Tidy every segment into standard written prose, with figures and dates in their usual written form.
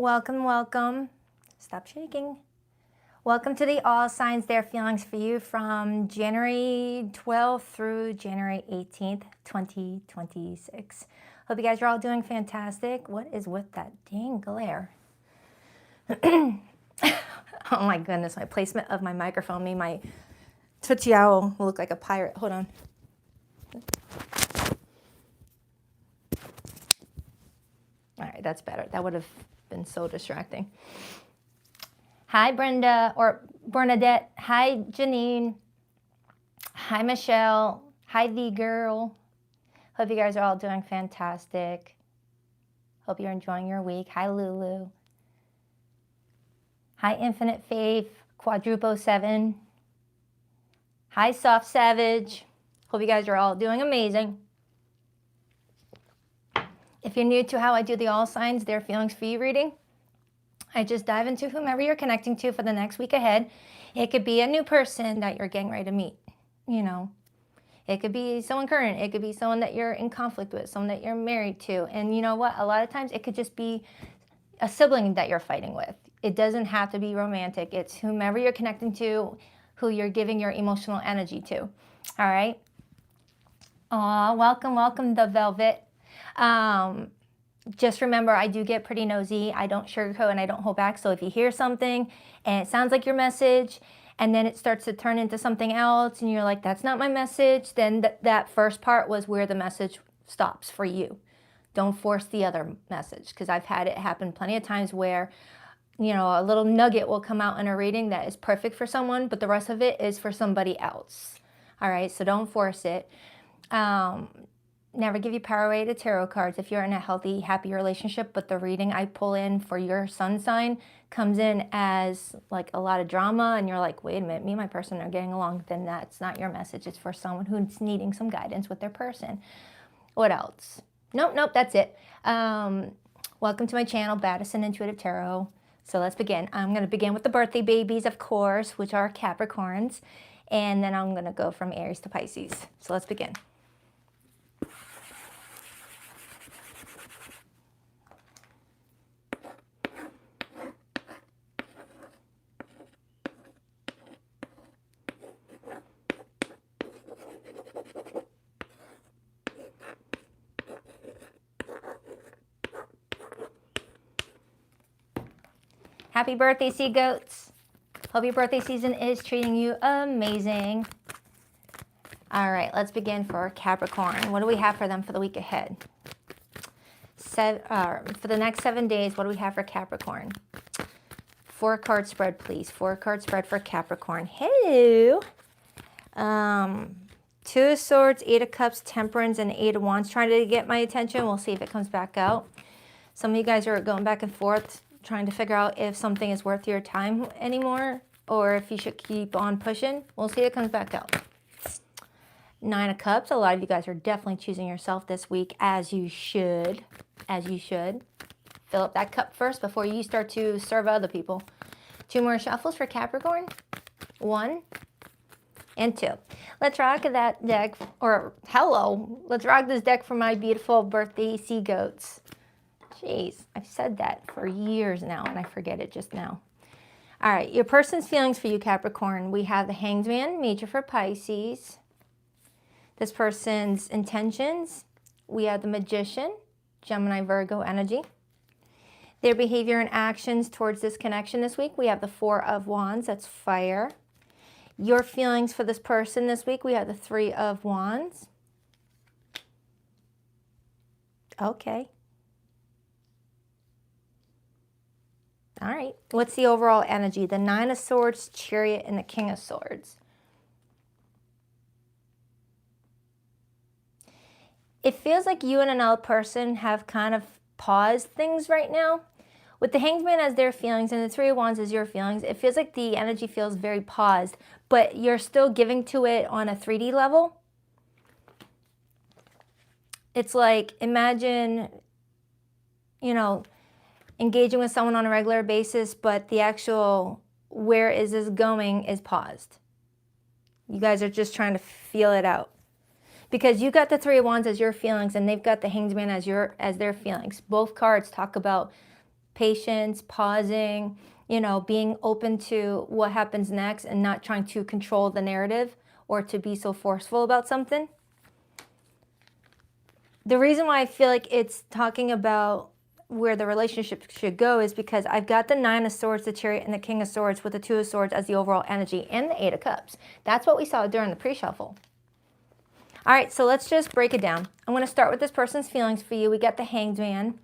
Welcome, welcome. Stop shaking. Welcome to the All Signs, Their Feelings for you from January 12th through January 18th, 2026. Hope you guys are all doing fantastic. What is with that dang glare? Oh my goodness, my placement of my microphone made my Tootsie Owl look like a pirate. Hold on. All right, that's better. That would have been so distracting. Hi, Brenda, or Bernadette. Hi, Janine. Hi, Michelle. Hi, the girl. Hope you guys are all doing fantastic. Hope you're enjoying your week. Hi, Lulu. Hi, Infinite Faith, Quadruple 7. Hi, Soft Savage. Hope you guys are all doing amazing. If you're new to how I do the All Signs, Their Feelings for You reading, I just dive into whomever you're connecting to for the next week ahead. It could be a new person that you're getting ready to meet, you know. It could be someone current. It could be someone that you're in conflict with, someone that you're married to. And you know what? A lot of times it could just be a sibling that you're fighting with. It doesn't have to be romantic. It's whomever you're connecting to, who you're giving your emotional energy to. All right? Aw, welcome, welcome, the Velvet. Just remember, I do get pretty nosy. I don't sugarcoat and I don't hold back. So if you hear something and it sounds like your message and then it starts to turn into something else and you're like, that's not my message, then that first part was where the message stops for you. Don't force the other message, because I've had it happen plenty of times where, you know, a little nugget will come out in a reading that is perfect for someone, but the rest of it is for somebody else. All right, so don't force it. Never give your power away to tarot cards if you're in a healthy, happy relationship, but the reading I pull in for your sun sign comes in as like a lot of drama and you're like, wait a minute, me and my person are getting along, then that's not your message. It's for someone who's needing some guidance with their person. What else? Nope, that's it. Welcome to my channel, Baddison Intuitive Tarot. So let's begin. I'm going to begin with the birthday babies, of course, which are Capricorns, and then I'm going to go from Aries to Pisces. So let's begin. Happy birthday, sea goats. Hope your birthday season is treating you amazing. All right, let's begin for Capricorn. What do we have for them for the week ahead? For the next 7 days, what do we have for Capricorn? 4-card spread, please. 4-card spread for Capricorn. Hello. 2 of Swords, 8 of Cups, Temperance, and 8 of Wands trying to get my attention. We'll see if it comes back out. Some of you guys are going back and forth trying to figure out if something is worth your time anymore or if you should keep on pushing. We'll see if it comes back out. 9 of Cups. A lot of you guys are definitely choosing yourself this week, as you should. As you should. Fill up that cup first before you start to serve other people. 2 more shuffles for Capricorn. 1 and 2. Let's rock that deck, or hello, let's rock this deck for my beautiful birthday sea goats. Jeez, I've said that for years now and I forget it just now. All right, your person's feelings for you, Capricorn. We have the Hanged Man, major for Pisces. This person's intentions. We have the Magician, Gemini, Virgo energy. Their behavior and actions towards this connection this week. We have the 4 of Wands, that's fire. Your feelings for this person this week. We have the 3 of Wands. Okay. All right, what's the overall energy? The 9 of Swords, Chariot, and the King of Swords. It feels like you and another person have kind of paused things right now. With the Hanged Man as their feelings and the 3 of Wands as your feelings, it feels like the energy feels very paused, but you're still giving to it on a 3D level. It's like, imagine, you know, engaging with someone on a regular basis, but the actual where is this going is paused. You guys are just trying to feel it out. Because you got the 3 of Wands as your feelings and they've got the Hanged Man as their feelings. Both cards talk about patience, pausing, you know, being open to what happens next and not trying to control the narrative or to be so forceful about something. The reason why I feel like it's talking about where the relationship should go is because I've got the 9 of Swords, the Chariot, and the King of Swords with the 2 of Swords as the overall energy and the 8 of Cups. That's what we saw during the pre-shuffle. All right, so let's just break it down. I'm going to start with this person's feelings for you. We got the Hanged Man.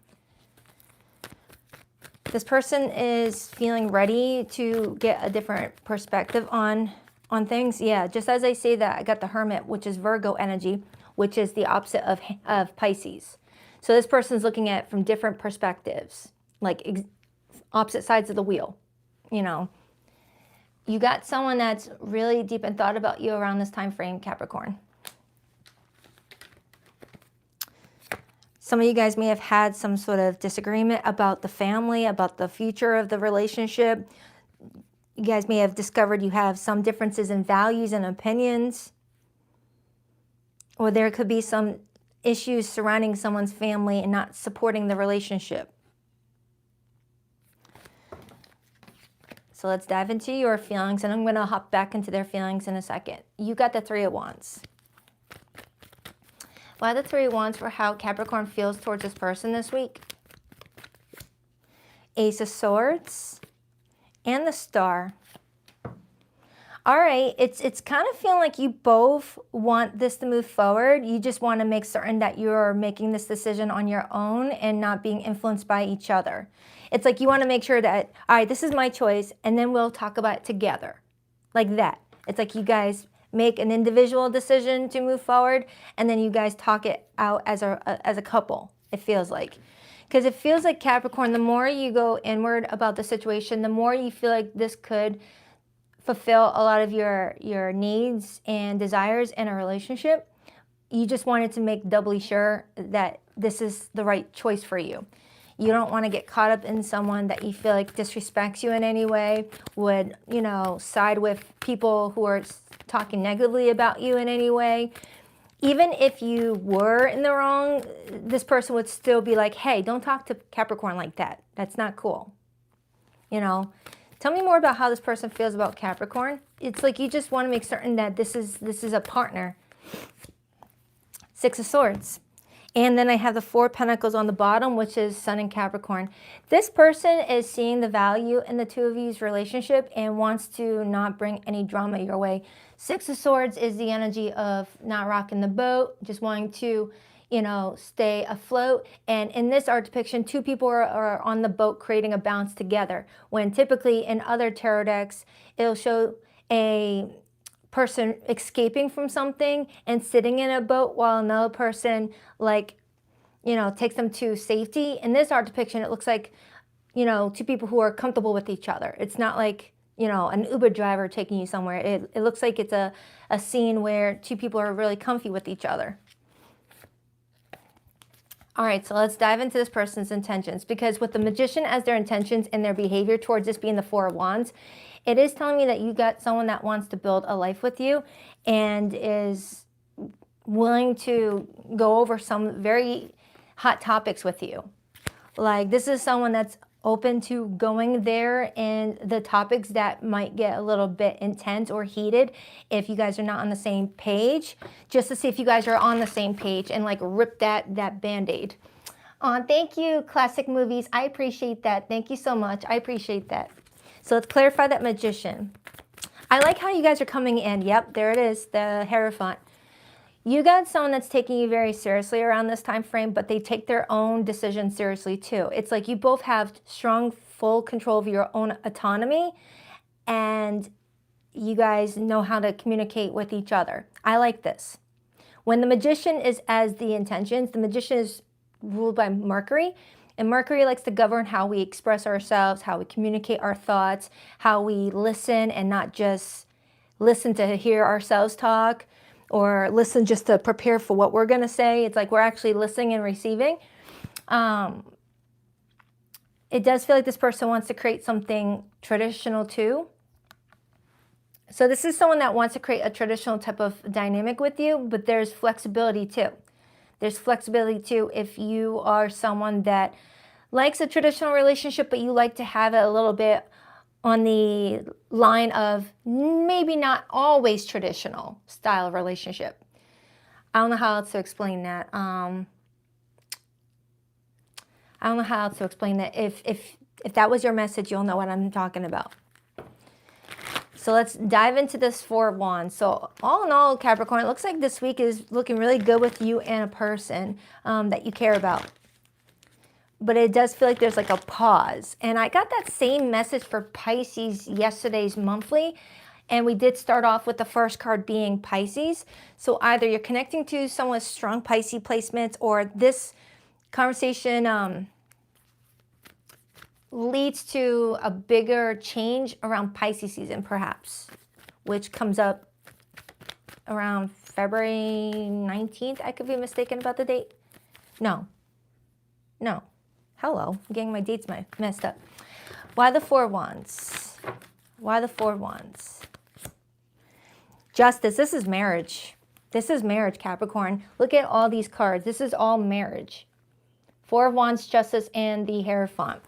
This person is feeling ready to get a different perspective on things. Yeah, just as I say that, I got the Hermit, which is Virgo energy, which is the opposite of Pisces. So this person's looking at it from different perspectives, like opposite sides of the wheel. You know, you got someone that's really deep in thought about you around this time frame, Capricorn. Some of you guys may have had some sort of disagreement about the family, about the future of the relationship. You guys may have discovered you have some differences in values and opinions. Or there could be some issues surrounding someone's family and not supporting the relationship. So let's dive into your feelings, and I'm going to hop back into their feelings in a second. You got the 3 of Wands. Why the 3 of Wands for how Capricorn feels towards this person this week? Ace of Swords and the Star. All right, it's kind of feeling like you both want this to move forward. You just want to make certain that you're making this decision on your own and not being influenced by each other. It's like you want to make sure that, all right, this is my choice, and then we'll talk about it together. Like that. It's like you guys make an individual decision to move forward, and then you guys talk it out as a couple, it feels like. Because it feels like, Capricorn, the more you go inward about the situation, the more you feel like this could fulfill a lot of your needs and desires in a relationship. You just wanted to make doubly sure that this is the right choice for you. You don't want to get caught up in someone that you feel like disrespects you in any way, would, you know, side with people who are talking negatively about you in any way. Even if you were in the wrong, this person would still be like, hey, don't talk to Capricorn like that. That's not cool. You know? Tell me more about how this person feels about Capricorn. It's like you just want to make certain that this is a partner. 6 of Swords. And then I have the 4 of Pentacles on the bottom, which is Sun and Capricorn. This person is seeing the value in the two of you's relationship and wants to not bring any drama your way. 6 of Swords is the energy of not rocking the boat, just wanting to, you know, stay afloat. And in this art depiction, 2 people are on the boat creating a balance together. When typically in other tarot decks, it'll show a person escaping from something and sitting in a boat while another person, like, you know, takes them to safety. In this art depiction, it looks like, you know, 2 people who are comfortable with each other. It's not like, you know, an Uber driver taking you somewhere. It looks like it's a scene where 2 people are really comfy with each other. All right, so let's dive into this person's intentions, because with the Magician as their intentions and their behavior towards this being the 4 of Wands, it is telling me that you got someone that wants to build a life with you and is willing to go over some very hot topics with you. Like, this is someone that's open to going there and the topics that might get a little bit intense or heated if you guys are not on the same page, just to see if you guys are on the same page and like rip that band-aid. Thank you, Classic Movies. I appreciate that. Thank you so much. I appreciate that. So let's clarify that Magician. I like how you guys are coming in. Yep, there it is, the Hierophant. You got someone that's taking you very seriously around this time frame, but they take their own decisions seriously too. It's like you both have strong, full control of your own autonomy, and you guys know how to communicate with each other. I like this. When the Magician is as the intentions, the Magician is ruled by Mercury, and Mercury likes to govern how we express ourselves, how we communicate our thoughts, how we listen and not just listen to hear ourselves talk, or listen just to prepare for what we're going to say. It's like we're actually listening and receiving. It does feel like this person wants to create something traditional too. So this is someone that wants to create a traditional type of dynamic with you, but there's flexibility too. There's flexibility too if you are someone that likes a traditional relationship, but you like to have it a little bit on the line of maybe not always traditional style of relationship. I don't know how else to explain that. I don't know how else to explain that. If that was your message, you'll know what I'm talking about. So let's dive into this Four of Wands. So all in all, Capricorn, it looks like this week is looking really good with you and a person that you care about. But it does feel like there's like a pause. And I got that same message for Pisces yesterday's monthly. And we did start off with the first card being Pisces. So either you're connecting to someone with strong Pisces placements, or this conversation leads to a bigger change around Pisces season, perhaps, which comes up around February 19th. I could be mistaken about the date. No. Hello, I'm getting my dates messed up. Why the Four of Wands? Why the Four of Wands? Justice. This is marriage. This is marriage, Capricorn. Look at all these cards. This is all marriage. Four of Wands, Justice, and the Hierophant.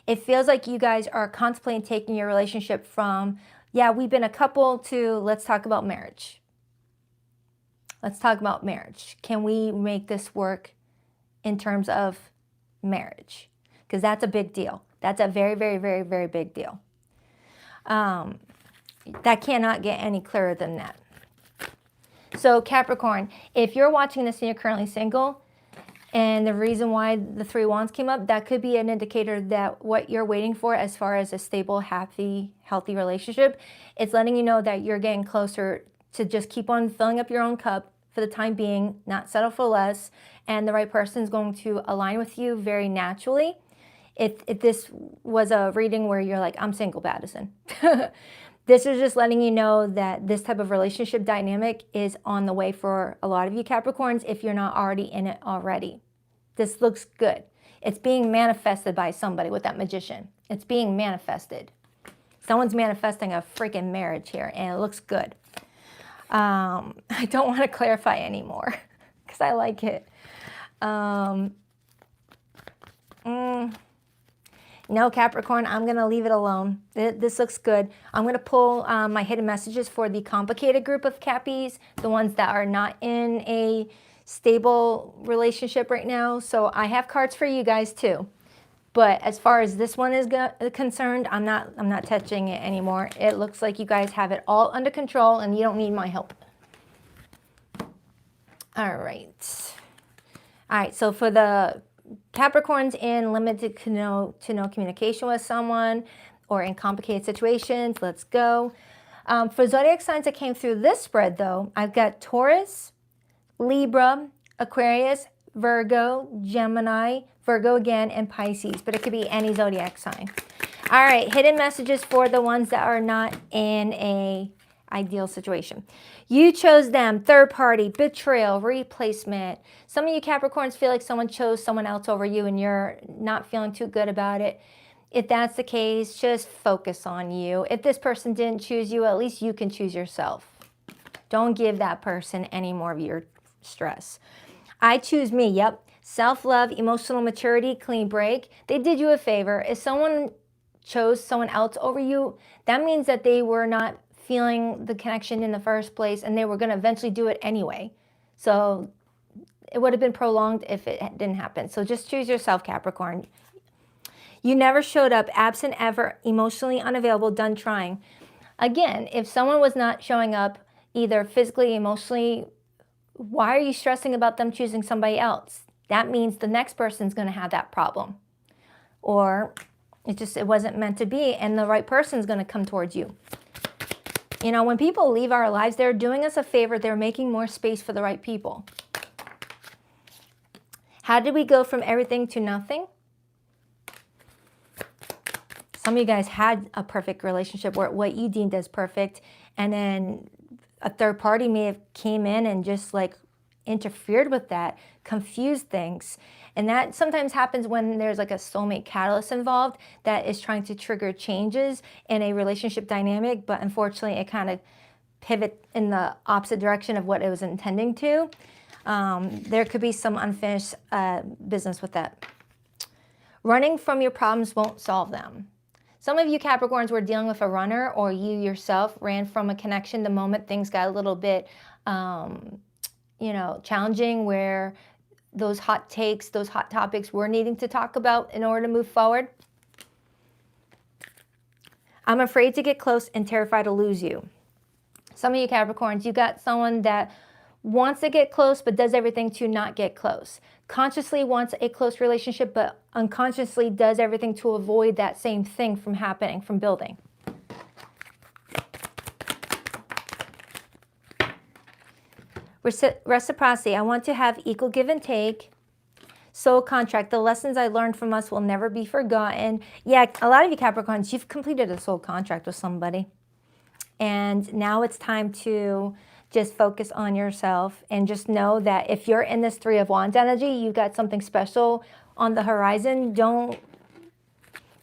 It feels like you guys are contemplating taking your relationship from, yeah, we've been a couple, to let's talk about marriage. Let's talk about marriage. Can we make this work in terms of marriage? Because that's a big deal. That's a very, very, very, very big deal. That cannot get any clearer than that. So Capricorn, if you're watching this and you're currently single, and the reason why the Three of Wands came up, that could be an indicator that what you're waiting for as far as a stable, happy, healthy relationship, it's letting you know that you're getting closer to just keep on filling up your own cup for the time being, not settle for less, and the right person is going to align with you very naturally. If this was a reading where you're like, I'm single, Baddison. This is just letting you know that this type of relationship dynamic is on the way for a lot of you Capricorns if you're not already in it already. This looks good. It's being manifested by somebody with that Magician. It's being manifested. Someone's manifesting a freaking marriage here, and it looks good. I don't want to clarify anymore because I like it. No, Capricorn, I'm going to leave it alone. This looks good. I'm going to pull my hidden messages for the complicated group of Cappies, the ones that are not in a stable relationship right now. So I have cards for you guys too. But as far as this one is concerned, I'm not touching it anymore. It looks like you guys have it all under control and you don't need my help. All right. All right, so for the Capricorns in limited to no communication with someone or in complicated situations, let's go. For zodiac signs that came through this spread though, I've got Taurus, Libra, Aquarius, Virgo, Gemini, Virgo again, and Pisces, but it could be any zodiac sign. All right, hidden messages for the ones that are not in a ideal situation. You chose them. Third party, betrayal, replacement. Some of you Capricorns feel like someone chose someone else over you and you're not feeling too good about it. If that's the case, just focus on you. If this person didn't choose you, at least you can choose yourself. Don't give that person any more of your stress. I choose me. Yep. Self-love, emotional maturity, clean break. They did you a favor. If someone chose someone else over you, that means that they were not feeling the connection in the first place and they were going to eventually do it anyway. So it would have been prolonged if it didn't happen. So just choose yourself, Capricorn. You never showed up, absent ever, emotionally unavailable, done trying. Again, if someone was not showing up either physically, emotionally, why are you stressing about them choosing somebody else? That means the next person's going to have that problem. Or it wasn't meant to be and the right person's going to come towards you. You know, when people leave our lives, they're doing us a favor. They're making more space for the right people. How did we go from everything to nothing? Some of you guys had a perfect relationship where what you deemed as perfect, and then a third party may have came in and just like interfered with that, confused things. And that sometimes happens when there's like a soulmate catalyst involved that is trying to trigger changes in a relationship dynamic, but unfortunately it kind of pivot in the opposite direction of what it was intending to. There could be some unfinished business with that. Running from your problems won't solve them. Some of you Capricorns were dealing with a runner, or you yourself ran from a connection the moment things got a little bit, challenging, where those hot takes, those hot topics we're needing to talk about in order to move forward. I'm afraid to get close and terrified to lose you. Some of you Capricorns, you got someone that wants to get close but does everything to not get close. Consciously wants a close relationship but unconsciously does everything to avoid that same thing from happening, from building. Reciprocity. I want to have equal give and take. Soul contract. The lessons I learned from us will never be forgotten. Yeah, a lot of you Capricorns, you've completed a soul contract with somebody. And now it's time to just focus on yourself and just know that if you're in this Three of Wands energy, you've got something special on the horizon. Don't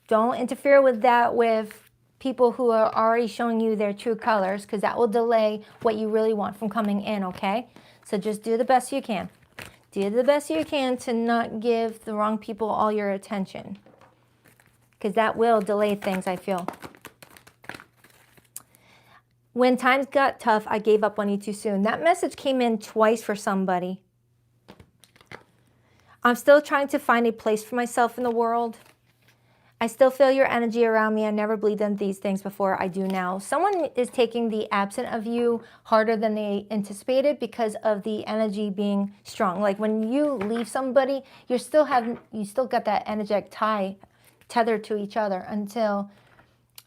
interfere with that with people who are already showing you their true colors, because that will delay what you really want from coming in, okay? So just do the best you can. Do the best you can to not give the wrong people all your attention, because that will delay things, I feel. When times got tough, I gave up on you too soon. That message came in twice for somebody. I'm still trying to find a place for myself in the world. I still feel your energy around me. I never believed in these things before. I do now. Someone is taking the absent of you harder than they anticipated because of the energy being strong. Like when you leave somebody, you still got that energetic tie tethered to each other until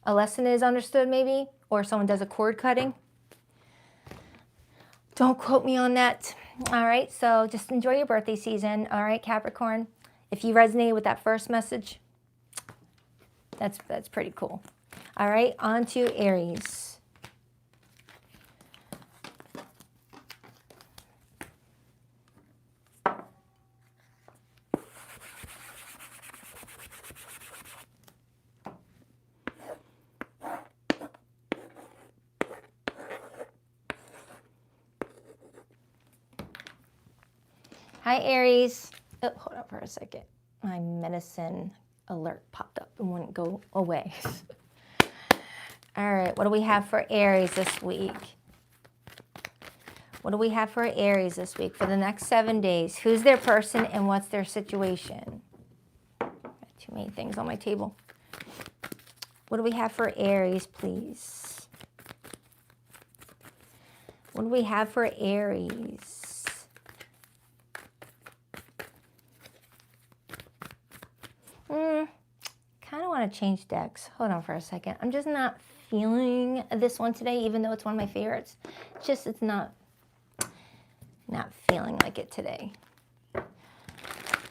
a lesson is understood, maybe, or someone does a cord cutting. Don't quote me on that. All right, so just enjoy your birthday season. All right, Capricorn. If you resonated with that first message, that's pretty cool. All right, on to Aries. Hi, Aries. Oh, hold on for a second. My medicine alert popped up and wouldn't go away. All right, what do we have for Aries this week? What do we have for Aries this week for the next 7 days? Who's their person and what's their situation? Got too many things on my table. What do we have for Aries, please? What do we have for Aries? Kind of want to change decks. Hold on for a second. I'm just not feeling this one today, even though it's one of my favorites. It's not feeling like it today.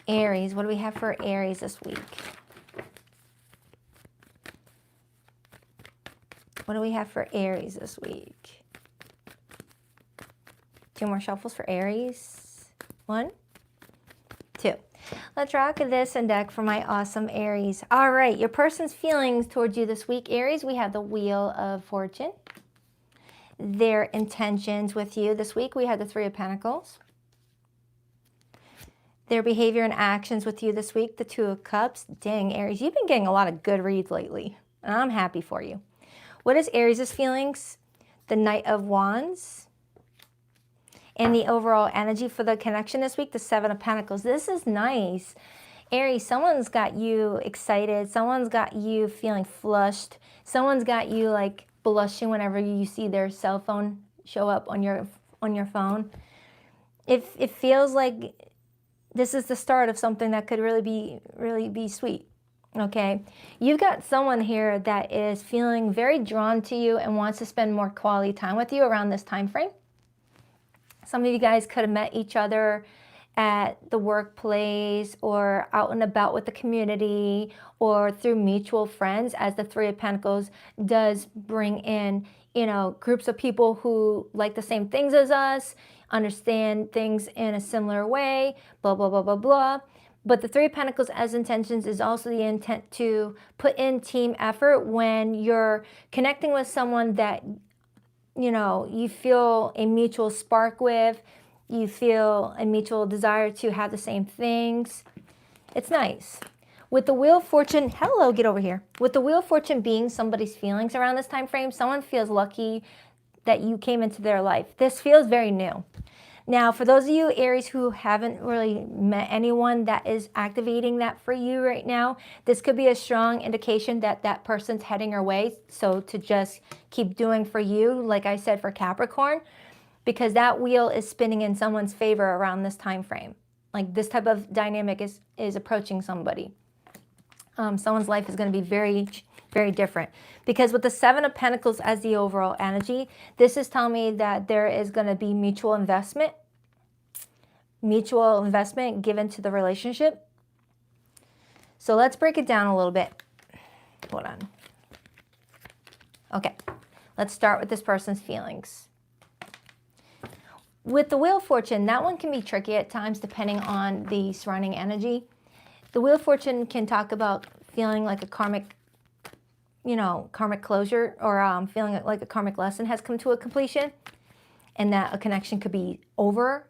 Aries, what do we have for Aries this week? What do we have for Aries this week? 2 more shuffles for Aries. 1, 2. Let's rock this and deck for my awesome Aries. All right, your person's feelings towards you this week, Aries. We have the Wheel of Fortune. Their intentions with you this week, we have the 3 of Pentacles. Their behavior and actions with you this week, the 2 of Cups. Dang, Aries, you've been getting a lot of good reads lately, and I'm happy for you. What is Aries' feelings? The Knight of Wands. And the overall energy for the connection this week, the 7 of Pentacles. This is nice. Aries, someone's got you excited. Someone's got you feeling flushed. Someone's got you like blushing whenever you see their cell phone show up on your phone. It feels like this is the start of something that could really be sweet. Okay, you've got someone here that is feeling very drawn to you and wants to spend more quality time with you around this time frame. Some of you guys could have met each other at the workplace or out and about with the community or through mutual friends, as the 3 of Pentacles does bring in, groups of people who like the same things as us, understand things in a similar way, blah, blah, blah, blah, blah. But the 3 of Pentacles as intentions is also the intent to put in team effort when you're connecting with someone that you feel a mutual spark with, you feel a mutual desire to have the same things. It's nice. With the Wheel of Fortune, hello, get over here. With the Wheel of Fortune being somebody's feelings around this time frame, someone feels lucky that you came into their life. This feels very new. Now, for those of you, Aries, who haven't really met anyone that is activating that for you right now, this could be a strong indication that that person's heading your way. So to just keep doing for you, like I said, for Capricorn, because that wheel is spinning in someone's favor around this time frame. Like this type of dynamic is approaching somebody. Someone's life is going to be very, very different. Because with the Seven of Pentacles as the overall energy, this is telling me that there is going to be mutual investment given to the relationship. So let's break it down a little bit. Hold on. Okay, let's start with this person's feelings. With the Wheel of Fortune, that one can be tricky at times depending on the surrounding energy. The Wheel of Fortune can talk about feeling like a karmic closure, or feeling like a karmic lesson has come to a completion and that a connection could be over.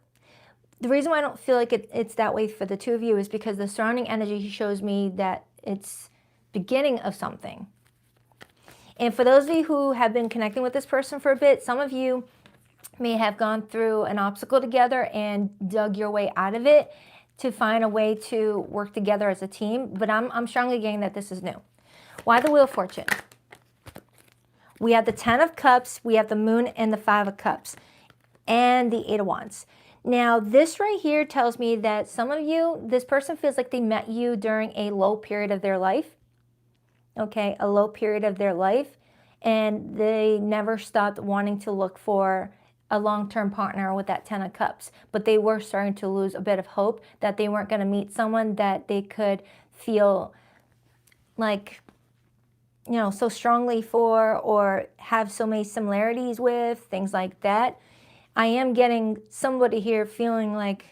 The reason why I don't feel like it's that way for the two of you is because the surrounding energy shows me that it's beginning of something. And for those of you who have been connecting with this person for a bit, some of you may have gone through an obstacle together and dug your way out of it to find a way to work together as a team. But I'm strongly getting that this is new. Why the Wheel of Fortune? We have the Ten of Cups, we have the Moon and the Five of Cups, and the Eight of Wands. Now, this right here tells me that some of you, this person feels like they met you during a low period of their life. Okay, a low period of their life, and they never stopped wanting to look for a long-term partner with that Ten of Cups. But they were starting to lose a bit of hope that they weren't going to meet someone that they could feel like, you know, so strongly for, or have so many similarities with, things like that. I am getting somebody here feeling like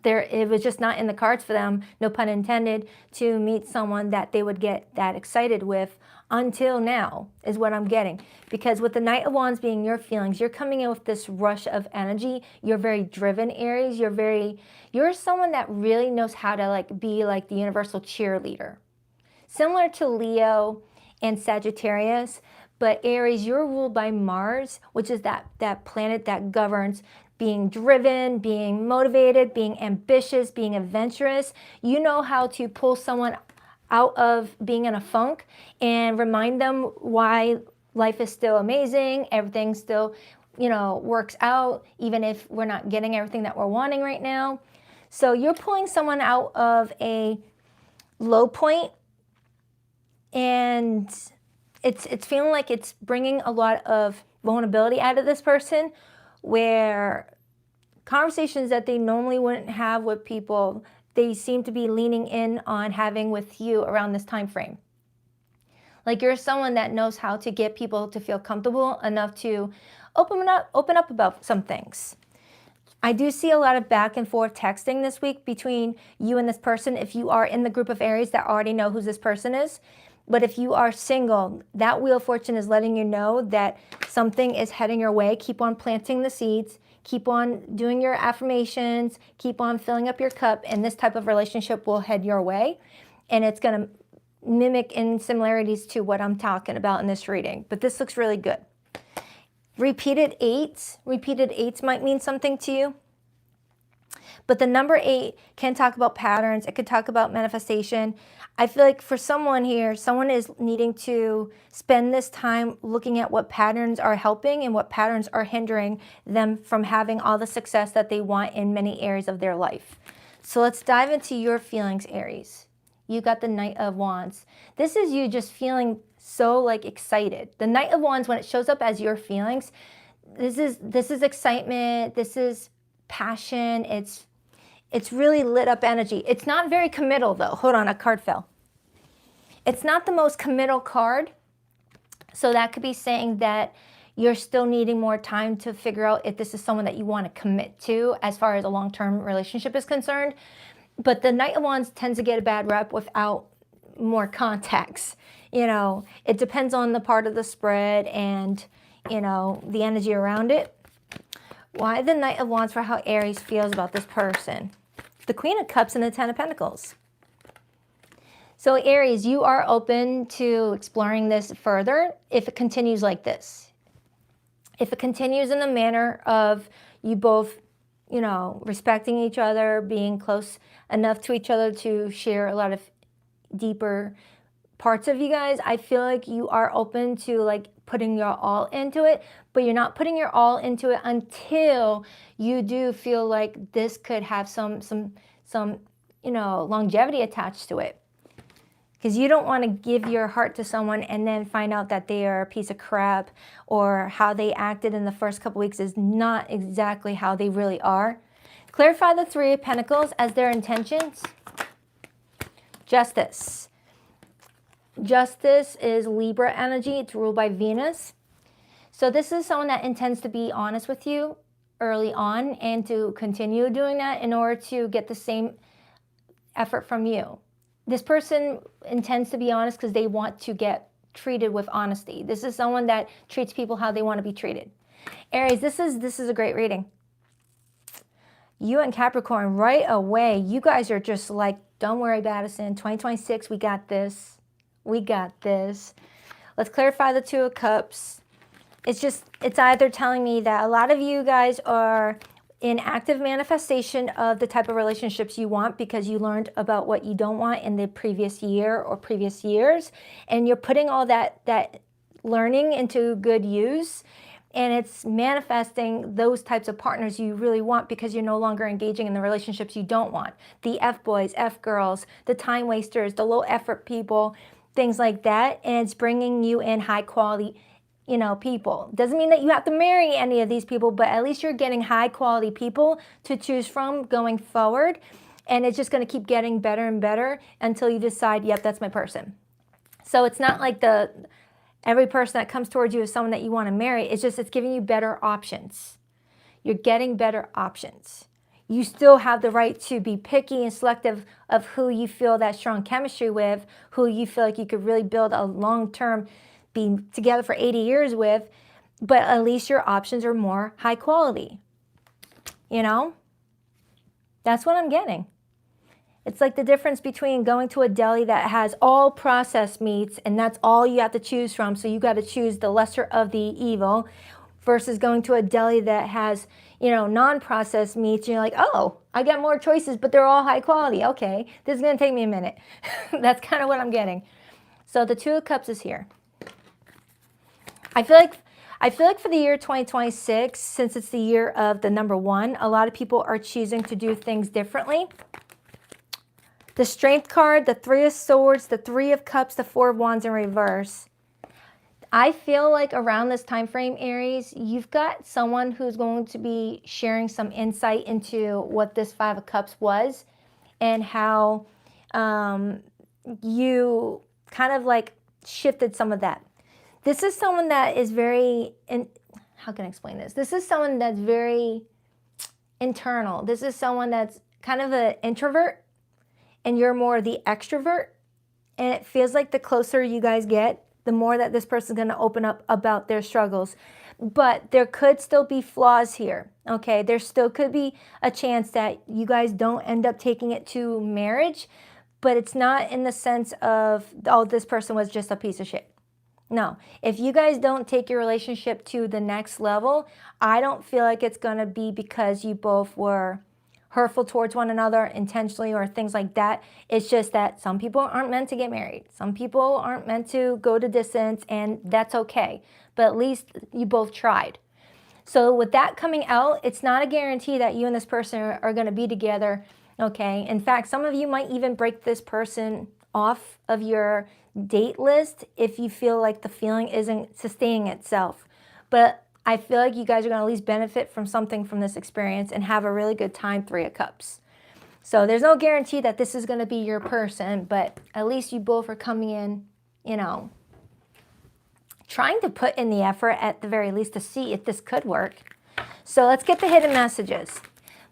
it was just not in the cards for them, no pun intended, to meet someone that they would get that excited with until now, is what I'm getting. Because with the Knight of Wands being your feelings, you're coming in with this rush of energy. You're very driven, Aries. You're someone that really knows how to be like the universal cheerleader. Similar to Leo and Sagittarius, but Aries, you're ruled by Mars, which is that planet that governs being driven, being motivated, being ambitious, being adventurous. You know how to pull someone out of being in a funk and remind them why life is still amazing, everything still, works out, even if we're not getting everything that we're wanting right now. So you're pulling someone out of a low point, and it's feeling like it's bringing a lot of vulnerability out of this person, where conversations that they normally wouldn't have with people, they seem to be leaning in on having with you around this time frame. Like you're someone that knows how to get people to feel comfortable enough to open up about some things. I do see a lot of back and forth texting this week between you and this person if you are in the group of Aries that already know who this person is. But if you are single, that Wheel of Fortune is letting you know that something is heading your way. Keep on planting the seeds. Keep on doing your affirmations. Keep on filling up your cup. And this type of relationship will head your way. And it's going to mimic in similarities to what I'm talking about in this reading. But this looks really good. Repeated eights might mean something to you. But the number 8 can talk about patterns. It could talk about manifestation. I feel like for someone here, someone is needing to spend this time looking at what patterns are helping and what patterns are hindering them from having all the success that they want in many areas of their life. So let's dive into your feelings, Aries. You got the Knight of Wands. This is you just feeling so excited. The Knight of Wands, when it shows up as your feelings, this is excitement. This is passion. It's really lit up energy. It's not very committal though. Hold on, a card fell. It's not the most committal card. So that could be saying that you're still needing more time to figure out if this is someone that you want to commit to as far as a long-term relationship is concerned. But the Knight of Wands tends to get a bad rep without more context. It depends on the part of the spread and, the energy around it. Why the Knight of Wands for how Aries feels about this person? The Queen of Cups and the Ten of Pentacles. So Aries, you are open to exploring this further if it continues like this. If it continues in the manner of you both, you know, respecting each other, being close enough to each other to share a lot of deeper parts of you guys, I feel like you are open to like putting your all into it, but you're not putting your all into it until you do feel like this could have some you know, longevity attached to it. Because you don't want to give your heart to someone and then find out that they are a piece of crap, or how they acted in the first couple weeks is not exactly how they really are. Clarify the Three of Pentacles as their intentions. Justice. Justice is Libra energy. It's ruled by Venus. So this is someone that intends to be honest with you early on and to continue doing that in order to get the same effort from you. This person intends to be honest because they want to get treated with honesty. This is someone that treats people how they want to be treated. Aries, this is a great reading. You and Capricorn, right away, you guys are just like, don't worry, Baddison, 2026, we got this. We got this. Let's clarify the Two of Cups. It's either telling me that a lot of you guys are in active manifestation of the type of relationships you want because you learned about what you don't want in the previous year or previous years, and you're putting all that learning into good use, and it's manifesting those types of partners you really want because you're no longer engaging in the relationships you don't want. The F-boys, F-girls, the time wasters, the low effort people, things like that, and it's bringing you in high quality, you know, people. Doesn't mean that you have to marry any of these people, but at least you're getting high quality people to choose from going forward. And it's just going to keep getting better and better until you decide, yep, that's my person. So it's not like every person that comes towards you is someone that you want to marry. It's just, it's giving you better options. You're getting better options. You still have the right to be picky and selective of who you feel that strong chemistry with, who you feel like you could really build a long-term, be together for 80 years with, but at least your options are more high quality. You know? That's what I'm getting. It's like the difference between going to a deli that has all processed meats and that's all you have to choose from, so you got to choose the lesser of the evil, versus going to a deli that has, you know, non-processed meats, and you're like, oh, I got more choices, but they're all high quality. Okay, this is going to take me a minute. That's kind of what I'm getting. So the Two of Cups is here. I feel like for the year 2026, since it's the year of the number 1, a lot of people are choosing to do things differently. The Strength card, the Three of Swords, the Three of Cups, the Four of Wands in reverse. I feel like around this time frame, Aries, you've got someone who's going to be sharing some insight into what this Five of Cups was and how you kind of like shifted some of that. This is someone that is very, how can I explain this? This is someone that's very internal. This is someone that's kind of an introvert and you're more the extrovert. And it feels like the closer you guys get, the more that this person's going to open up about their struggles. But there could still be flaws here, okay? There still could be a chance that you guys don't end up taking it to marriage, but it's not in the sense of, oh, this person was just a piece of shit. No, if you guys don't take your relationship to the next level, I don't feel like it's going to be because you both were hurtful towards one another intentionally or things like that. It's just that some people aren't meant to get married. Some people aren't meant to go to distance, and that's okay. But at least you both tried. So with that coming out, it's not a guarantee that you and this person are going to be together, okay? In fact, some of you might even break this person off of your date list if you feel like the feeling isn't sustaining itself. But I feel like you guys are going to at least benefit from something from this experience and have a really good time, Three of Cups. So there's no guarantee that this is going to be your person, but at least you both are coming in, you know, trying to put in the effort at the very least to see if this could work. So let's get the hidden messages.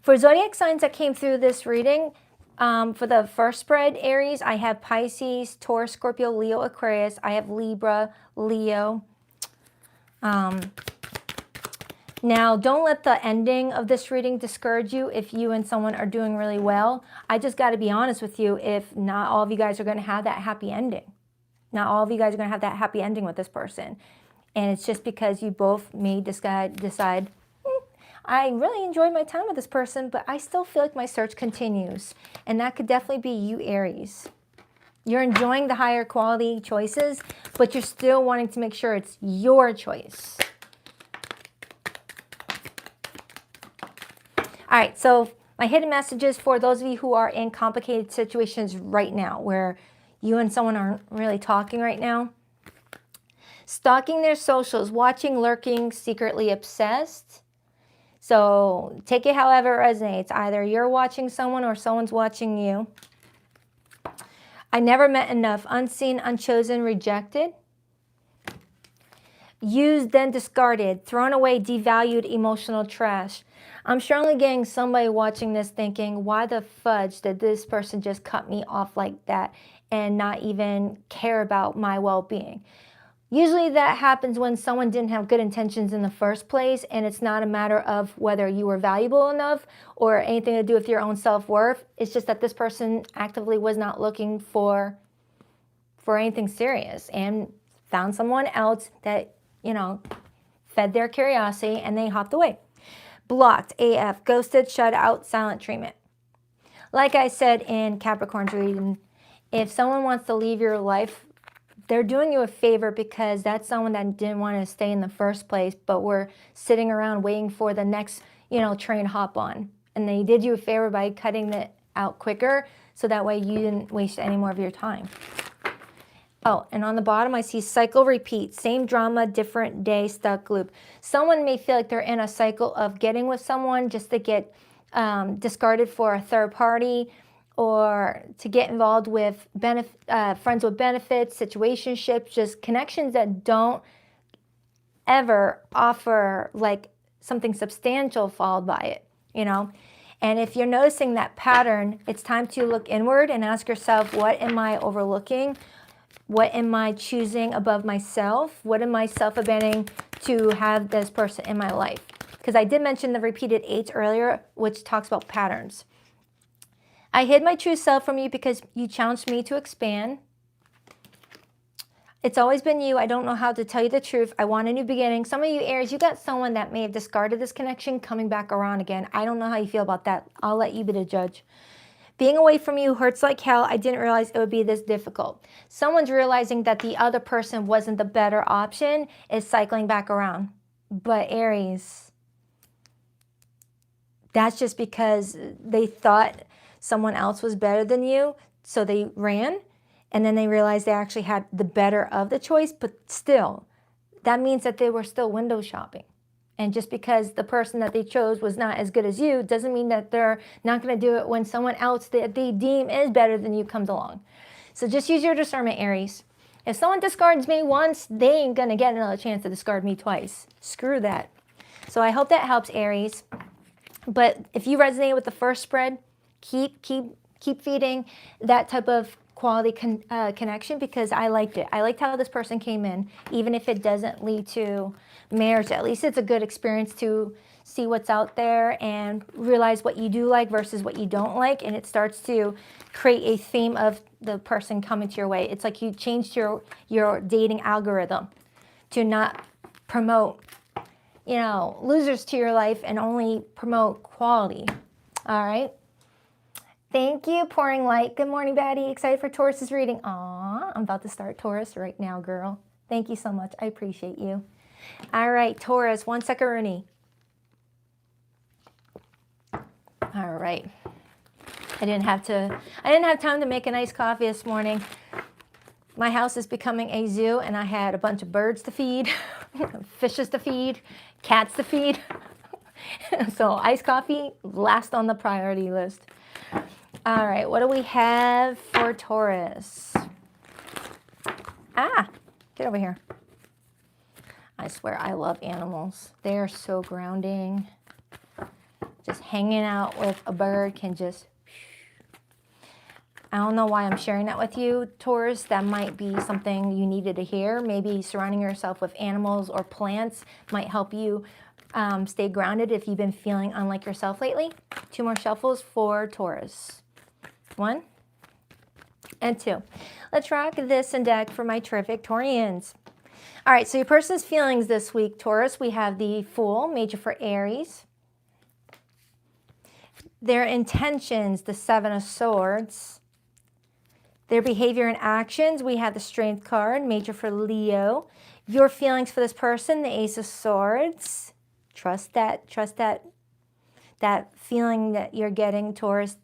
For zodiac signs that came through this reading, for the first spread, Aries, I have Pisces, Taurus, Scorpio, Leo, Aquarius. I have Libra, Leo. Now, don't let the ending of this reading discourage you if you and someone are doing really well. I just got to be honest with you, if not all of you guys are going to have that happy ending. Not all of you guys are going to have that happy ending with this person. And it's just because you both may decide, I really enjoyed my time with this person, but I still feel like my search continues. And that could definitely be you, Aries. You're enjoying the higher quality choices, but you're still wanting to make sure it's your choice. All right, so my hidden messages for those of you who are in complicated situations right now, where you and someone aren't really talking right now. Stalking their socials, watching, lurking, secretly obsessed. So take it however it resonates. Either you're watching someone or someone's watching you. I never met enough, unseen, unchosen, rejected. Used, then discarded, thrown away, devalued, emotional trash. I'm surely getting somebody watching this thinking, why the fudge did this person just cut me off like that and not even care about my well-being? Usually that happens when someone didn't have good intentions in the first place, and it's not a matter of whether you were valuable enough or anything to do with your own self-worth. It's just that this person actively was not looking for anything serious and found someone else that, you know, fed their curiosity and they hopped away. Blocked, AF, ghosted, shut out, silent treatment. Like I said in Capricorn's reading, if someone wants to leave your life, they're doing you a favor because that's someone that didn't want to stay in the first place, but were sitting around waiting for the next, train hop on. And they did you a favor by cutting it out quicker, so that way you didn't waste any more of your time. Oh, and on the bottom I see cycle repeat, same drama, different day, stuck loop. Someone may feel like they're in a cycle of getting with someone just to get discarded for a third party, or to get involved with friends with benefits, situationships, just connections that don't ever offer like something substantial followed by it, And if you're noticing that pattern, it's time to look inward and ask yourself, what am I overlooking? What am I choosing above myself? What am I self-abandoning to have this person in my life? Because I did mention the repeated 8 earlier, which talks about patterns. I hid my true self from you because you challenged me to expand. It's always been you. I don't know how to tell you the truth. I want a new beginning. Some of you Aries, you got someone that may have discarded this connection coming back around again. I don't know how you feel about that. I'll let you be the judge. Being away from you hurts like hell. I didn't realize it would be this difficult. Someone's realizing that the other person wasn't the better option, is cycling back around. But Aries, that's just because they thought someone else was better than you, so they ran, and then they realized they actually had the better of the choice, but still, that means that they were still window shopping. And just because the person that they chose was not as good as you doesn't mean that they're not going to do it when someone else that they deem is better than you comes along. So just use your discernment, Aries. If someone discards me once, they ain't going to get another chance to discard me twice. Screw that. So I hope that helps, Aries. But if you resonate with the first spread, keep feeding that type of quality connection, because I liked it. I liked how this person came in, even if it doesn't lead to marriage. At least it's a good experience to see what's out there and realize what you do like versus what you don't like, and it starts to create a theme of the person coming to your way. It's like you changed your dating algorithm to not promote, losers to your life and only promote quality. All right. Thank you, Pouring Light. Good morning, Baddie. Excited for Taurus's reading. Aw, I'm about to start Taurus right now, girl. Thank you so much. I appreciate you. All right, Taurus, 1 second, Rooney. All right. I didn't have time to make an iced coffee this morning. My house is becoming a zoo, and I had a bunch of birds to feed, fishes to feed, cats to feed. So iced coffee last on the priority list. All right, what do we have for Taurus? Get over here. I swear I love animals. They are so grounding. Just hanging out with a bird can just... I don't know why I'm sharing that with you, Taurus. That might be something you needed to hear. Maybe surrounding yourself with animals or plants might help you Stay grounded if you've been feeling unlike yourself lately. 2 more shuffles for Taurus. 1 and 2. Let's rock this and deck for my terrific Taurians. All right, so your person's feelings this week, Taurus. We have the Fool, major for Aries. Their intentions, the 7 of Swords. Their behavior and actions, we have the Strength card, major for Leo. Your feelings for this person, the Ace of Swords. Trust that feeling that you're getting, Taurus.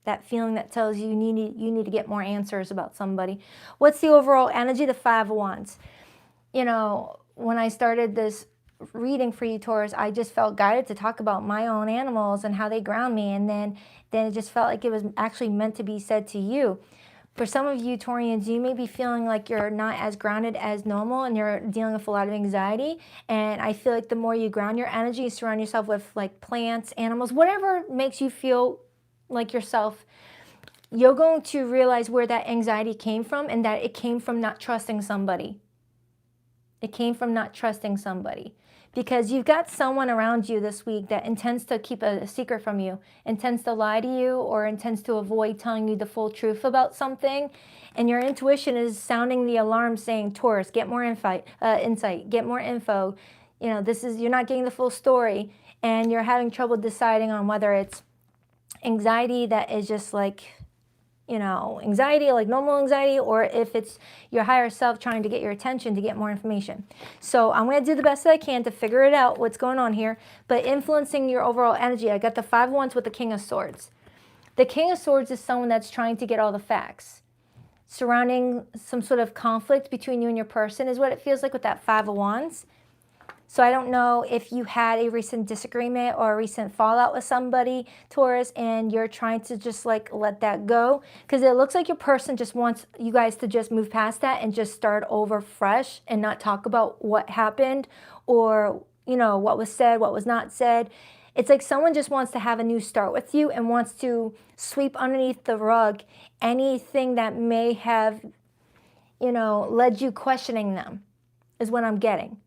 That feeling that tells you you need to get more answers about somebody. What's the overall energy? The 5 of Wands. You know, when I started this reading for you, Taurus, I just felt guided to talk about my own animals and how they ground me. And then it just felt like it was actually meant to be said to you. For some of you Taurians, you may be feeling like you're not as grounded as normal and you're dealing with a lot of anxiety. And I feel like the more you ground your energy, surround yourself with like plants, animals, whatever makes you feel like yourself, you're going to realize where that anxiety came from and that it came from not trusting somebody. It came from not trusting somebody. Because you've got someone around you this week that intends to keep a secret from you, intends to lie to you, or intends to avoid telling you the full truth about something. And your intuition is sounding the alarm saying, Taurus, get more insight, get more info. You know, you're not getting the full story, and you're having trouble deciding on whether it's anxiety that is just like, you know, anxiety, like normal anxiety, or if it's your higher self trying to get your attention to get more information. So I'm going to do the best that I can to figure it out, what's going on here, but influencing your overall energy. I got the 5 of Wands with the King of Swords. The King of Swords is someone that's trying to get all the facts. Surrounding some sort of conflict between you and your person is what it feels like with that 5 of Wands. So I don't know if you had a recent disagreement or a recent fallout with somebody, Taurus, and you're trying to just like let that go. Because it looks like your person just wants you guys to just move past that and just start over fresh and not talk about what happened or, you know, what was said, what was not said. It's like someone just wants to have a new start with you and wants to sweep underneath the rug anything that may have, you know, led you questioning them is what I'm getting.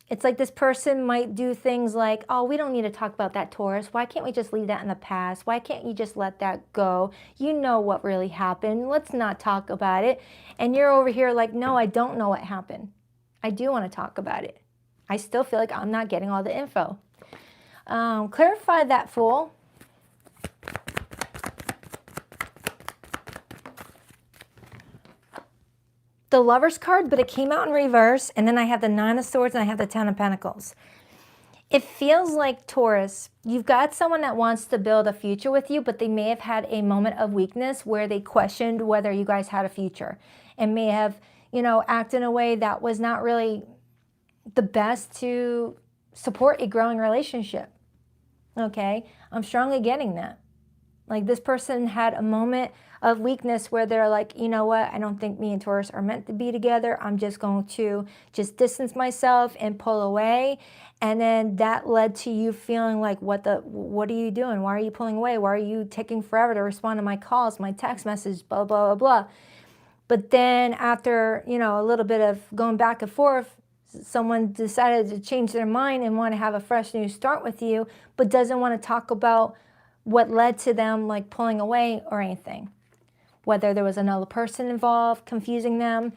It's like this person might do things like, oh, we don't need to talk about that, Taurus. Why can't we just leave that in the past? Why can't you just let that go? You know what really happened. Let's not talk about it. And you're over here like, no, I don't know what happened. I do want to talk about it. I still feel like I'm not getting all the info. Clarify that, Fool. The Lover's card, but it came out in reverse, and then I have the 9 of Swords and I have the 10 of Pentacles. It feels like, Taurus, you've got someone that wants to build a future with you, but they may have had a moment of weakness where they questioned whether you guys had a future and may have, you know, acted in a way that was not really the best to support a growing relationship. Okay? I'm strongly getting that. Like this person had a moment of weakness where they're like, you know what, I don't think me and Taurus are meant to be together. I'm just going to just distance myself and pull away. And then that led to you feeling like, what are you doing? Why are you pulling away? Why are you taking forever to respond to my calls, my text messages, blah, blah, blah, blah. But then after, you know, a little bit of going back and forth, someone decided to change their mind and want to have a fresh new start with you, but doesn't want to talk about what led to them like pulling away or anything. Whether there was another person involved, confusing them,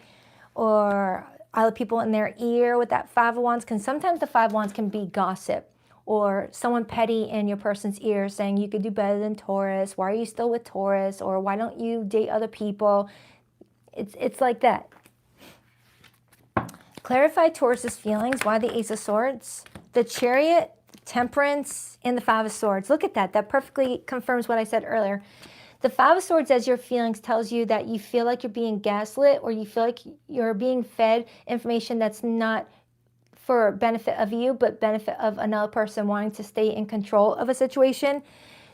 or other people in their ear with that 5 of Wands. Because sometimes the 5 of Wands can be gossip or someone petty in your person's ear saying you could do better than Taurus. Why are you still with Taurus? Or why don't you date other people? It's like that. Clarify Taurus's feelings. Why the Ace of Swords? The Chariot, Temperance, and the 5 of Swords. Look at that. That perfectly confirms what I said earlier. The 5 of Swords as your feelings tells you that you feel like you're being gaslit or you feel like you're being fed information that's not for benefit of you, but benefit of another person wanting to stay in control of a situation.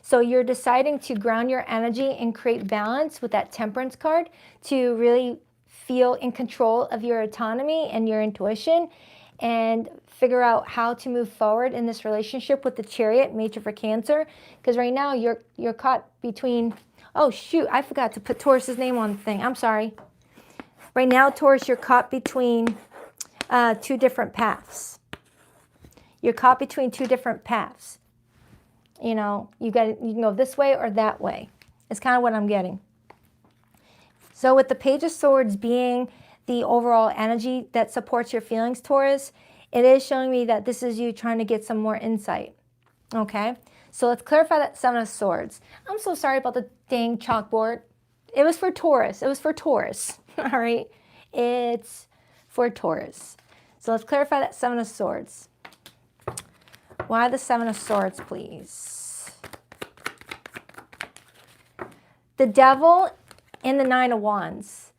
So you're deciding to ground your energy and create balance with that Temperance card to really feel in control of your autonomy and your intuition and figure out how to move forward in this relationship with the Chariot, major for Cancer. Because right now you're caught between... Oh, shoot, I forgot to put Taurus's name on the thing. I'm sorry. Right now, Taurus, you're caught between 2 different paths. You're caught between two different paths. You know, you can go this way or that way. It's kind of what I'm getting. So with the Page of Swords being the overall energy that supports your feelings, Taurus, it is showing me that this is you trying to get some more insight. Okay? So let's clarify that Seven of Swords. I'm so sorry about the dang chalkboard. It was for Taurus. It was for Taurus. All right? It's for Taurus. So let's clarify that Seven of Swords. Why the Seven of Swords, please? The Devil and the Nine of Wands.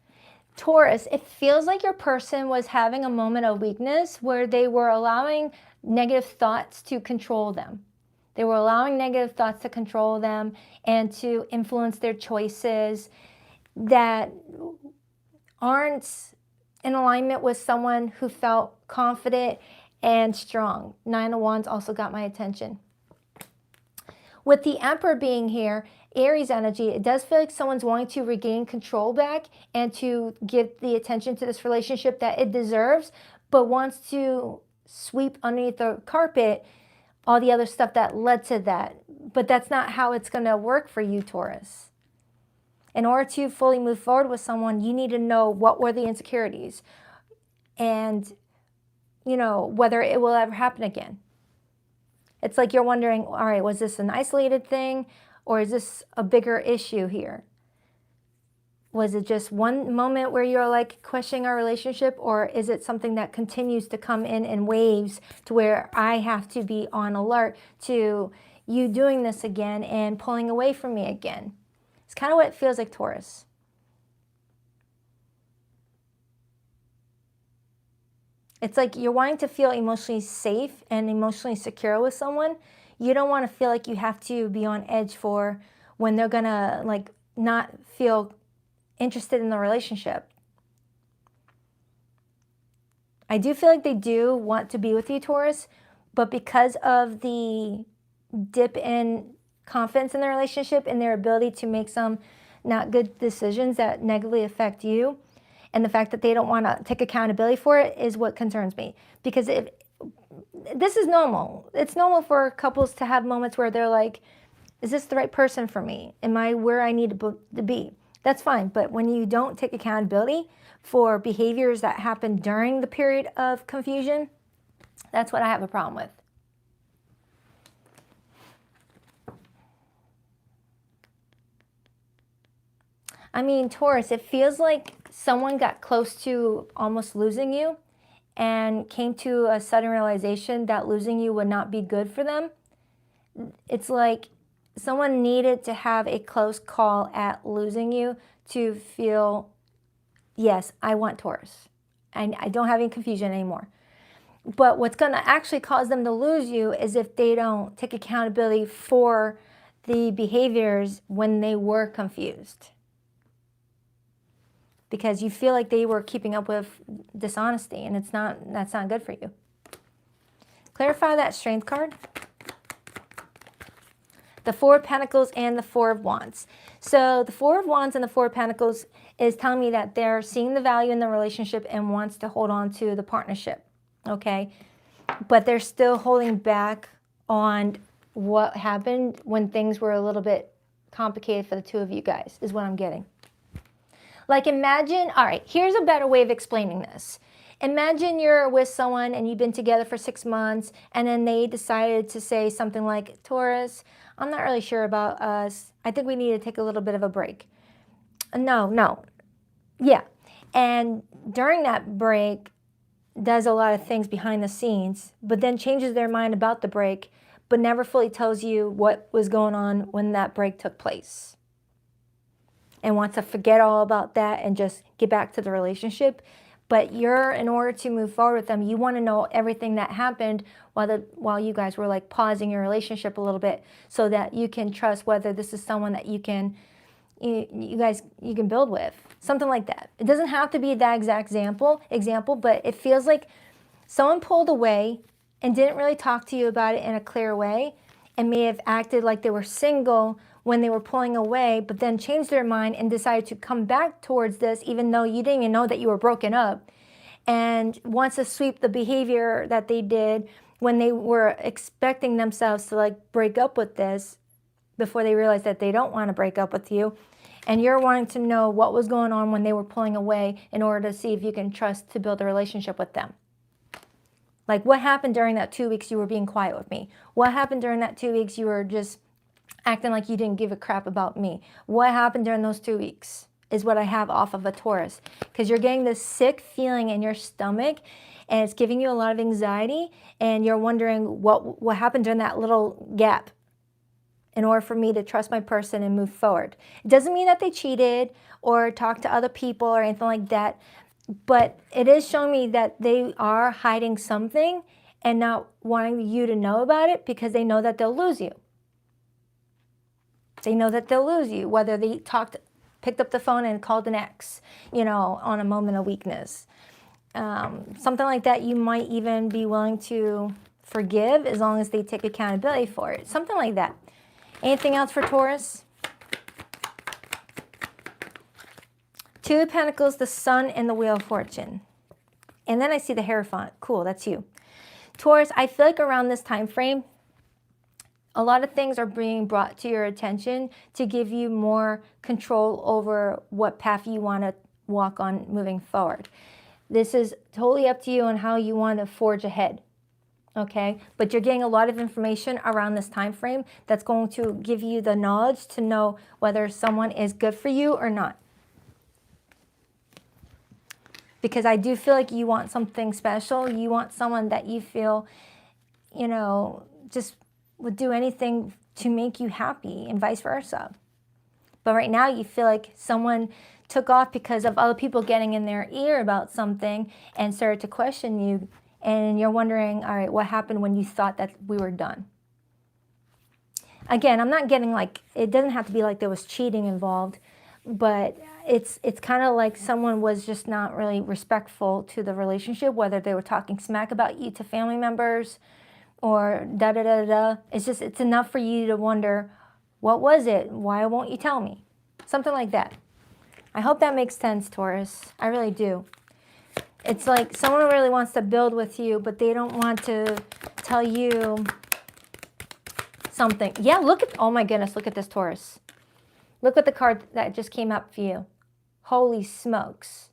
Taurus, it feels like your person was having a moment of weakness where they were allowing negative thoughts to control them. They were allowing negative thoughts to control them and to influence their choices that aren't in alignment with someone who felt confident and strong. Nine of Wands also got my attention. With the Emperor being here, Aries energy, it does feel like someone's wanting to regain control back and to give the attention to this relationship that it deserves, but wants to sweep underneath the carpet all the other stuff that led to that. But that's not how it's going to work for you, Taurus. In order to fully move forward with someone, you need to know what were the insecurities and, you know, whether it will ever happen again. It's like you're wondering, all right, was this an isolated thing or is this a bigger issue here? Was it just one moment where you're like questioning our relationship, or is it something that continues to come in waves to where I have to be on alert to you doing this again and pulling away from me again? It's kind of what it feels like, Taurus. It's like you're wanting to feel emotionally safe and emotionally secure with someone. You don't want to feel like you have to be on edge for when they're going to like not feel interested in the relationship. I do feel like they do want to be with you, Taurus, but because of the dip in confidence in the relationship and their ability to make some not good decisions that negatively affect you, and the fact that they don't want to take accountability for it is what concerns me. Because if this is normal. It's normal for couples to have moments where they're like, is this the right person for me? Am I where I need to be? That's fine. But when you don't take accountability for behaviors that happen during the period of confusion, that's what I have a problem with. I mean, Taurus, it feels like someone got close to almost losing you and came to a sudden realization that losing you would not be good for them. It's like someone needed to have a close call at losing you to feel, yes, I want Taurus. I don't have any confusion anymore. But what's going to actually cause them to lose you is if they don't take accountability for the behaviors when they were confused. Because you feel like they were keeping up with dishonesty, and that's not good for you. Clarify that Strength card. The Four of Pentacles and the Four of Wands. So the Four of Wands and the Four of Pentacles is telling me that they're seeing the value in the relationship and wants to hold on to the partnership, okay? But they're still holding back on what happened when things were a little bit complicated for the two of you guys, is what I'm getting. Like imagine, all right, here's a better way of explaining this. Imagine you're with someone and you've been together for 6 months and then they decided to say something like, Taurus, I'm not really sure about us. I think we need to take a little bit of a break. No. Yeah. And during that break, does a lot of things behind the scenes, but then changes their mind about the break, but never fully tells you what was going on when that break took place. And wants to forget all about that and just get back to the relationship. But in order to move forward with them, you want to know everything that happened while you guys were like pausing your relationship a little bit, so that you can trust whether this is someone that you can build with. Something like that. It doesn't have to be that exact example, but it feels like someone pulled away and didn't really talk to you about it in a clear way, and may have acted like they were single when they were pulling away, but then changed their mind and decided to come back towards this even though you didn't even know that you were broken up, and wants to sweep the behavior that they did when they were expecting themselves to like break up with this before they realized that they don't want to break up with you. And you're wanting to know what was going on when they were pulling away in order to see if you can trust to build a relationship with them. Like, what happened during that 2 weeks you were being quiet with me? What happened during that 2 weeks you were just acting like you didn't give a crap about me? What happened during those 2 weeks is what I have off of a Taurus. Because you're getting this sick feeling in your stomach, and it's giving you a lot of anxiety, and you're wondering what happened during that little gap in order for me to trust my person and move forward. It doesn't mean that they cheated or talked to other people or anything like that, but it is showing me that they are hiding something and not wanting you to know about it because they know that they'll lose you. They know that they'll lose you, whether they picked up the phone and called an ex, on a moment of weakness. Something like that you might even be willing to forgive as long as they take accountability for it. Something like that. Anything else for Taurus? Two of Pentacles, the Sun, and the Wheel of Fortune. And then I see the Hierophant. Cool, that's you. Taurus, I feel like around this time frame, a lot of things are being brought to your attention to give you more control over what path you want to walk on moving forward. This is totally up to you on how you want to forge ahead. Okay, but you're getting a lot of information around this time frame that's going to give you the knowledge to know whether someone is good for you or not. Because I do feel like you want something special. You want someone that you feel, just would do anything to make you happy and vice versa. But right now you feel like someone took off because of other people getting in their ear about something and started to question you. And you're wondering, all right, what happened when you thought that we were done? Again, I'm not getting it doesn't have to be like there was cheating involved, but it's kind of like someone was just not really respectful to the relationship, whether they were talking smack about you to family members or da-da-da-da. It's enough for you to wonder, what was it? Why won't you tell me? Something like that. I hope that makes sense, Taurus. I really do. It's like someone really wants to build with you, but they don't want to tell you something. Yeah, oh my goodness, look at this, Taurus. Look at the card that just came up for you. Holy smokes.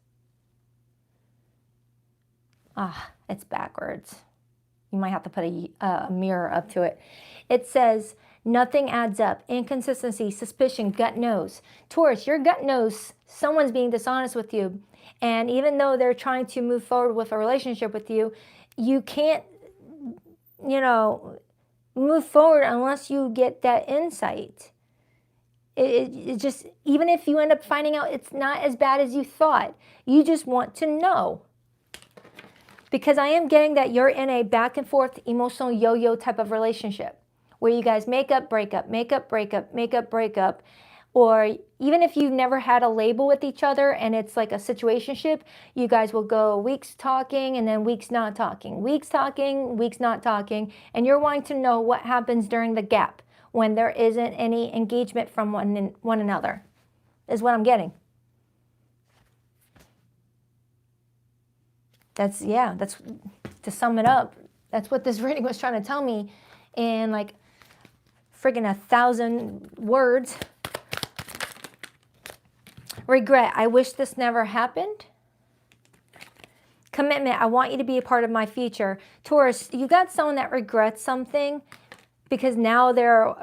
It's backwards. You might have to put a mirror up to it. It says, nothing adds up. Inconsistency, suspicion, gut knows. Taurus, your gut knows someone's being dishonest with you. And even though they're trying to move forward with a relationship with you, you can't, move forward unless you get that insight. It just, even if you end up finding out it's not as bad as you thought, you just want to know. Because I am getting that you're in a back and forth emotional yo-yo type of relationship where you guys make up, break up, make up, break up, make up, break up. Or even if you've never had a label with each other and it's like a situationship, you guys will go weeks talking and then weeks not talking, weeks talking, weeks not talking. And you're wanting to know what happens during the gap when there isn't any engagement from one another, is what I'm getting. That's to sum it up, that's what this reading was trying to tell me in like friggin' 1,000 words. Regret, I wish this never happened. Commitment, I want you to be a part of my future. Taurus, you got someone that regrets something because now they're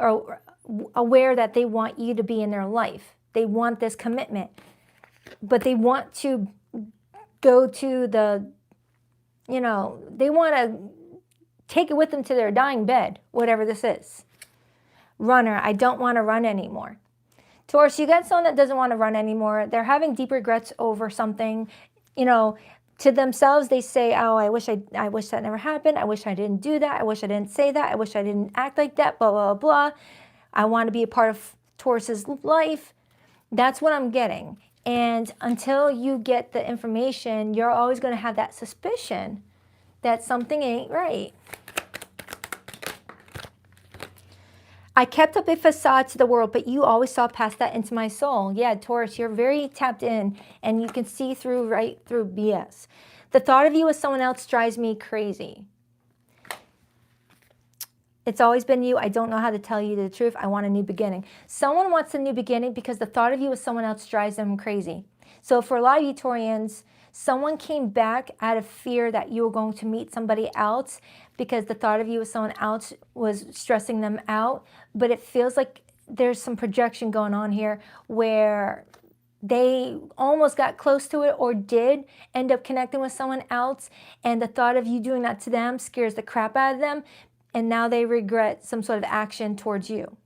aware that they want you to be in their life. They want this commitment, but they want to go to the, they want to take it with them to their dying bed, whatever this is. Runner, I don't want to run anymore. Taurus, you got someone that doesn't want to run anymore. They're having deep regrets over something. To themselves, they say, oh, I wish that never happened. I wish I didn't do that. I wish I didn't say that. I wish I didn't act like that, blah, blah, blah. I want to be a part of Taurus's life. That's what I'm getting. And until you get the information, you're always going to have that suspicion that something ain't right. I kept up a facade to the world, but you always saw past that into my soul. Yeah, Taurus, you're very tapped in, and you can see right through BS. The thought of you as someone else drives me crazy. It's always been you. I don't know how to tell you the truth. I want a new beginning. Someone wants a new beginning because the thought of you with someone else drives them crazy. So for a lot of you Taurians, someone came back out of fear that you were going to meet somebody else because the thought of you with someone else was stressing them out. But it feels like there's some projection going on here where they almost got close to it or did end up connecting with someone else, and the thought of you doing that to them scares the crap out of them, and now they regret some sort of action towards you.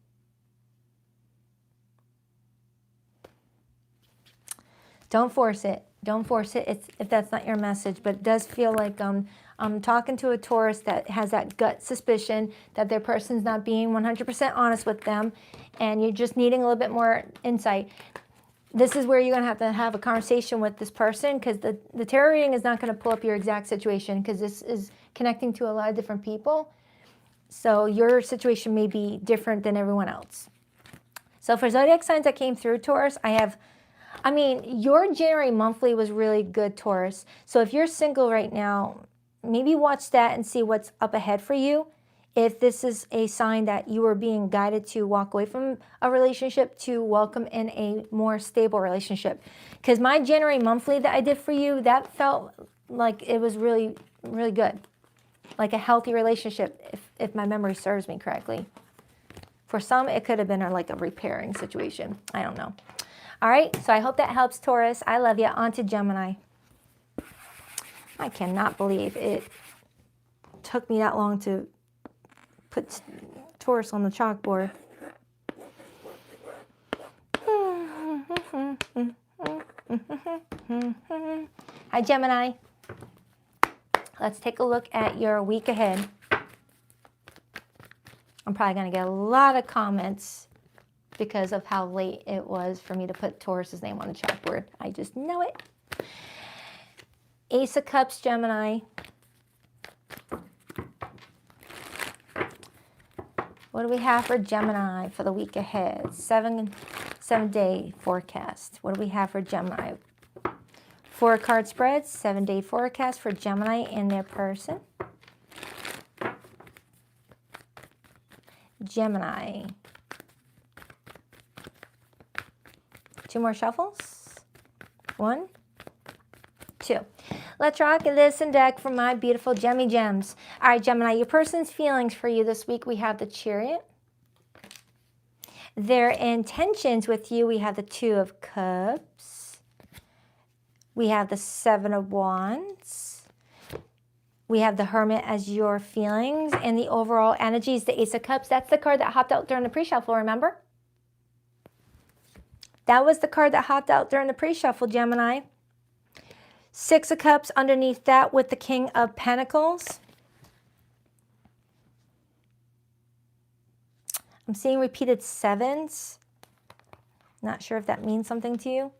Don't force it. Don't force it if that's not your message, but it does feel like I'm talking to a Taurus that has that gut suspicion that their person's not being 100% honest with them, and you're just needing a little bit more insight. This is where you're going to have a conversation with this person, because the tarot reading is not going to pull up your exact situation, because this is connecting to a lot of different people. So your situation may be different than everyone else. So for zodiac signs that came through, Taurus, your January monthly was really good, Taurus. So if you're single right now, maybe watch that and see what's up ahead for you. If this is a sign that you are being guided to walk away from a relationship to welcome in a more stable relationship. Because my January monthly that I did for you, that felt like it was really, really good. Like a healthy relationship, if my memory serves me correctly. For some, it could have been like a repairing situation. I don't know. All right, so I hope that helps, Taurus. I love you. On to Gemini. I cannot believe it took me that long to put Taurus on the chalkboard. Hi, Gemini. Let's take a look at your week ahead. I'm probably going to get a lot of comments because of how late it was for me to put Taurus's name on the chalkboard. I just know it. Ace of Cups, Gemini. What do we have for Gemini for the week ahead? 7-day forecast. What do we have for Gemini? 4 card spreads, 7-day forecast for Gemini and their person. Gemini. 2 more shuffles. 1, 2. Let's rock this and deck for my beautiful Gemmy Gems. All right, Gemini, your person's feelings for you this week, we have the Chariot. Their intentions with you, we have the 2 of Cups. We have the 7 of Wands. We have the Hermit as your feelings, and the overall energy is the Ace of Cups. That's the card that hopped out during the pre-shuffle, remember? That was the card that hopped out during the pre-shuffle, Gemini. 6 of Cups underneath that with the King of Pentacles. I'm seeing repeated 7s. Not sure if that means something to you.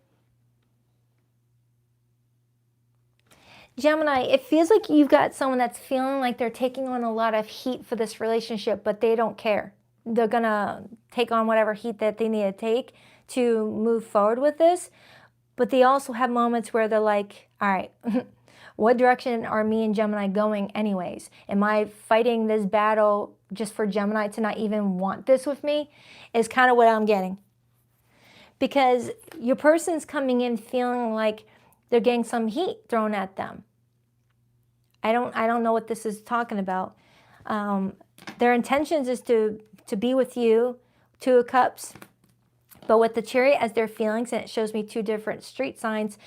Gemini, it feels like you've got someone that's feeling like they're taking on a lot of heat for this relationship, but they don't care. They're going to take on whatever heat that they need to take to move forward with this. But they also have moments where they're like, all right, what direction are me and Gemini going anyways? Am I fighting this battle just for Gemini to not even want this with me? Is kind of what I'm getting. Because your person's coming in feeling like they're getting some heat thrown at them. I don't know what this is talking about. Their intentions is to be with you, 2 of Cups. But with the Chariot as their feelings, and it shows me 2 different street signs,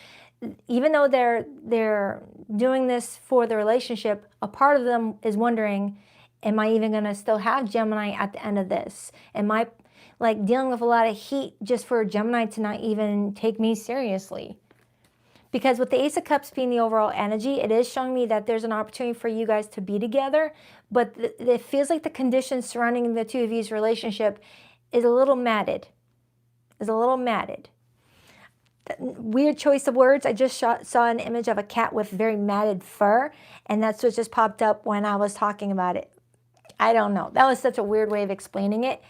even though they're doing this for the relationship, a part of them is wondering, am I even going to still have Gemini at the end of this? Am I like dealing with a lot of heat just for Gemini to not even take me seriously? Because with the Ace of Cups being the overall energy, it is showing me that there's an opportunity for you guys to be together, but it feels like the conditions surrounding the 2 of you's relationship is a little matted. Weird choice of words. I just saw an image of a cat with very matted fur, and that's what just popped up when I was talking about it. I don't know. That was such a weird way of explaining it.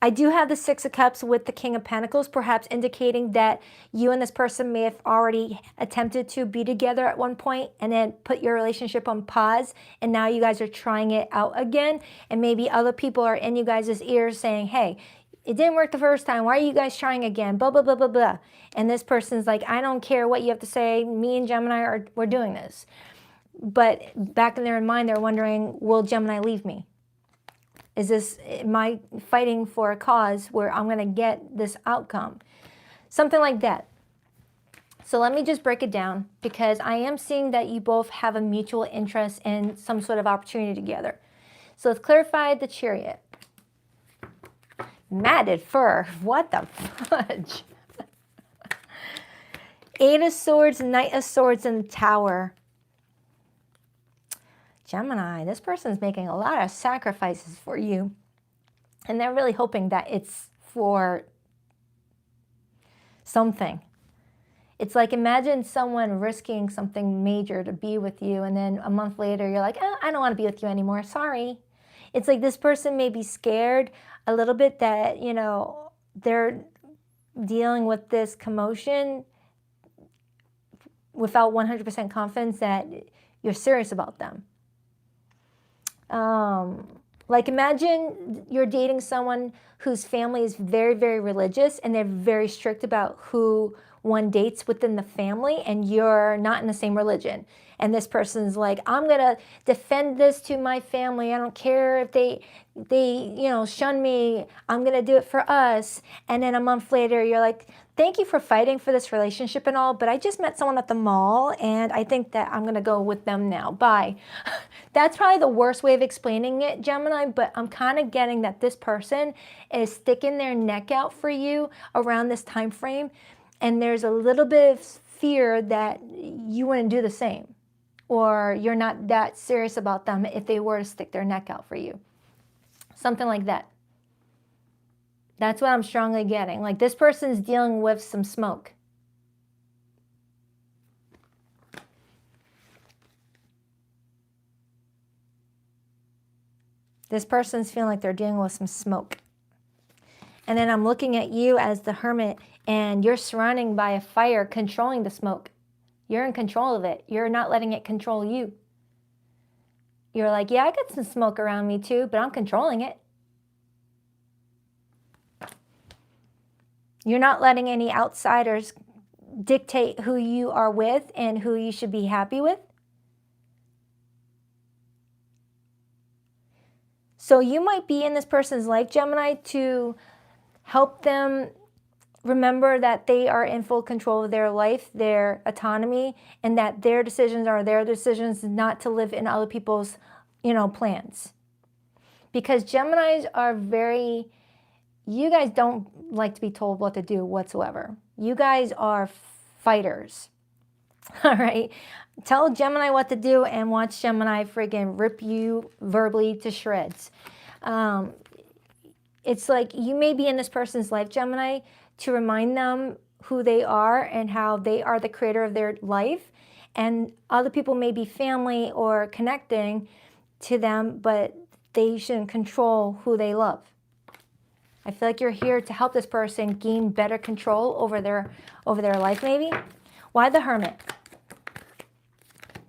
I do have the Six of Cups with the King of Pentacles, perhaps indicating that you and this person may have already attempted to be together at one point and then put your relationship on pause, and now you guys are trying it out again, and maybe other people are in you guys' ears saying, hey, it didn't work the first time. Why are you guys trying again? Blah, blah, blah, blah, blah. And this person's like, I don't care what you have to say. Me and Gemini, we're doing this. But back in their mind, they're wondering, will Gemini leave me? Am I fighting for a cause where I'm going to get this outcome? Something like that. So let me just break it down, because I am seeing that you both have a mutual interest in some sort of opportunity together. So let's clarify the Chariot. Matted fur. What the fudge? Eight of Swords, Knight of Swords, and the Tower. Gemini, this person's making a lot of sacrifices for you. And they're really hoping that it's for something. It's like, imagine someone risking something major to be with you, and then a month later you're like, oh, I don't want to be with you anymore. Sorry. It's like this person may be scared a little bit that, you know, they're dealing with this commotion without 100% confidence that you're serious about them. Like, imagine you're dating someone whose family is very, very religious, and they're very strict about who one dates within the family, and you're not in the same religion. And this person's like, I'm going to defend this to my family. I don't care if they you know, shun me. I'm going to do it for us. And then a month later, you're like, thank you for fighting for this relationship and all, but I just met someone at the mall, and I think that I'm going to go with them now. Bye. That's probably the worst way of explaining it, Gemini, but I'm kind of getting that this person is sticking their neck out for you around this time frame, and there's a little bit of fear that you wouldn't do the same, or you're not that serious about them if they were to stick their neck out for you. Something like that. That's what I'm strongly getting. Like, this person's dealing with some smoke. This person's feeling like they're dealing with some smoke. And then I'm looking at you as the Hermit, and you're surrounded by a fire controlling the smoke. You're in control of it. You're not letting it control you. You're like, yeah, I got some smoke around me too, but I'm controlling it. You're not letting any outsiders dictate who you are with and who you should be happy with. So you might be in this person's life, Gemini, to help them remember that they are in full control of their life, their autonomy, and that their decisions are their decisions, not to live in other people's, you know, plans. Because Geminis are very, you guys don't like to be told what to do whatsoever. You guys are fighters. All right? Tell Gemini what to do and watch Gemini friggin' rip you verbally to shreds. It's like you may be in this person's life, Gemini, to remind them who they are and how they are the creator of their life. And other people may be family or connecting to them, but they shouldn't control who they love. I feel like you're here to help this person gain better control over their life, maybe. Why the Hermit?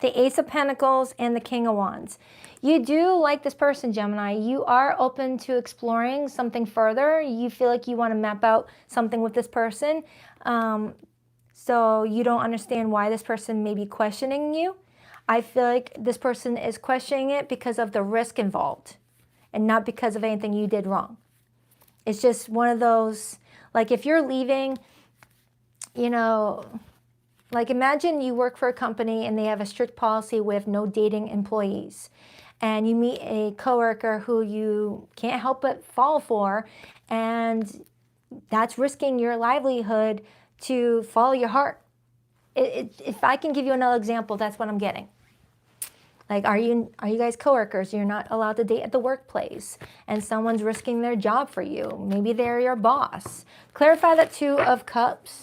The Ace of Pentacles and the King of Wands. You do like this person, Gemini. You are open to exploring something further. You feel like you want to map out something with this person. So you don't understand why this person may be questioning you. I feel like this person is questioning it because of the risk involved and not because of anything you did wrong. It's just one of those, like, if you're leaving, you know, like, imagine you work for a company and they have a strict policy with no dating employees. And you meet a coworker who you can't help but fall for, and that's risking your livelihood to follow your heart. If I can give you another example, that's what I'm getting. Like, are you guys coworkers? You're not allowed to date at the workplace, and someone's risking their job for you. Maybe they're your boss. Clarify that Two of Cups.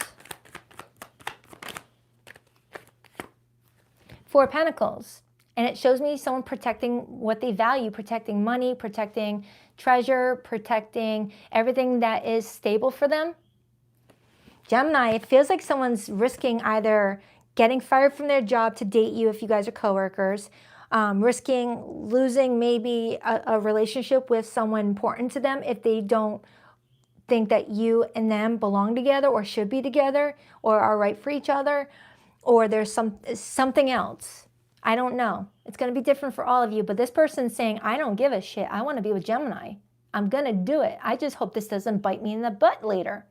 Four of Pentacles And it shows me someone protecting what they value, protecting money, protecting treasure, protecting everything that is stable for them. Gemini, it feels like someone's risking either getting fired from their job to date you if you guys are coworkers, risking losing maybe a relationship with someone important to them if they don't think that you and them belong together or should be together or are right for each other, or there's something else. I don't know. It's going to be different for all of you, but this person's saying, I don't give a shit. I want to be with Gemini. I'm going to do it. I just hope this doesn't bite me in the butt later.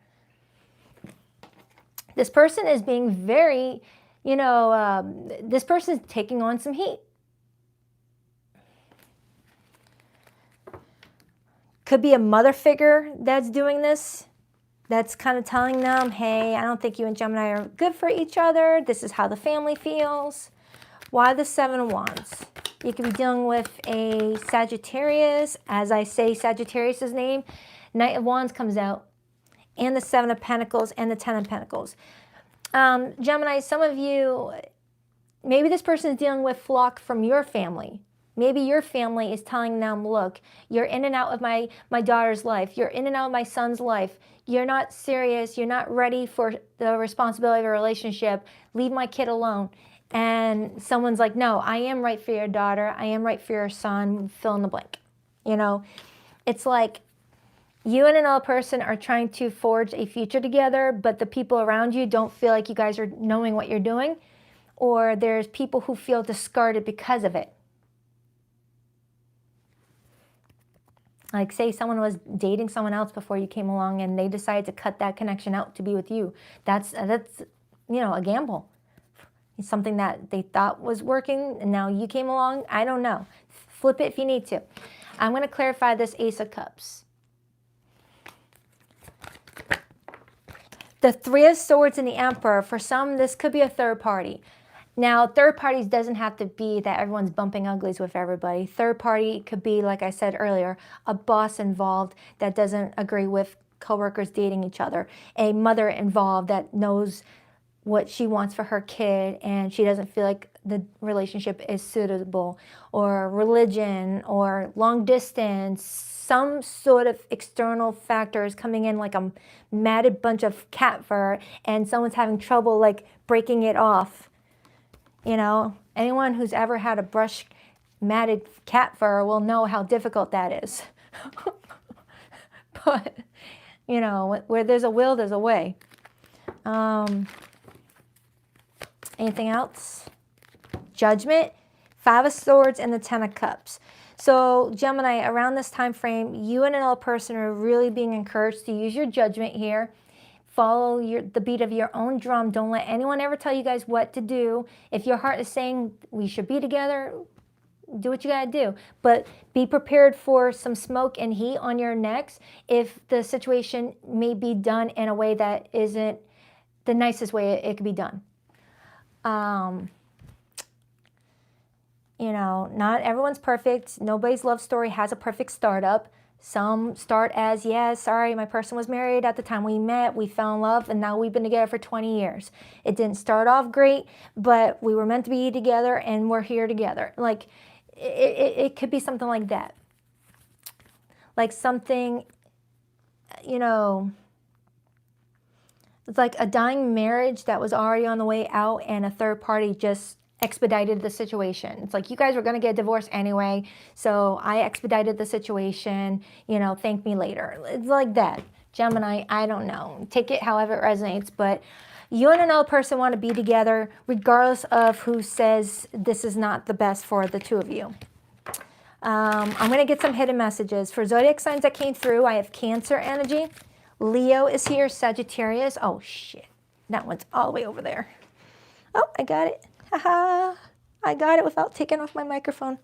This person is being very, this person's taking on some heat. Could be a mother figure that's doing this, that's kind of telling them, hey, I don't think you and Gemini are good for each other. This is how the family feels. Why the Seven of Wands? You could be dealing with a Sagittarius. As I say Sagittarius' name, Knight of Wands comes out, and the Seven of Pentacles and the Ten of Pentacles. Gemini, some of you, maybe this person is dealing with flock from your family. Maybe your family is telling them, look, you're in and out of my daughter's life. You're in and out of my son's life. You're not serious. You're not ready for the responsibility of a relationship. Leave my kid alone. And someone's like, no, I am right for your daughter. I am right for your son. Fill in the blank. It's like you and another person are trying to forge a future together, but the people around you don't feel like you guys are knowing what you're doing, or there's people who feel discarded because of it. Like, say someone was dating someone else before you came along and they decided to cut that connection out to be with you. That's a gamble. It's something that they thought was working and now you came along. I don't know. Flip it if you need to. I'm going to clarify this Ace of Cups. The Three of Swords and the Emperor, for some, this could be a third party. Now, third parties doesn't have to be that everyone's bumping uglies with everybody. Third party could be, like I said earlier, a boss involved that doesn't agree with coworkers dating each other. A mother involved that knows what she wants for her kid and she doesn't feel like the relationship is suitable. Or religion, or long distance, some sort of external factors coming in like a matted bunch of cat fur and someone's having trouble like breaking it off. Anyone who's ever had a brush matted cat fur will know how difficult that is. But, where there's a will, there's a way. Anything else? Judgment, Five of Swords, and the Ten of Cups. So, Gemini, around this time frame, you and another person are really being encouraged to use your judgment here. Follow the beat of your own drum. Don't let anyone ever tell you guys what to do. If your heart is saying we should be together, do what you gotta do. But be prepared for some smoke and heat on your necks if the situation may be done in a way that isn't the nicest way it could be done. Not everyone's perfect. Nobody's love story has a perfect startup. Some start as, sorry, my person was married at the time we met, we fell in love, and now we've been together for 20 years. It didn't start off great, but we were meant to be together, and we're here together. Like, it could be something like that. Like something, it's like a dying marriage that was already on the way out, and a third party just expedited the situation. It's like, you guys were going to get divorced anyway, so I expedited the situation, thank me later. It's like that. Gemini, I don't know. Take it however it resonates, but you and another person want to be together regardless of who says this is not the best for the two of you. I'm going to get some hidden messages. For zodiac signs that came through, I have Cancer energy. Leo is here, Sagittarius. Oh, shit. That one's all the way over there. Oh, I got it. Haha, I got it without taking off my microphone.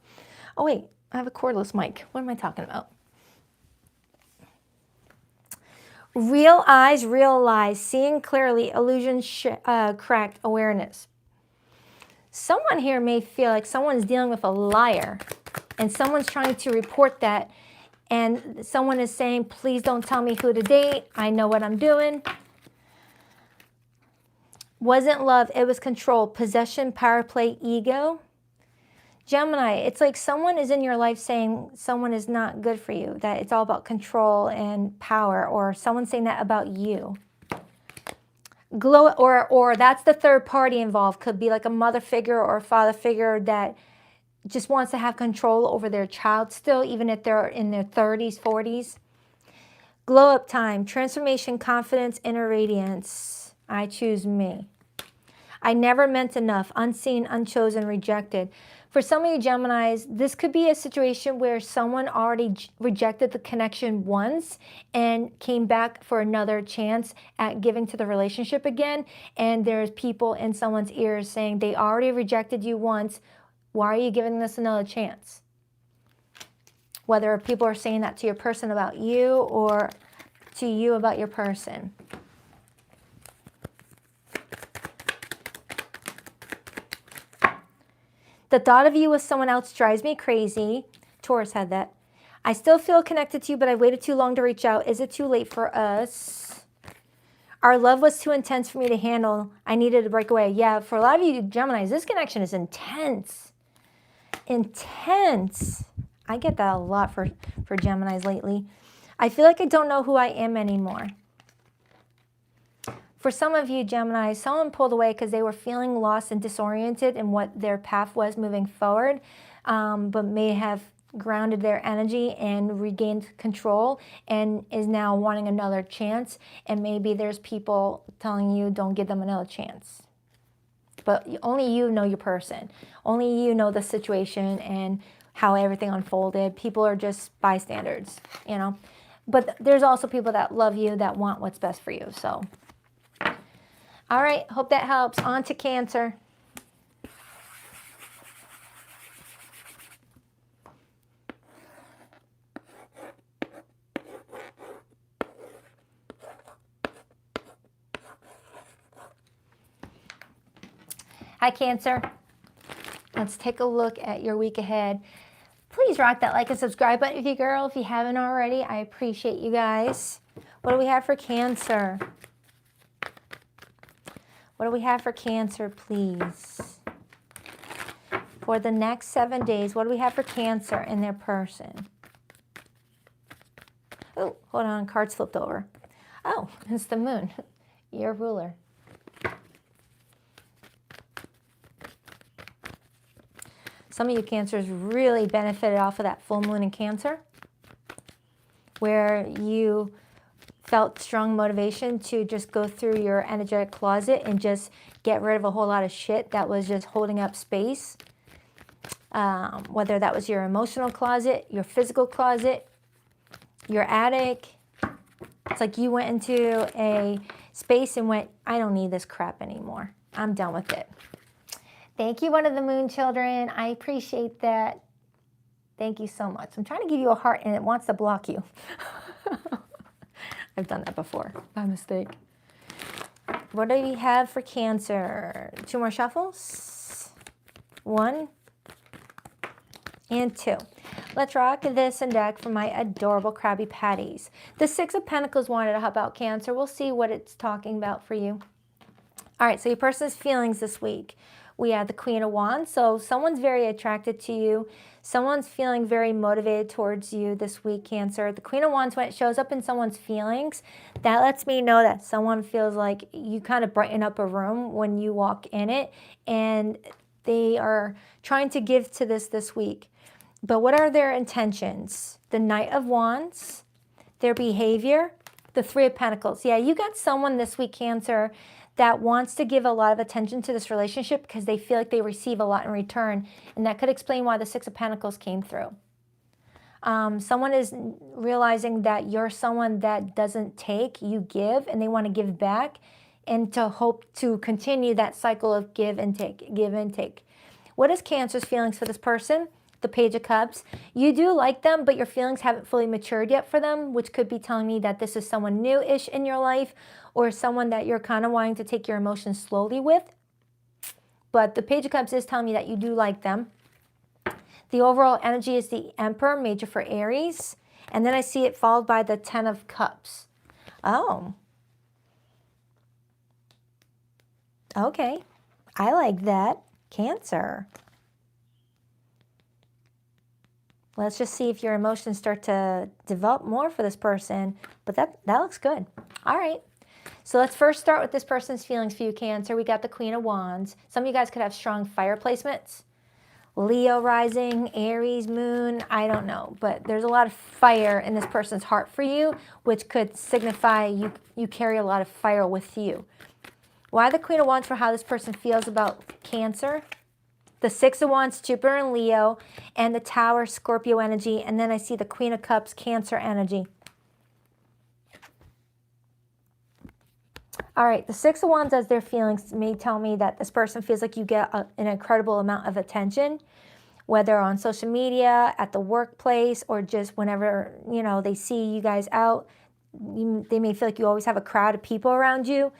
Oh wait, I have a cordless mic. What am I talking about? Real eyes, real lies, seeing clearly, illusion cracked, awareness. Someone here may feel like someone's dealing with a liar and someone's trying to report that, and someone is saying, please don't tell me who to date. I know what I'm doing. Wasn't love, it was control, possession, power play, ego. Gemini, it's like someone is in your life saying someone is not good for you, that it's all about control and power, or someone saying that about you. Glow, or that's the third party involved. Could be like a mother figure or a father figure that just wants to have control over their child still, even if they're in their 30s, 40s. Glow up time, transformation, confidence, inner radiance. I choose me. I never meant enough, unseen, unchosen, rejected. For some of you Geminis, this could be a situation where someone already rejected the connection once and came back for another chance at giving to the relationship again. And there's people in someone's ears saying they already rejected you once. Why are you giving this another chance? Whether people are saying that to your person about you or to you about your person. The thought of you with someone else drives me crazy. Taurus had that. I still feel connected to you, but I waited too long to reach out. Is it too late for us? Our love was too intense for me to handle. I needed to break away. Yeah, for a lot of you Geminis, this connection is intense. Intense. I get that a lot for Geminis lately. I feel like I don't know who I am anymore. For some of you Gemini, someone pulled away because they were feeling lost and disoriented in what their path was moving forward, but may have grounded their energy and regained control and is now wanting another chance. And maybe there's people telling you don't give them another chance. But only you know your person. Only you know the situation and how everything unfolded. People are just bystanders, you know. But there's also people that love you, that want what's best for you. So, all right, hope that helps. On to Cancer. Hi, Cancer. Let's take a look at your week ahead. Please rock that like and subscribe button if you girl, if you haven't already. I appreciate you guys. What do we have for Cancer? What do we have for Cancer, please? For the next 7 days, what do we have for Cancer in their person? Oh, hold on, cards flipped over. Oh, it's the moon, your ruler. Some of you Cancers really benefited off of that full moon in Cancer, where you felt strong motivation to just go through your energetic closet and just get rid of a whole lot of shit that was just holding up space. Whether that was your emotional closet, your physical closet, your attic. It's like you went into a space and went, I don't need this crap anymore. I'm done with it. Thank you, one of the moon children. I appreciate that. Thank you so much. I'm trying to give you a heart and it wants to block you. I've done that before by mistake. What do we have for Cancer? 2 more shuffles. 1 and 2. Let's rock this and deck for my adorable Krabby Patties. The 6 of Pentacles wanted to help out Cancer. We'll see what it's talking about for you. All right, so your person's feelings this week. We have the Queen of Wands, so someone's very attracted to you. Someone's feeling very motivated towards you this week, Cancer. The Queen of Wands, when it shows up in someone's feelings, that lets me know that someone feels like you kind of brighten up a room when you walk in it, and they are trying to give to this week. But what are their intentions? The Knight of Wands, their behavior, the 3 of Pentacles. Yeah, you got someone this week, Cancer, that wants to give a lot of attention to this relationship because they feel like they receive a lot in return. And that could explain why the 6 of Pentacles came through. Someone is realizing that you're someone that doesn't take, you give, and they want to give back and to hope to continue that cycle of give and take, give and take. What is Cancer's feelings for this person? The Page of Cups. You do like them, but your feelings haven't fully matured yet for them, which could be telling me that this is someone new-ish in your life or someone that you're kind of wanting to take your emotions slowly with. But the Page of Cups is telling me that you do like them. The overall energy is the Emperor, major for Aries. And then I see it followed by the 10 of Cups. Oh. Okay. I like that. Cancer. Let's just see if your emotions start to develop more for this person. But that looks good. All right. So let's first start with this person's feelings for you, Cancer. We got the Queen of Wands. Some of you guys could have strong fire placements. Leo rising, Aries moon, I don't know. But there's a lot of fire in this person's heart for you, which could signify you carry a lot of fire with you. Why the Queen of Wands for how this person feels about Cancer? The Six of Wands, Jupiter and Leo, and the Tower, Scorpio energy, and then I see the Queen of Cups, Cancer energy. All right, the Six of Wands as their feelings may tell me that this person feels like you get an incredible amount of attention, whether on social media, at the workplace, or just whenever, you know, they see you guys out. They may feel like you always have a crowd of people around you.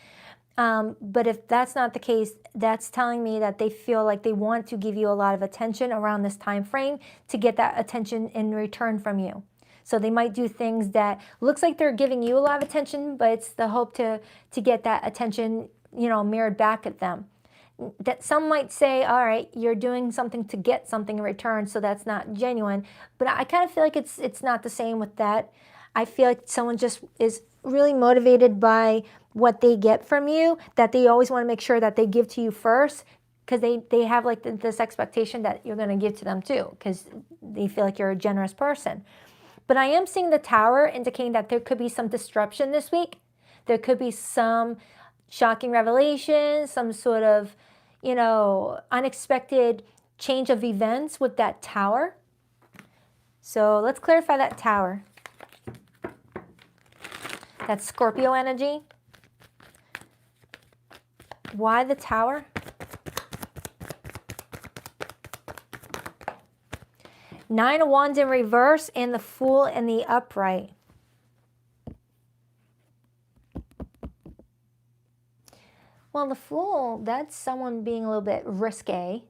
But if that's not the case, that's telling me that they feel like they want to give you a lot of attention around this time frame to get that attention in return from you. So they might do things that looks like they're giving you a lot of attention, but it's the hope to get that attention, you know, mirrored back at them. That some might say, all right, you're doing something to get something in return, so that's not genuine. But I kind of feel like it's not the same with that. I feel like someone just is really motivated by what they get from you, that they always want to make sure that they give to you first, because they have like this expectation that you're going to give to them too, because they feel like you're a generous person. But I am seeing the Tower indicating that there could be some disruption this week. There could be some shocking revelation, some sort of, you know, unexpected change of events with that Tower. So let's clarify that Tower. That's Scorpio energy. Why the Tower? Nine of Wands in reverse and the Fool in the upright. Well, the Fool, that's someone being a little bit risque.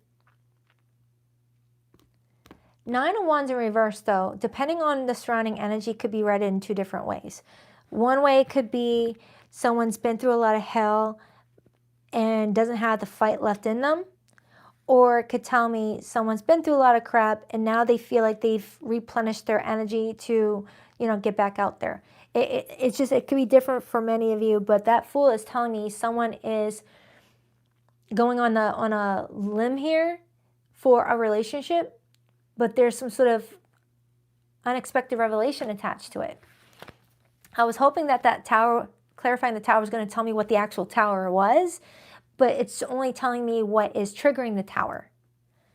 Nine of Wands in reverse, though, depending on the surrounding energy, could be read in two different ways. One way could be someone's been through a lot of hell and doesn't have the fight left in them. Or it could tell me someone's been through a lot of crap and now they feel like they've replenished their energy to, you know, get back out there. It's just, it could be different for many of you, but that Fool is telling me someone is going on a limb here for a relationship, but there's some sort of unexpected revelation attached to it. I was hoping that Tower, clarifying the Tower, was going to tell me what the actual Tower was, but it's only telling me what is triggering the Tower.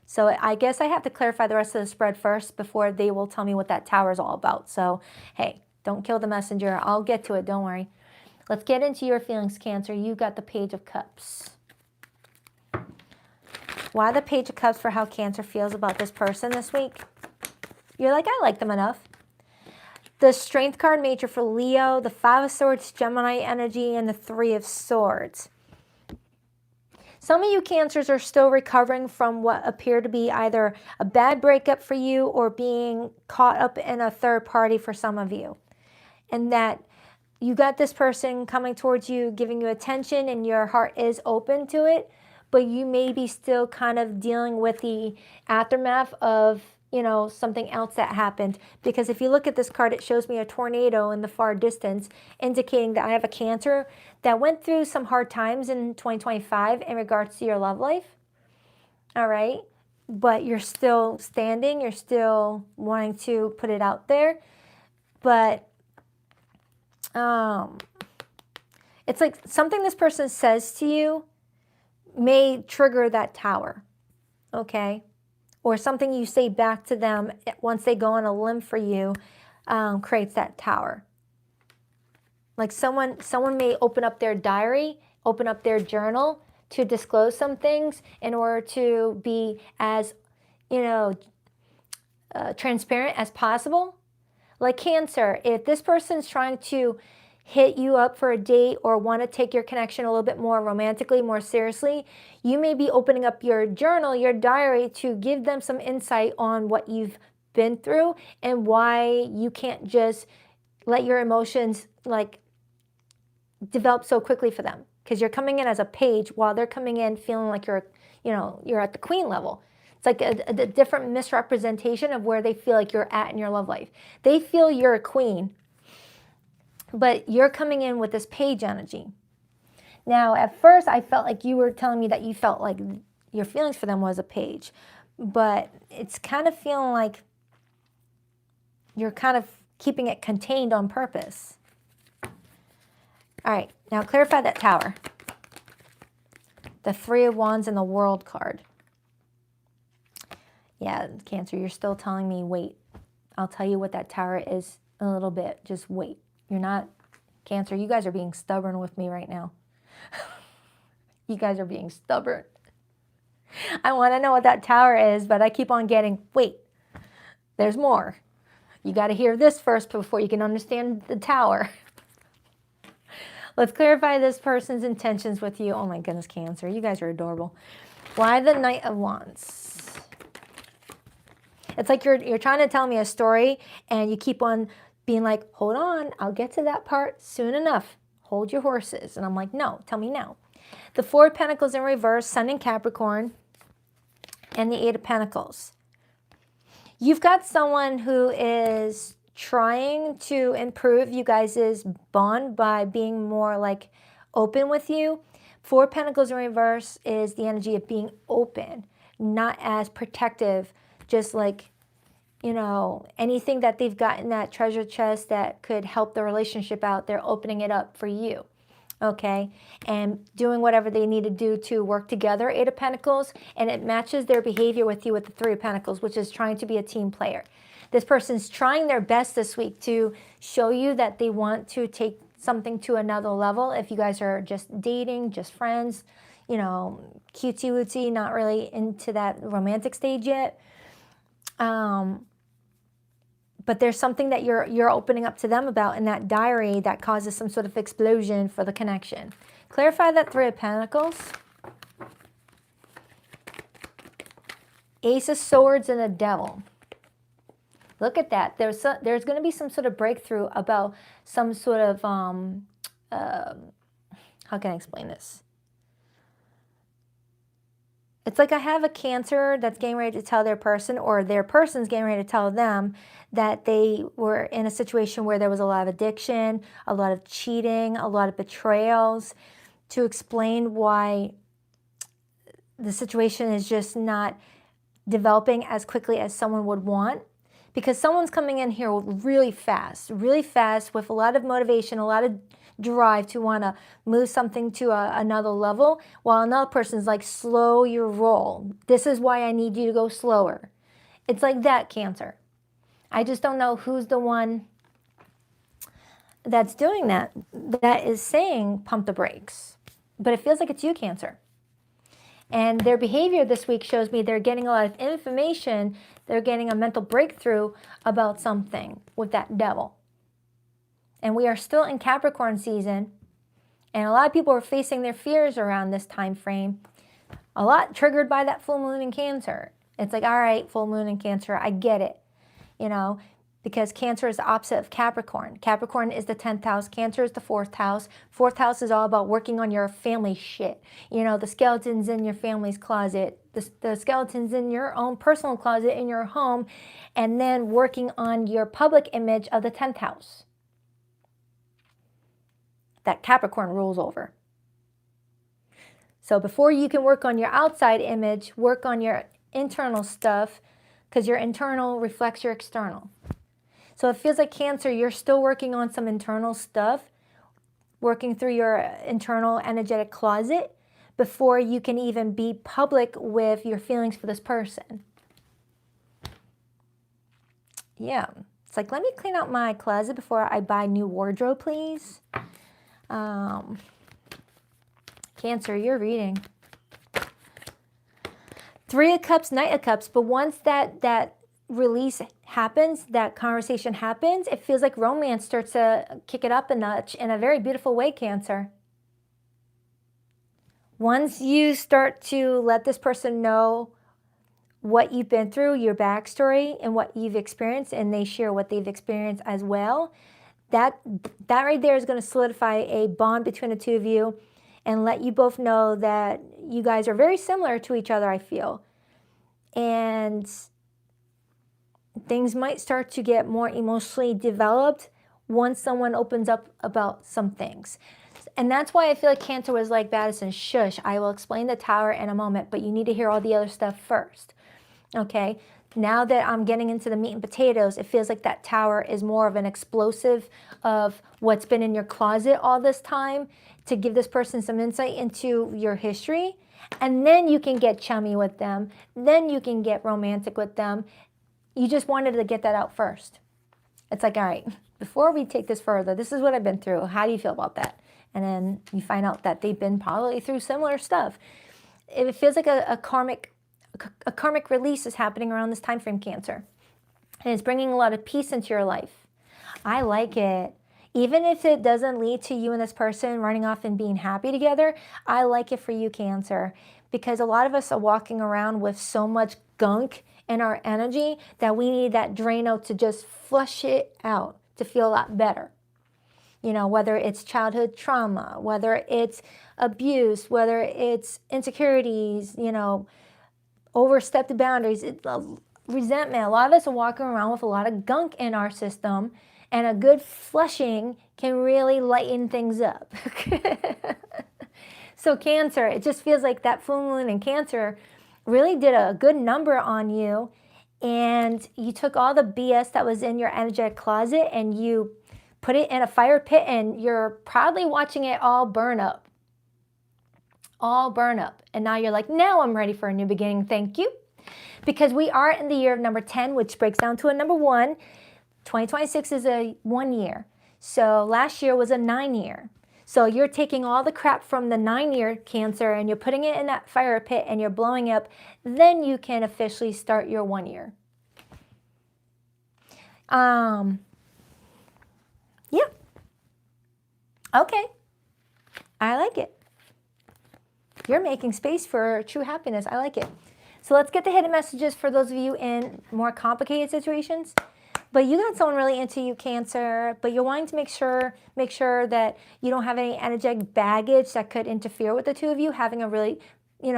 So I guess I have to clarify the rest of the spread first before they will tell me what that Tower is all about. So, hey, don't kill the messenger. I'll get to it. Don't worry. Let's get into your feelings, Cancer. You got the Page of Cups. Why the Page of Cups for how Cancer feels about this person this week? You're like, I like them enough. The Strength card major for Leo, the Five of Swords, Gemini energy, and the Three of Swords. Some of you Cancers are still recovering from what appear to be either a bad breakup for you or being caught up in a third party for some of you. And that you got this person coming towards you, giving you attention, and your heart is open to it, but you may be still kind of dealing with the aftermath of, you know, something else that happened. Because if you look at this card, it shows me a tornado in the far distance, indicating that I have a Cancer that went through some hard times in 2025 in regards to your love life. All right. But you're still standing. You're still wanting to put it out there. But it's like something this person says to you may trigger that Tower. Okay. Or something you say back to them once they go on a limb for you creates that Tower. Like someone may open up their diary, open up their journal to disclose some things in order to be as, you know, transparent as possible. Like Cancer, if this person's trying to hit you up for a date or want to take your connection a little bit more romantically, more seriously, you may be opening up your journal, your diary, to give them some insight on what you've been through and why you can't just let your emotions like develop so quickly for them. Because you're coming in as a page while they're coming in feeling like you're, you know, you're at the queen level. It's like a different misrepresentation of where they feel like you're at in your love life. They feel you're a queen, but you're coming in with this page energy. Now, at first, I felt like you were telling me that you felt like your feelings for them was a page, but it's kind of feeling like you're kind of keeping it contained on purpose. All right, now clarify that Tower. The Three of Wands and the World card. Yeah, Cancer, you're still telling me, wait. I'll tell you what that Tower is in a little bit. Just wait. You're not, Cancer, you guys are being stubborn with me right now. You guys are being stubborn. I want to know what that Tower is, but I keep on getting, wait, there's more. You got to hear this first before you can understand the Tower. Let's clarify this person's intentions with you. Oh my goodness, Cancer, you guys are adorable. Why the Knight of Wands? It's like you're trying to tell me a story and you keep on being like, hold on, I'll get to that part soon enough. Hold your horses. And I'm like, no, tell me now. The Four of Pentacles in reverse, Sun in Capricorn, and the Eight of Pentacles. You've got someone who is trying to improve you guys' bond by being more like open with you. Four of Pentacles in reverse is the energy of being open, not as protective, just like, you know, anything that they've got in that treasure chest that could help the relationship out, they're opening it up for you, okay? And doing whatever they need to do to work together, Eight of Pentacles, and it matches their behavior with you with the Three of Pentacles, which is trying to be a team player. This person's trying their best this week to show you that they want to take something to another level. If you guys are just dating, just friends, you know, cutesy-wootsy, not really into that romantic stage yet. But there's something that you're opening up to them about in that diary that causes some sort of explosion for the connection. Clarify that Three of Pentacles. Ace of Swords and the Devil. Look at that. There's going to be some sort of breakthrough about some sort of, how can I explain this? It's like I have a Cancer that's getting ready to tell their person, or their person's getting ready to tell them that they were in a situation where there was a lot of addiction, a lot of cheating, a lot of betrayals, to explain why the situation is just not developing as quickly as someone would want. Because someone's coming in here really fast with a lot of motivation, a lot of drive to want to move something to another level, while another person's like, slow your roll. This is why I need you to go slower. It's like that, Cancer. I just don't know who's the one that's doing that is saying pump the brakes. But it feels like it's you, Cancer. And their behavior this week shows me they're getting a lot of information. They're getting a mental breakthrough about something with that Devil. And we are still in Capricorn season. And a lot of people are facing their fears around this time frame. A lot triggered by that full moon in Cancer. It's like, all right, full moon in Cancer, I get it. You know, because Cancer is the opposite of Capricorn. Capricorn is the 10th house. Cancer is the 4th house. 4th house is all about working on your family shit. You know, the skeletons in your family's closet, the skeletons in your own personal closet in your home, and then working on your public image of the 10th house that Capricorn rules over. So before you can work on your outside image, work on your internal stuff, because your internal reflects your external. So it feels like, Cancer, you're still working on some internal stuff, working through your internal energetic closet before you can even be public with your feelings for this person. Yeah. It's like, let me clean out my closet before I buy new wardrobe, please. Cancer, you're reading. Three of Cups, Knight of Cups. But once that release happens, that conversation happens, it feels like romance starts to kick it up a notch in a very beautiful way, Cancer. Once you start to let this person know what you've been through, your backstory, and what you've experienced, and they share what they've experienced as well, that right there is going to solidify a bond between the two of you and let you both know that you guys are very similar to each other, I feel. and things might start to get more emotionally developed once someone opens up about some things. And that's why I feel like Cancer was like, Baddison, shush, I will explain the Tower in a moment, but you need to hear all the other stuff first. Okay, now that I'm getting into the meat and potatoes, it feels like that Tower is more of an explosive of what's been in your closet all this time to give this person some insight into your history. And then you can get chummy with them. Then you can get romantic with them. You just wanted to get that out first. It's like, all right, before we take this further, this is what I've been through. How do you feel about that? And then you find out that they've been probably through similar stuff. It feels like a karmic release is happening around this time frame, Cancer. And it's bringing a lot of peace into your life. I like it. Even if it doesn't lead to you and this person running off and being happy together, I like it for you, Cancer. Because a lot of us are walking around with so much gunk in our energy that we need that Drano to just flush it out to feel a lot better. You know, whether it's childhood trauma, whether it's abuse, whether it's insecurities, you know, overstepped boundaries, resentment. A lot of us are walking around with a lot of gunk in our system, and a good flushing can really lighten things up. So Cancer, it just feels like that full moon in Cancer really did a good number on you, and you took all the BS that was in your energetic closet and you put it in a fire pit, and you're proudly watching it all burn up. All burn up. And now you're like, now I'm ready for a new beginning. Thank you. Because we are in the year of number 10, which breaks down to a number 1. 2026 is a 1 year. So last year was a 9 year. So you're taking all the crap from the 9 year, Cancer, and you're putting it in that fire pit and you're blowing up. Then you can officially start your 1 year. Yeah. Okay. I like it. You're making space for true happiness. I like it. So let's get the hidden messages for those of you in more complicated situations. But you got someone really into you, Cancer, but you're wanting to make sure that you don't have any energetic baggage that could interfere with the two of you having a really,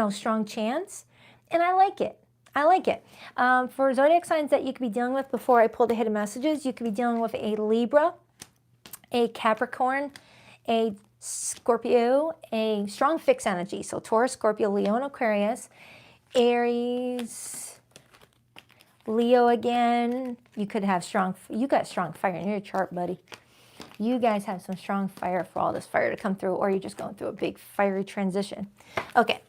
strong chance. And I like it. I like it. For zodiac signs that you could be dealing with before I pull the hidden messages, you could be dealing with a Libra, a Capricorn, a Scorpio, a strong fixed energy. So Taurus, Scorpio, Leo, and Aquarius. Aries, Leo again. You could have you got strong fire in your chart, buddy. You guys have some strong fire for all this fire to come through, or you're just going through a big fiery transition. Okay.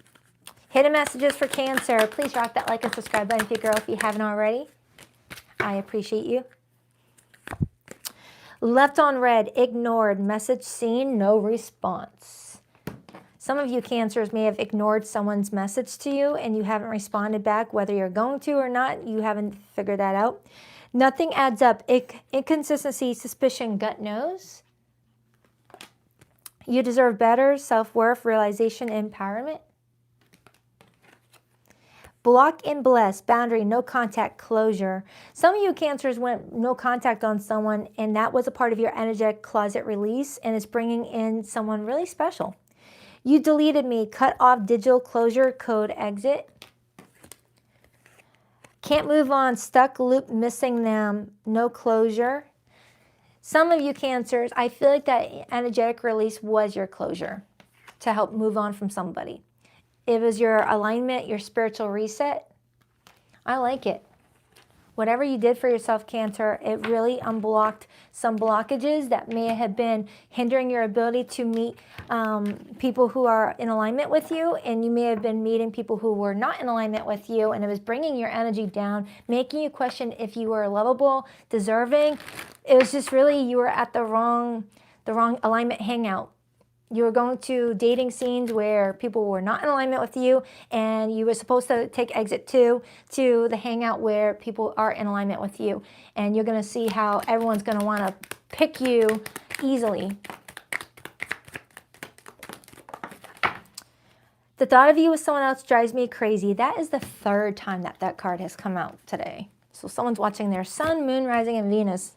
Hidden messages for Cancer. Please rock that like and subscribe button if you girl if you haven't already. I appreciate you. Left on red, ignored, message seen, no response. Some of you Cancers may have ignored someone's message to you and you haven't responded back, whether you're going to or not. You haven't figured that out. Nothing adds up. Inconsistency, suspicion, gut knows. You deserve better, self-worth, realization, empowerment. Block and bless, boundary, no contact, closure. Some of you Cancers went no contact on someone, and that was a part of your energetic closet release, and it's bringing in someone really special. You deleted me, cut off, digital closure, code exit. Can't move on, stuck, loop, missing them, no closure. Some of you Cancers, I feel like that energetic release was your closure to help move on from somebody. It was your alignment, your spiritual reset. I like it. Whatever you did for yourself, Cancer, it really unblocked some blockages that may have been hindering your ability to meet people who are in alignment with you, and you may have been meeting people who were not in alignment with you, and it was bringing your energy down, making you question if you were lovable, deserving. It was just really you were at the wrong alignment hangout. You were going to dating scenes where people were not in alignment with you, and you were supposed to take exit 2 to the hangout where people are in alignment with you. And you're going to see how everyone's going to want to pick you easily. The thought of you with someone else drives me crazy. That is the 3rd time that card has come out today. So someone's watching their sun, moon, rising, and Venus.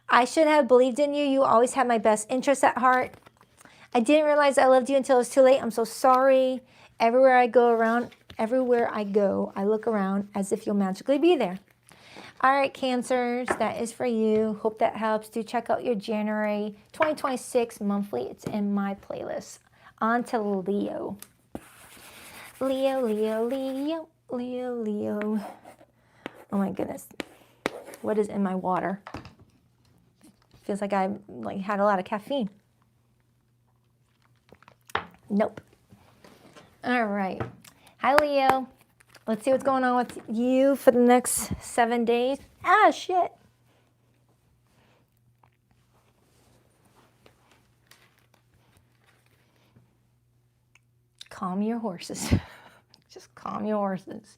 I should have believed in you. You always had my best interests at heart. I didn't realize I loved you until it was too late. I'm so sorry. Everywhere I go around, everywhere I go, I look around as if you'll magically be there. All right, Cancers, that is for you. Hope that helps. Do check out your January 2026 monthly. It's in my playlist. On to Leo. Leo, Leo, Leo, Leo, Leo. Oh my goodness. What is in my water? Feels like I had a lot of caffeine. Nope. All right. Hi, Leo. Let's see what's going on with you for the next 7 days. Ah, shit. Calm your horses. Just calm your horses.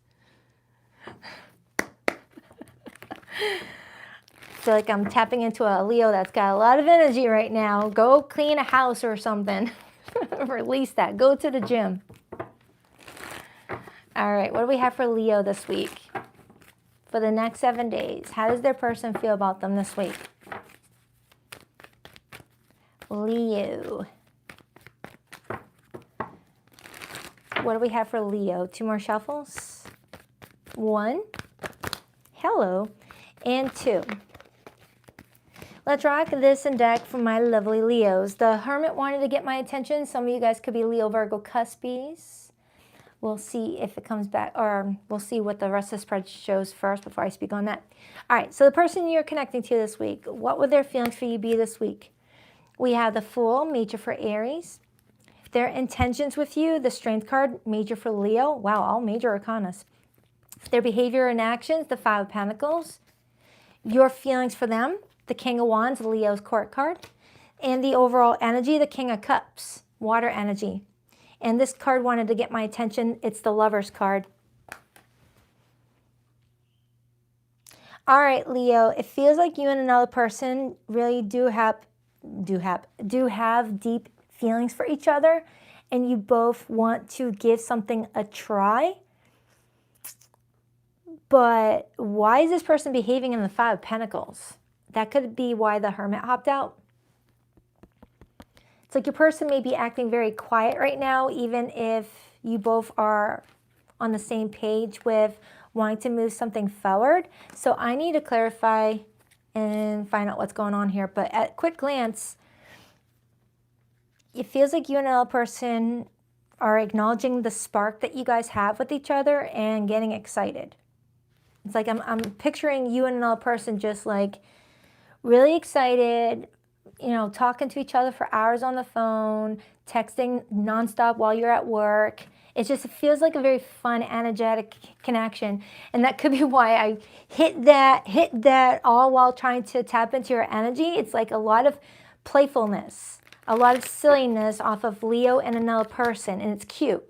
Feel like I'm tapping into a Leo that's got a lot of energy right now. Go clean a house or something. Release that. Go to the gym. All right, what do we have for Leo this week? For the next 7 days, how does their person feel about them this week? Leo. What do we have for Leo? 2 more shuffles. 1. Hello. And 2. Let's rock this and deck for my lovely Leos. The Hermit wanted to get my attention. Some of you guys could be Leo, Virgo, Cuspies. We'll see if it comes back, or we'll see what the rest of the spread shows first before I speak on that. All right, so the person you're connecting to this week, what would their feelings for you be this week? We have the Fool, major for Aries. Their intentions with you, the Strength card, major for Leo. Wow, all major arcanas. Their behavior and actions, the 5 of Pentacles. Your feelings for them, the King of Wands, Leo's court card. And the overall energy, the King of Cups, water energy. And this card wanted to get my attention. It's the Lover's card. All right, Leo, it feels like you and another person really do have deep feelings for each other, and you both want to give something a try. But why is this person behaving in the 5 of Pentacles? That could be why the Hermit hopped out. It's like your person may be acting very quiet right now, even if you both are on the same page with wanting to move something forward. So I need to clarify and find out what's going on here. But at quick glance, it feels like you and another person are acknowledging the spark that you guys have with each other and getting excited. It's like I'm picturing you and another person just like really excited, you know, talking to each other for hours on the phone, texting nonstop while you're at work. It feels like a very fun, energetic connection. And that could be why I hit that all while trying to tap into your energy. It's like a lot of playfulness, a lot of silliness off of Leo and another person, and it's cute.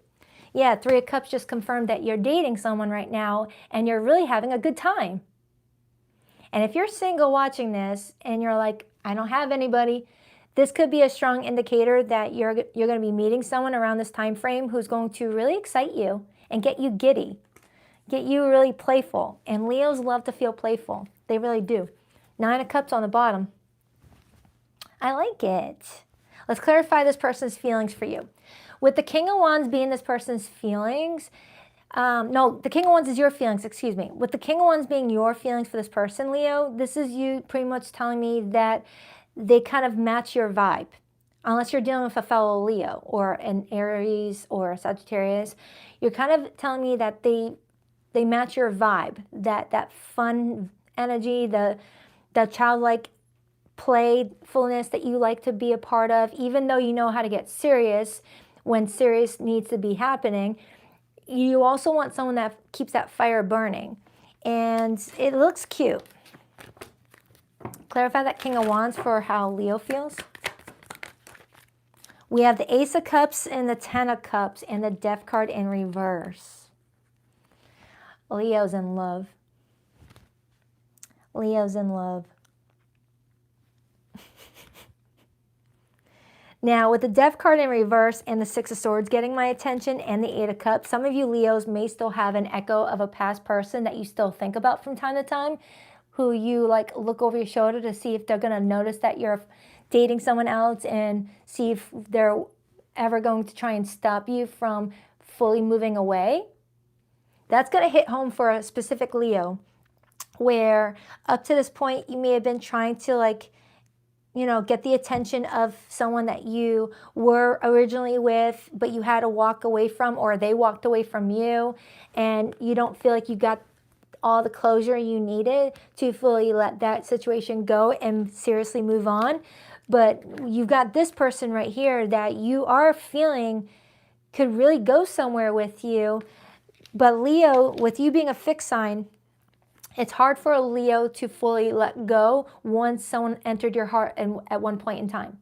Yeah, 3 of Cups just confirmed that you're dating someone right now and you're really having a good time. And if you're single watching this and you're like, I don't have anybody, this could be a strong indicator that you're going to be meeting someone around this time frame who's going to really excite you and get you giddy, get you really playful. And Leos love to feel playful. They really do. 9 of Cups on the bottom. I like it. Let's clarify this person's feelings for you. With the King of Wands being this person's feelings, no, the King of Wands is your feelings, excuse me. With the King of Wands being your feelings for this person, Leo, this is you pretty much telling me that they kind of match your vibe. Unless you're dealing with a fellow Leo or an Aries or a Sagittarius, you're kind of telling me that they match your vibe, that fun energy, the childlike playfulness that you like to be a part of, even though you know how to get serious when serious needs to be happening. You also want someone that keeps that fire burning. And it looks cute. Clarify that King of Wands for how Leo feels. We have the Ace of Cups and the 10 of Cups and the Death card in reverse. Leo's in love. Leo's in love. Now, with the Death card in reverse and the 6 of Swords getting my attention and the 8 of Cups, some of you Leos may still have an echo of a past person that you still think about from time to time, who you like look over your shoulder to see if they're going to notice that you're dating someone else and see if they're ever going to try and stop you from fully moving away. That's going to hit home for a specific Leo, where up to this point, you may have been trying to, like, you know, get the attention of someone that you were originally with, but you had to walk away from, or they walked away from you, and you don't feel like you got all the closure you needed to fully let that situation go and seriously move on. But you've got this person right here that you are feeling could really go somewhere with you. But Leo, with you being a fixed sign, it's hard for a Leo to fully let go once someone entered your heart at one point in time,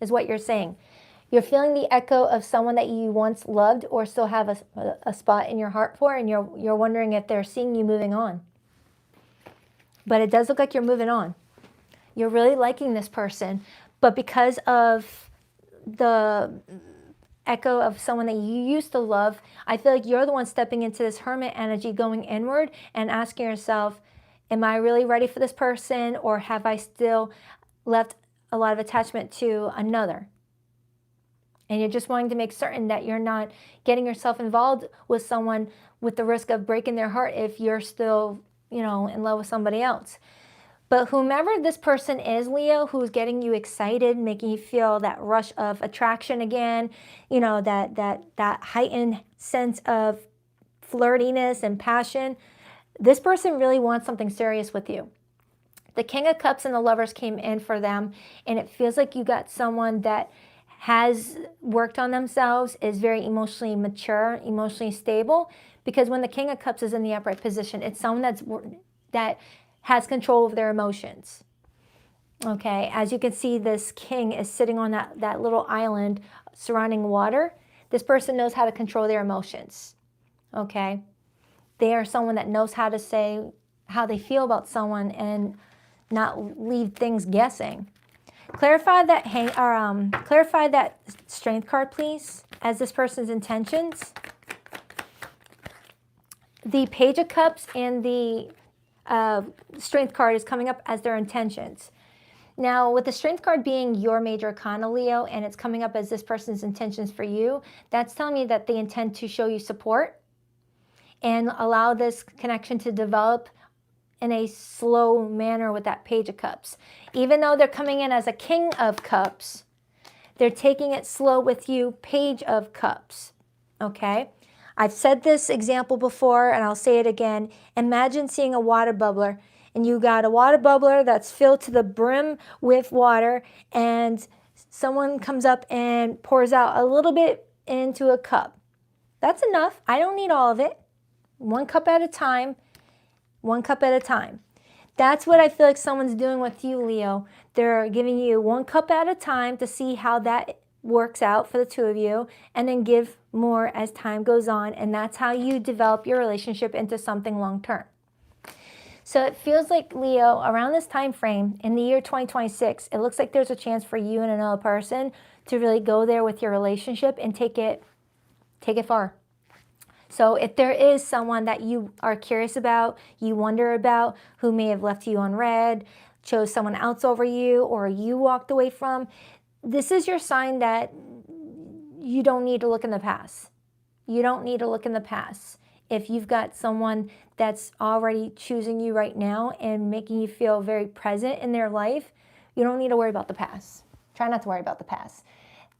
is what you're saying. You're feeling the echo of someone that you once loved or still have a spot in your heart for, and you're wondering if they're seeing you moving on. But it does look like you're moving on. You're really liking this person, but because of the echo of someone that you used to love, I feel like you're the one stepping into this hermit energy, going inward and asking yourself, am I really ready for this person, or have I still left a lot of attachment to another? And you're just wanting to make certain that you're not getting yourself involved with someone with the risk of breaking their heart if you're still, you know, in love with somebody else. But whomever this person is, Leo, who's getting you excited, making you feel that rush of attraction again, you know, that heightened sense of flirtiness and passion, this person really wants something serious with you. The King of Cups and the Lovers came in for them, and it feels like you got someone that has worked on themselves, is very emotionally mature, emotionally stable, because when the King of Cups is in the upright position, it's someone that has control of their emotions. Okay, as you can see, this king is sitting on that little island surrounding water. This person knows how to control their emotions. Okay, they are someone that knows how to say how they feel about someone and not leave things guessing. Clarify that clarify that Strength card, please, as this person's intentions. The Page of Cups and the Strength card is coming up as their intentions. Now, with the Strength card being your major arcana, Leo, and it's coming up as this person's intentions for you, that's telling me that they intend to show you support and allow this connection to develop in a slow manner with that Page of Cups. Even though they're coming in as a King of Cups, they're taking it slow with you, Page of Cups, okay? I've said this example before, and I'll say it again. Imagine seeing a water bubbler, and you got a water bubbler that's filled to the brim with water, and someone comes up and pours out a little bit into a cup. That's enough. I don't need all of it. 1 cup at a time. 1 cup at a time. That's what I feel like someone's doing with you, Leo. They're giving you 1 cup at a time to see how that works out for the two of you, and then give more as time goes on, and that's how you develop your relationship into something long-term. So it feels like, Leo, around this time frame in the year 2026, it looks like there's a chance for you and another person to really go there with your relationship and take it far. So if there is someone that you are curious about, you wonder about, who may have left you unread, chose someone else over you, or you walked away from, this is your sign that you don't need to look in the past. You don't need to look in the past. If you've got someone that's already choosing you right now and making you feel very present in their life, you don't need to worry about the past. Try not to worry about the past.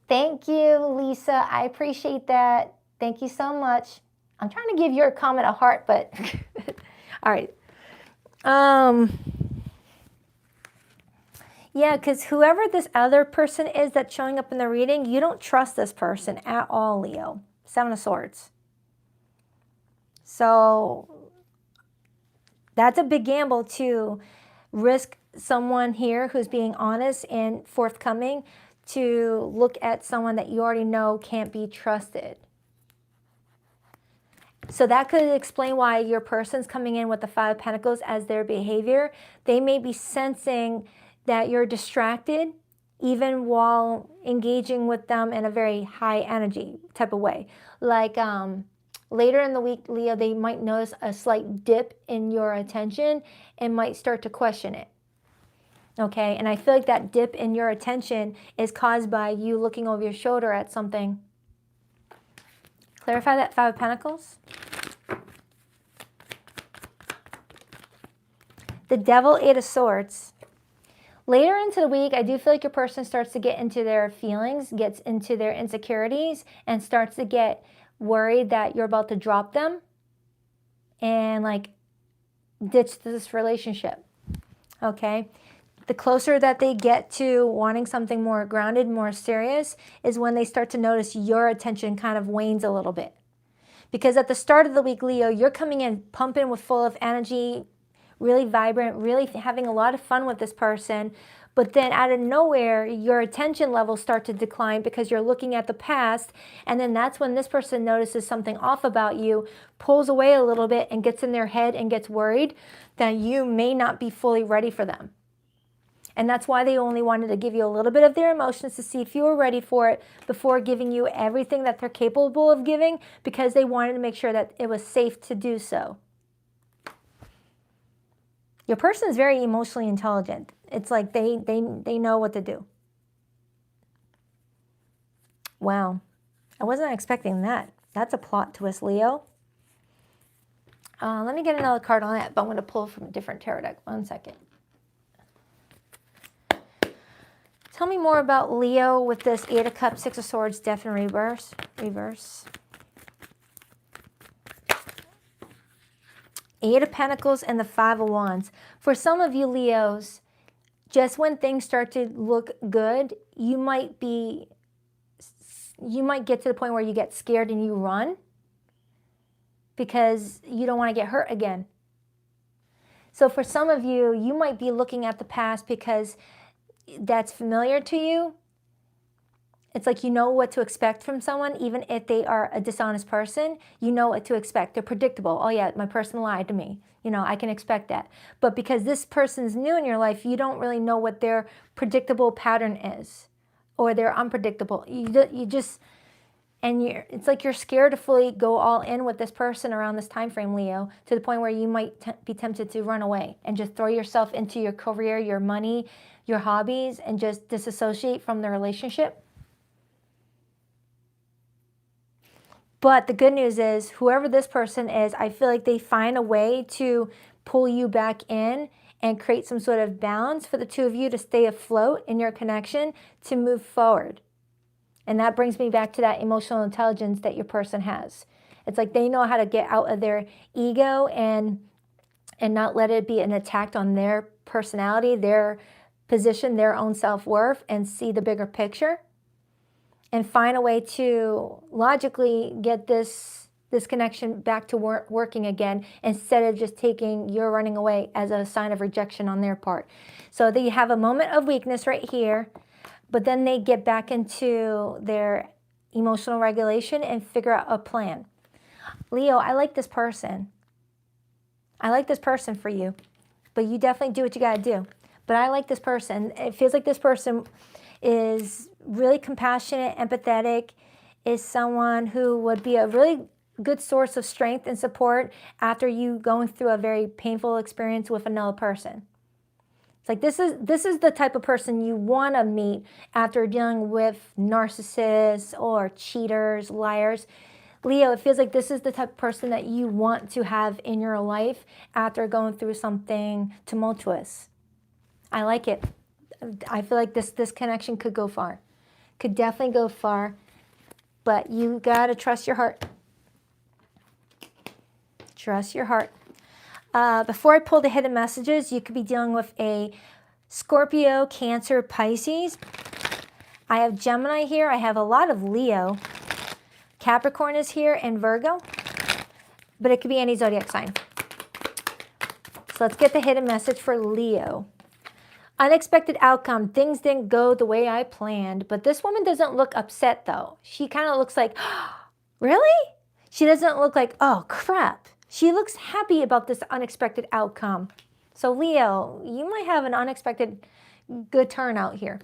Thank you, Lisa. I appreciate that. Thank you so much. I'm trying to give your comment a heart, but all right. Yeah, because whoever this other person is that's showing up in the reading, you don't trust this person at all, Leo. 7 of Swords. So that's a big gamble to risk someone here who's being honest and forthcoming to look at someone that you already know can't be trusted. So that could explain why your person's coming in with the 5 of Pentacles as their behavior. They may be sensing that you're distracted even while engaging with them in a very high energy type of way. Like later in the week, Leo, they might notice a slight dip in your attention and might start to question it. Okay, and I feel like that dip in your attention is caused by you looking over your shoulder at something. Clarify that 5 of Pentacles. The Devil, Eight of Swords. Later into the week, I do feel like your person starts to get into their feelings, gets into their insecurities, and starts to get worried that you're about to drop them and like ditch this relationship, okay? The closer that they get to wanting something more grounded, more serious, is when they start to notice your attention kind of wanes a little bit. Because at the start of the week, Leo, you're coming in pumping with full of energy, really vibrant, really having a lot of fun with this person. But then out of nowhere, your attention levels start to decline because you're looking at the past. And then that's when this person notices something off about you, pulls away a little bit and gets in their head and gets worried that you may not be fully ready for them. And that's why they only wanted to give you a little bit of their emotions to see if you were ready for it before giving you everything that they're capable of giving, because they wanted to make sure that it was safe to do so. Your person is very emotionally intelligent. It's like they know what to do. Wow. I wasn't expecting that. That's a plot twist, Leo. Let me get another card on that, but I'm going to pull from a different tarot deck. 1 second. Tell me more about Leo with this Eight of Cups, Six of Swords, Death in reverse. Eight of Pentacles and the Five of Wands. For some of you Leos, just when things start to look good, you might get to the point where you get scared and you run because you don't want to get hurt again. So for some of you, you might be looking at the past because that's familiar to you. It's like you know what to expect from someone, even if they are a dishonest person. You know what to expect. They're predictable. Oh yeah, my person lied to me. You know, I can expect that. But because this person's new in your life, you don't really know what their predictable pattern is, or they're unpredictable. It's like you're scared to fully go all in with this person around this time frame, Leo, to the point where you might be tempted to run away and just throw yourself into your career, your money, your hobbies, and just disassociate from the relationship. But the good news is, whoever this person is, I feel like they find a way to pull you back in and create some sort of balance for the two of you to stay afloat in your connection to move forward. And that brings me back to that emotional intelligence that your person has. It's like they know how to get out of their ego and not let it be an attack on their personality, their position, their own self-worth, and see the bigger picture. And find a way to logically get this connection back to working again, instead of just taking your running away as a sign of rejection on their part. So they have a moment of weakness right here, but then they get back into their emotional regulation and figure out a plan. Leo, I like this person. I like this person for you, but you definitely do what you got to do. But I like this person. It feels like this person is really compassionate, empathetic, is someone who would be a really good source of strength and support after you going through a very painful experience with another person. It's like this is the type of person you want to meet after dealing with narcissists or cheaters, liars. Leo, it feels like this is the type of person that you want to have in your life after going through something tumultuous. I like it. I feel like this connection could go far. Could definitely go far. But you got to trust your heart. Trust your heart. Before I pull the hidden messages, you could be dealing with a Scorpio, Cancer, Pisces. I have Gemini here. I have a lot of Leo. Capricorn is here, and Virgo. But it could be any zodiac sign. So let's get the hidden message for Leo. Unexpected outcome. Things didn't go the way I planned. But this woman doesn't look upset, though. She kind of looks like, oh, really? She doesn't look like, oh, crap. She looks happy about this unexpected outcome. So, Leo, you might have an unexpected good turnout here.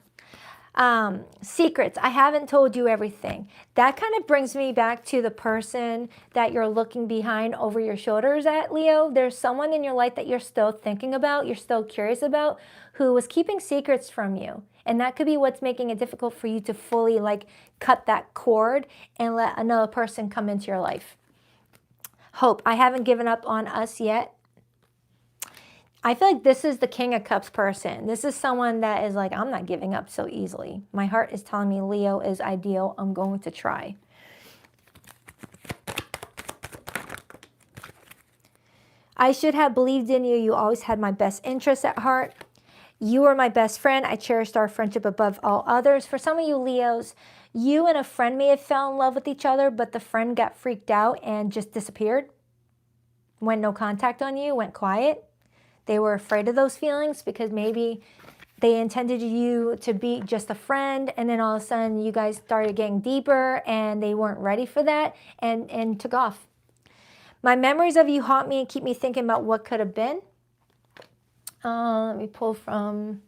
Secrets. I haven't told you everything. That kind of brings me back to the person that you're looking behind over your shoulders at, Leo. There's someone in your life that you're still thinking about, you're still curious about, who was keeping secrets from you. And that could be what's making it difficult for you to fully cut that cord and let another person come into your life. Hope. I haven't given up on us yet. I feel like this is the King of Cups person. This is someone that is like, I'm not giving up so easily. My heart is telling me Leo is ideal. I'm going to try. I should have believed in you. You always had my best interests at heart. You were my best friend. I cherished our friendship above all others. For some of you Leos, you and a friend may have fell in love with each other, but the friend got freaked out and just disappeared. Went no contact on you, went quiet. They were afraid of those feelings because maybe they intended you to be just a friend, and then all of a sudden you guys started getting deeper and they weren't ready for that and took off. My memories of you haunt me and keep me thinking about what could have been. Let me pull from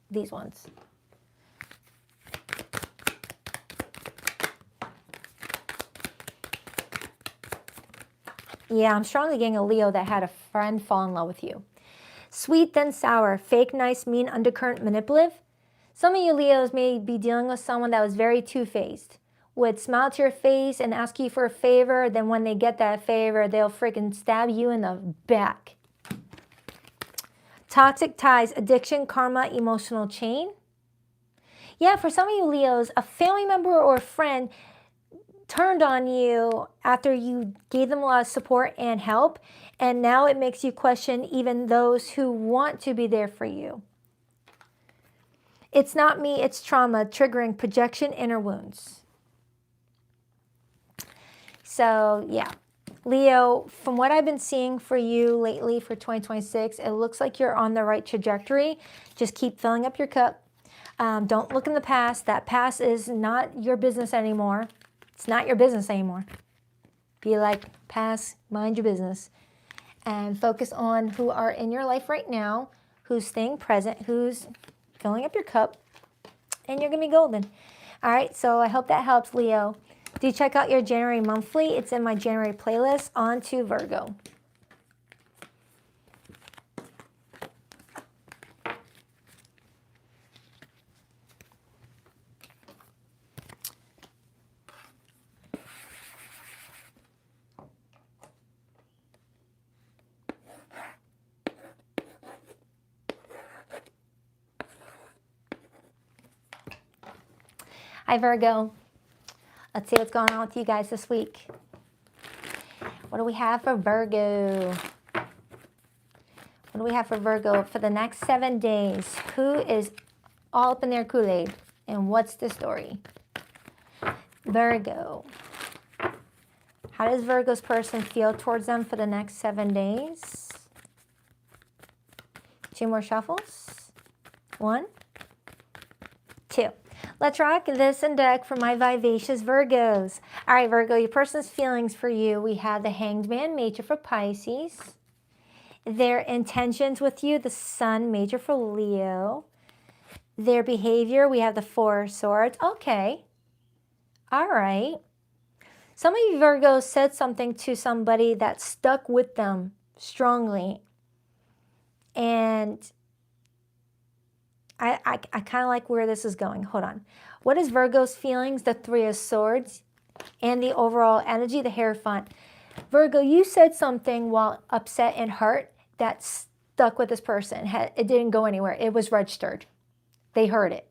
these ones. Yeah, I'm strongly getting a Leo that had a friend fall in love with you. Sweet then sour, fake, nice, mean, undercurrent, manipulative. Some of you Leos may be dealing with someone that was very two-faced. Would smile to your face and ask you for a favor, then when they get that favor, they'll freaking stab you in the back. Toxic ties, addiction, karma, emotional chain. Yeah, for some of you Leos, a family member or a friend turned on you after you gave them a lot of support and help, and now it makes you question even those who want to be there for you. It's not me, it's trauma, triggering projection, inner wounds. So yeah, Leo, from what I've been seeing for you lately for 2026, it looks like you're on the right trajectory. Just keep filling up your cup. Don't look in the past. That past is not your business anymore. It's not your business anymore. Be like, past, mind your business. And focus on who are in your life right now, who's staying present, who's filling up your cup, and you're going to be golden. All right, so I hope that helps, Leo. Do check out your January monthly. It's in my January playlist. On to Virgo. Hi, Virgo. Let's see what's going on with you guys this week. What do we have for Virgo? What do we have for Virgo for the next 7 days? Who is all up in their Kool-Aid? And what's the story? Virgo. How does Virgo's person feel towards them for the next 7 days? 2 more shuffles. 1, 2. Let's rock this and deck for my vivacious Virgos. All right, Virgo, your person's feelings for you. We have the Hanged Man, major for Pisces. Their intentions with you, the Sun, major for Leo. Their behavior, we have the 4 of Swords. Okay. All right. Some of you Virgos said something to somebody that stuck with them strongly. And I kind of like where this is going. Hold on. What is Virgo's feelings? The 3 of Swords and the overall energy, the Hierophant. Virgo, you said something while upset and hurt that stuck with this person. It didn't go anywhere. It was registered. They heard it.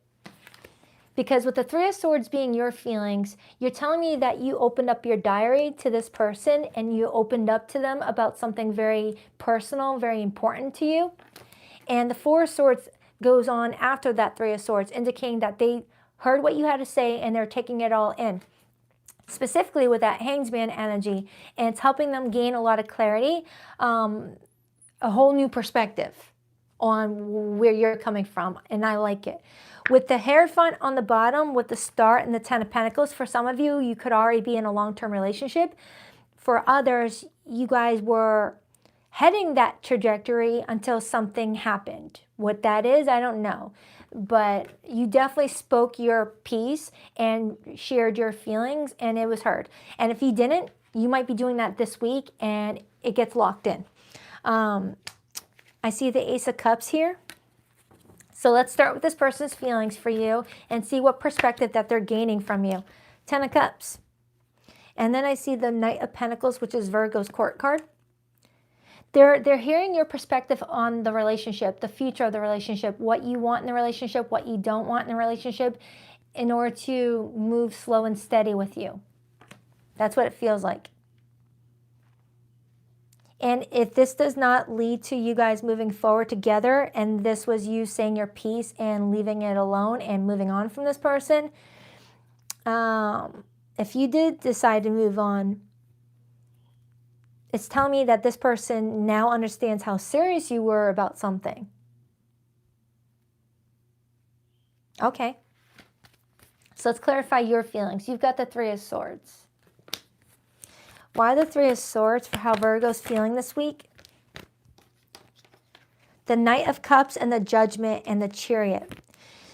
Because with the 3 of Swords being your feelings, you're telling me that you opened up your diary to this person and you opened up to them about something very personal, very important to you. And the 4 of Swords goes on after that 3 of Swords, indicating that they heard what you had to say and they're taking it all in. Specifically with that Hanged Man energy, and it's helping them gain a lot of clarity, a whole new perspective on where you're coming from, and I like it. With the Hierophant on the bottom, with the Star and the 10 of Pentacles, for some of you, you could already be in a long-term relationship. For others, you guys were heading that trajectory until something happened. What that is, I don't know. But you definitely spoke your piece and shared your feelings, and it was heard. And if you didn't, you might be doing that this week, and it gets locked in. I see the Ace of Cups here. So let's start with this person's feelings for you and see what perspective that they're gaining from you. 10 of Cups. And then I see the Knight of Pentacles, which is Virgo's court card. They're hearing your perspective on the relationship, the future of the relationship, what you want in the relationship, what you don't want in the relationship, in order to move slow and steady with you. That's what it feels like. And if this does not lead to you guys moving forward together, and this was you saying your piece and leaving it alone and moving on from this person, if you did decide to move on, it's telling me that this person now understands how serious you were about something. Okay. So let's clarify your feelings. You've got the Three of Swords. Why the Three of Swords for how Virgo's feeling this week? The Knight of Cups and the Judgment and the Chariot.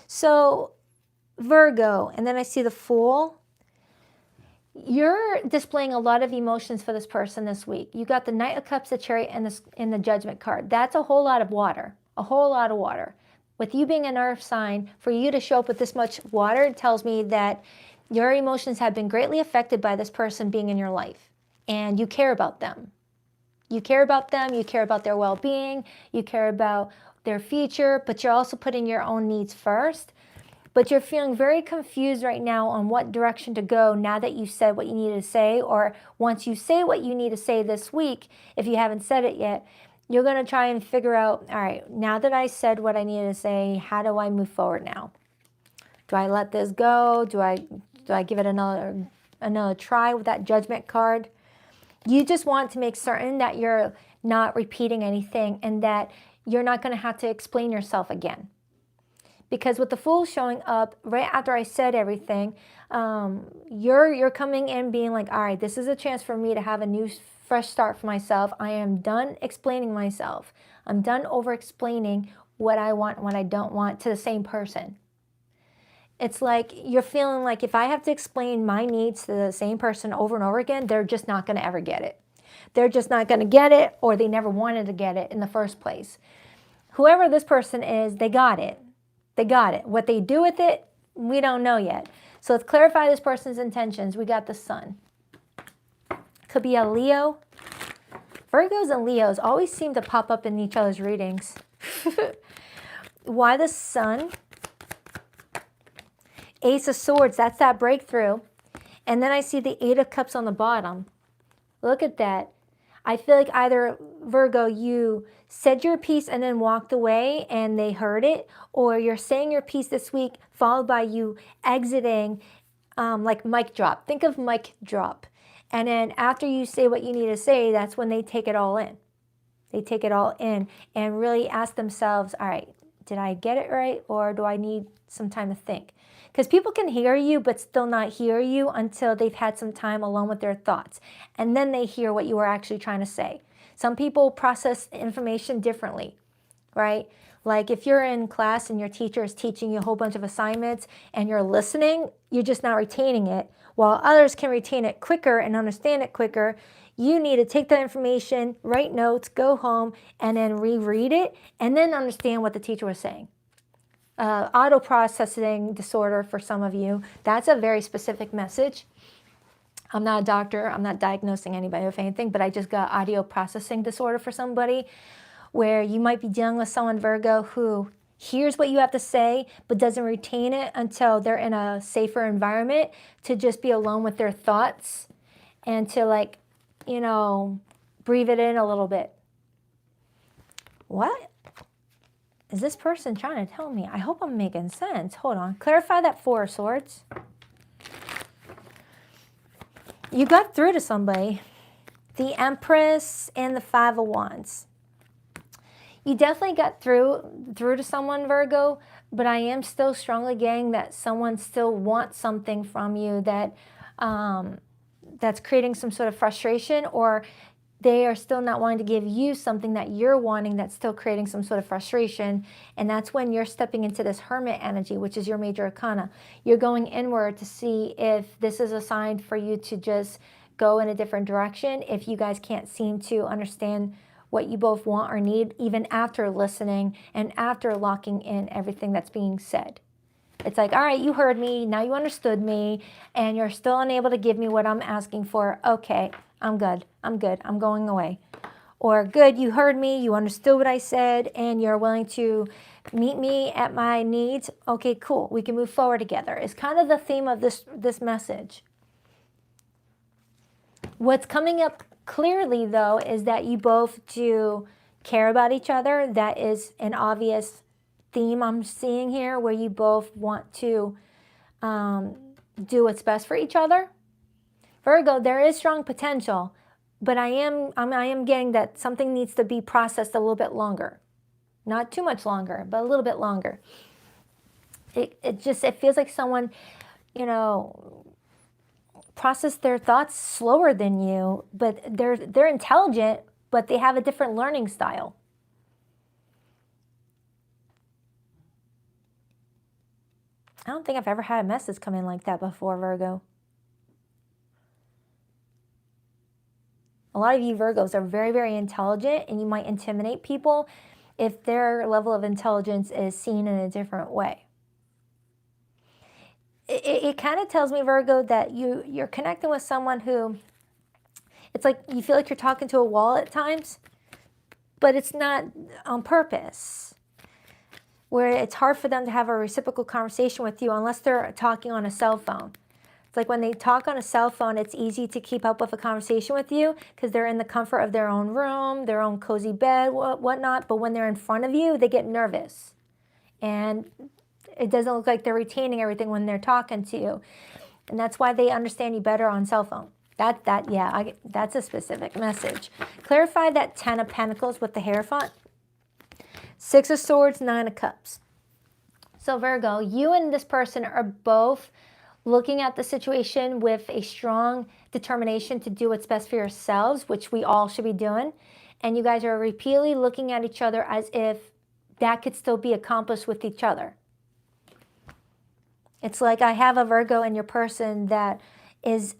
So Virgo, and then I see the Fool. You're displaying a lot of emotions for this person this week. You got the Knight of Cups, the Chariot, and the Judgment card. That's a whole lot of water. A whole lot of water. With you being an earth sign, for you to show up with this much water, it tells me that your emotions have been greatly affected by this person being in your life. And you care about them. You care about them. You care about their well-being. You care about their future. But you're also putting your own needs first. But you're feeling very confused right now on what direction to go now that you said what you needed to say, or once you say what you need to say this week, if you haven't said it yet, you're going to try and figure out, all right, now that I said what I needed to say, how do I move forward now? Do I let this go? Do I give it another try with that Judgment card? You just want to make certain that you're not repeating anything and that you're not going to have to explain yourself again. Because with the Fool showing up right after I said everything, you're coming in being like, all right, this is a chance for me to have a new, fresh start for myself. I am done explaining myself. I'm done over-explaining what I want and what I don't want to the same person. It's like you're feeling like if I have to explain my needs to the same person over and over again, they're just not going to ever get it. They're just not going to get it, or they never wanted to get it in the first place. Whoever this person is, they got it. They got it. What they do with it, we don't know yet. So let's clarify this person's intentions. We got the Sun. Could be a Leo. Virgos and Leos always seem to pop up in each other's readings. Why the Sun? Ace of Swords, that's that breakthrough. And then I see the Eight of Cups on the bottom. Look at that. I feel like either, Virgo, you said your piece and then walked away and they heard it, or you're saying your piece this week followed by you exiting, like mic drop. Think of mic drop. And then after you say what you need to say, that's when they take it all in. They take it all in and really ask themselves, all right, did I get it right, or do I need some time to think? Because people can hear you but still not hear you until they've had some time alone with their thoughts. And then they hear what you were actually trying to say. Some people process information differently, right? Like if you're in class and your teacher is teaching you a whole bunch of assignments and you're listening, you're just not retaining it. While others can retain it quicker and understand it quicker, you need to take that information, write notes, go home, and then reread it, and then understand what the teacher was saying. Auto processing disorder for some of you, that's a very specific message. I'm not a doctor, I'm not diagnosing anybody with anything, but I just got audio processing disorder for somebody, where you might be dealing with someone, Virgo, who hears what you have to say but doesn't retain it until they're in a safer environment to just be alone with their thoughts and to, like, you know, breathe it in a little bit. What is this person trying to tell me? I hope I'm making sense. Hold on. Clarify that Four of Swords. You got through to somebody. The Empress and the Five of Wands. You definitely got through to someone, Virgo, but I am still strongly getting that someone still wants something from you that that's creating some sort of frustration, or they are still not wanting to give you something that you're wanting that's still creating some sort of frustration. And that's when you're stepping into this Hermit energy, which is your major arcana. You're going inward to see if this is a sign for you to just go in a different direction, if you guys can't seem to understand what you both want or need, even after listening and after locking in everything that's being said. It's like, all right, you heard me, now you understood me, and you're still unable to give me what I'm asking for. Okay, I'm good, I'm going away. Or good, you heard me, you understood what I said, and you're willing to meet me at my needs. Okay, cool. We can move forward together. It's kind of the theme of this message. What's coming up clearly, though, is that you both do care about each other. That is an obvious theme I'm seeing here, where you both want to do what's best for each other. Virgo, there is strong potential, but I am getting that something needs to be processed a little bit longer. Not too much longer, but a little bit longer. It feels like someone, process their thoughts slower than you, but they're intelligent, but they have a different learning style. I don't think I've ever had a message come in like that before, Virgo. A lot of you Virgos are very, very intelligent, and you might intimidate people if their level of intelligence is seen in a different way. It kind of tells me, Virgo, that you're connecting with someone who, it's like you feel like you're talking to a wall at times, but it's not on purpose. Where it's hard for them to have a reciprocal conversation with you unless they're talking on a cell phone. It's like when they talk on a cell phone, it's easy to keep up with a conversation with you because they're in the comfort of their own room, their own cozy bed, whatnot. But when they're in front of you, they get nervous. And it doesn't look like they're retaining everything when they're talking to you. And that's why they understand you better on cell phone. That's a specific message. Clarify that 10 of Pentacles with the Hierophant. 6 of Swords, 9 of Cups. So Virgo, you and this person are both looking at the situation with a strong determination to do what's best for yourselves, which we all should be doing. And you guys are repeatedly looking at each other as if that could still be accomplished with each other. It's like I have a Virgo in your person that is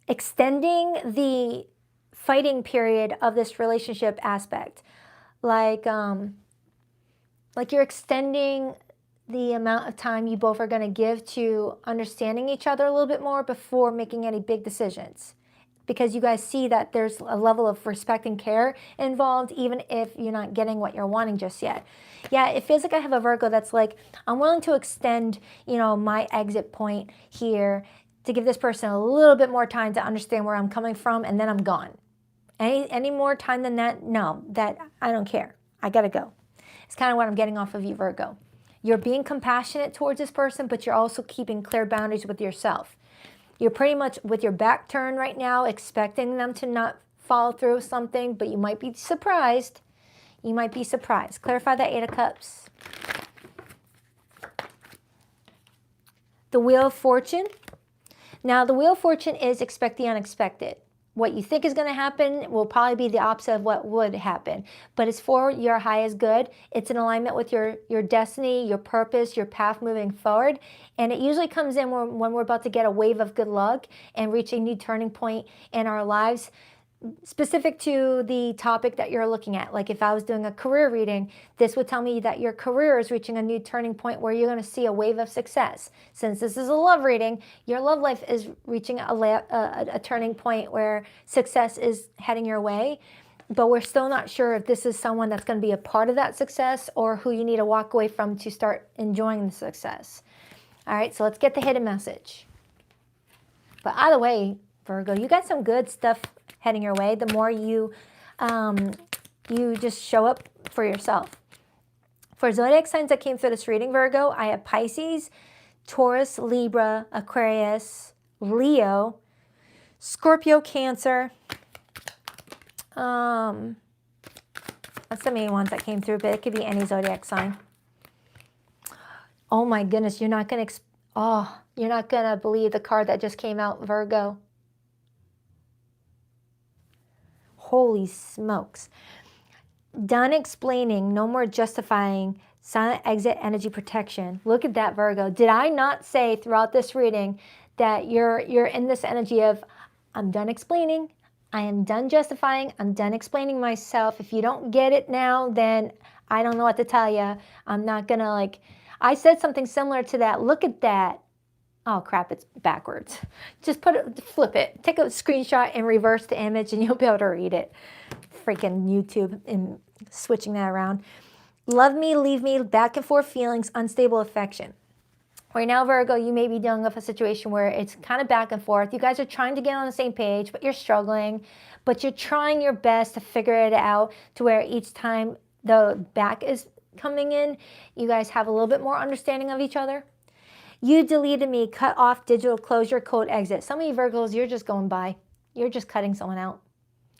extending the fighting period of this relationship aspect. Like you're extending the amount of time you both are going to give to understanding each other a little bit more before making any big decisions. Because you guys see that there's a level of respect and care involved, even if you're not getting what you're wanting just yet. Yeah, it feels like I have a Virgo that's like, I'm willing to extend, my exit point here to give this person a little bit more time to understand where I'm coming from, and then I'm gone. Any more time than that? No, that I don't care. I gotta go. It's kind of what I'm getting off of you, Virgo. You're being compassionate towards this person, but you're also keeping clear boundaries with yourself. You're pretty much with your back turned right now, expecting them to not follow through with something, but you might be surprised. You might be surprised. Clarify that 8 of Cups. The Wheel of Fortune. Now, the Wheel of Fortune is expect the unexpected. What you think is going to happen will probably be the opposite of what would happen. But it's for your highest good. It's in alignment with your destiny, your purpose, your path moving forward. And it usually comes in when we're about to get a wave of good luck and reach a new turning point in our lives, specific to the topic that you're looking at. Like if I was doing a career reading, this would tell me that your career is reaching a new turning point where you're going to see a wave of success. Since this is a love reading, your love life is reaching a turning point where success is heading your way. But we're still not sure if this is someone that's going to be a part of that success or who you need to walk away from to start enjoying the success. All right, so let's get the hidden message. But either way, Virgo, you got some good stuff heading your way. The more you just show up for yourself. For zodiac signs that came through this reading, Virgo, I have Pisces, Taurus, Libra, Aquarius, Leo, Scorpio, Cancer. That's the main ones that came through, but it could be any zodiac sign. Oh my goodness, you're not gonna believe the card that just came out, Virgo. Holy smokes. Done explaining, no more justifying, silent exit, energy protection. Look at that, Virgo. Did I not say throughout this reading that you're in this energy of, I'm done explaining, I am done justifying, I'm done explaining myself. If you don't get it now, then I don't know what to tell you. I'm not gonna I said something similar to that. Look at that. Oh crap, it's backwards. Just flip it. Take a screenshot and reverse the image and you'll be able to read it. Freaking YouTube and switching that around. Love me, leave me, back and forth feelings, unstable affection. Right now, Virgo, you may be dealing with a situation where it's kind of back and forth. You guys are trying to get on the same page, but you're struggling. But you're trying your best to figure it out to where each time the back is coming in, you guys have a little bit more understanding of each other. You deleted me, cut off, digital closure, code exit. Some of you Virgos, you're just going by. You're just cutting someone out.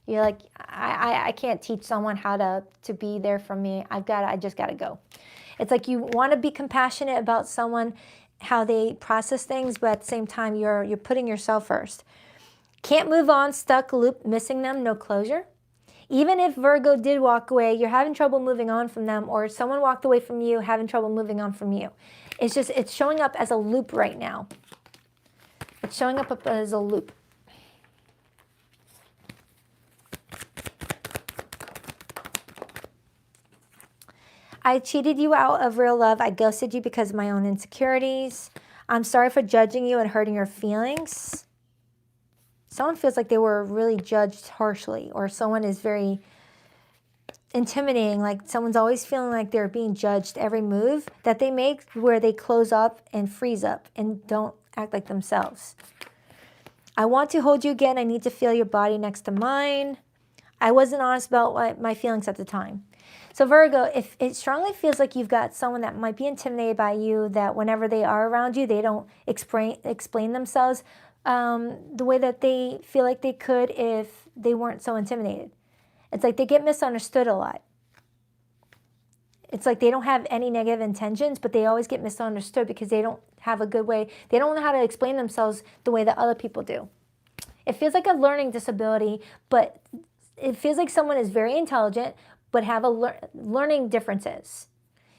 You're like, I can't teach someone how to be there for me. I just got to go. It's like you want to be compassionate about someone, how they process things, but at the same time, you're putting yourself first. Can't move on, stuck, loop, missing them, no closure. Even if Virgo did walk away, you're having trouble moving on from them, or someone walked away from you, having trouble moving on from you. It's showing up as a loop right now. It's showing up as a loop. I cheated you out of real love. I ghosted you because of my own insecurities. I'm sorry for judging you and hurting your feelings. Someone feels like they were really judged harshly, or someone is very intimidating, like someone's always feeling like they're being judged every move that they make, where they close up and freeze up and don't act like themselves. I want to hold you again. I need to feel your body next to mine. I wasn't honest about my feelings at the time. So Virgo, if it strongly feels like you've got someone that might be intimidated by you, that whenever they are around you, they don't explain themselves the way that they feel like they could if they weren't so intimidated. It's like they get misunderstood a lot. It's like they don't have any negative intentions, but they always get misunderstood because they don't have a good way. They don't know how to explain themselves the way that other people do. It feels like a learning disability, but it feels like someone is very intelligent, but have learning differences.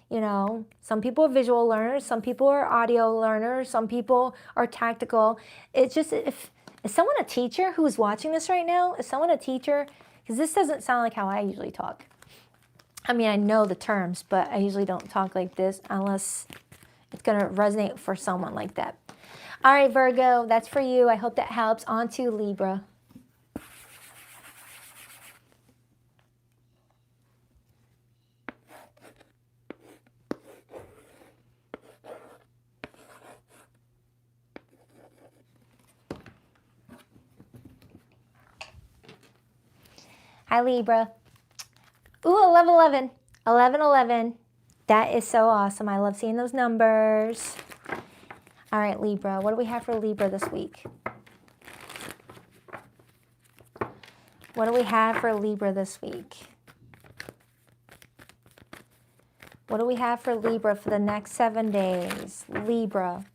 You know, some people are visual learners, some people are audio learners, some people are tactical. It's just, is someone a teacher who's watching this right now? Is someone a teacher? Because this doesn't sound like how I usually talk. I mean, I know the terms, but I usually don't talk like this unless it's going to resonate for someone like that. All right, Virgo, that's for you. I hope that helps. On to Libra. Hi, Libra. Ooh, 1111. 1111. That is so awesome. I love seeing those numbers. All right, Libra. What do we have for Libra this week? What do we have for Libra this week? What do we have for Libra for the next 7 days? Libra.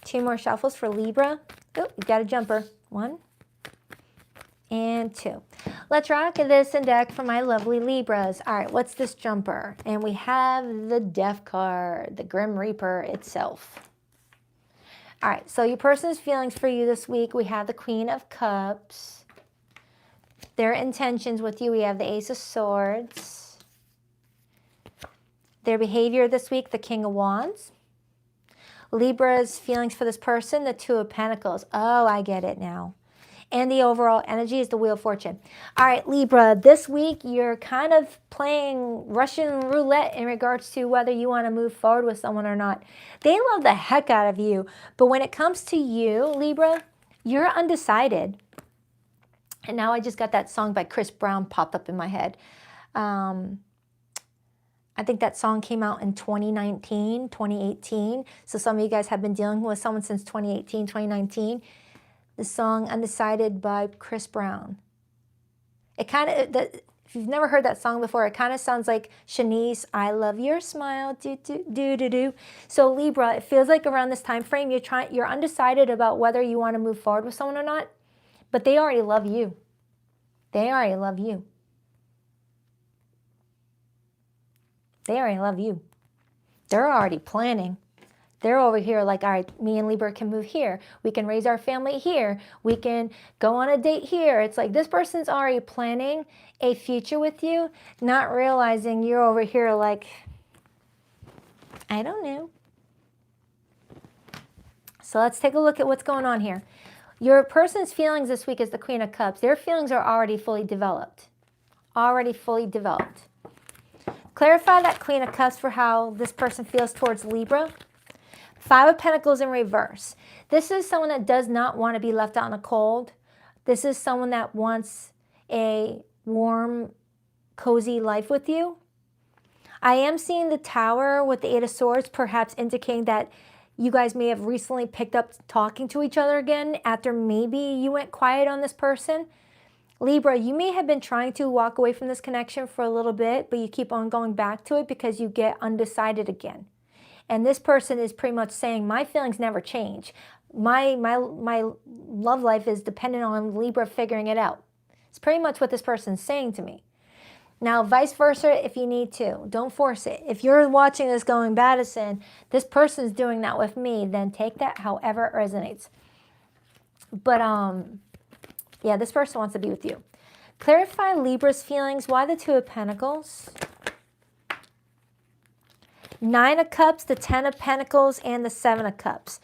2 more shuffles for Libra. Oh, you got a jumper. 1 and 2. Let's rock this and deck for my lovely Libras. All right, what's this jumper? And we have the Death card, the Grim Reaper itself. All right, so your person's feelings for you this week, we have the Queen of Cups. Their intentions with you, we have the Ace of Swords. Their behavior this week, the King of Wands. Libra's feelings for this person, the Two of Pentacles. Oh, I get it now. And the overall energy is the Wheel of Fortune. All right, Libra, this week you're kind of playing Russian roulette in regards to whether you want to move forward with someone or not. They love the heck out of you, but when it comes to you, Libra, you're undecided. And now I just got that song by Chris Brown popped up in my head. I think that song came out in 2019, 2018. So some of you guys have been dealing with someone since 2018, 2019. The song Undecided by Chris Brown. It kind of, if you've never heard that song before, it kind of sounds like Shanice, I love your smile, do, do, do, do, do. So Libra, it feels like around this time frame, you're undecided about whether you want to move forward with someone or not, but they already love you. They already love you. They already love you. They're already planning. They're over here like, all right, me and Libra can move here. We can raise our family here. We can go on a date here. It's like this person's already planning a future with you, not realizing you're over here like, I don't know. So let's take a look at what's going on here. Your person's feelings this week is the Queen of Cups. Their feelings are already fully developed. Already fully developed. Clarify that Queen of Cups for how this person feels towards Libra. Five of Pentacles in reverse. This is someone that does not want to be left out in the cold. This is someone that wants a warm, cozy life with you. I am seeing the Tower with the Eight of Swords, perhaps indicating that you guys may have recently picked up talking to each other again after maybe you went quiet on this person. Libra, you may have been trying to walk away from this connection for a little bit, but you keep on going back to it because you get undecided again. And this person is pretty much saying, my feelings never change. My love life is dependent on Libra figuring it out. It's pretty much what this person's saying to me. Now, vice versa, if you need to, don't force it. If you're watching this going, Baddison, this person's doing that with me, then take that however it resonates. But, yeah, this person wants to be with you. Clarify Libra's feelings. Why the Two of Pentacles? Nine of Cups, the Ten of Pentacles, and the Seven of Cups.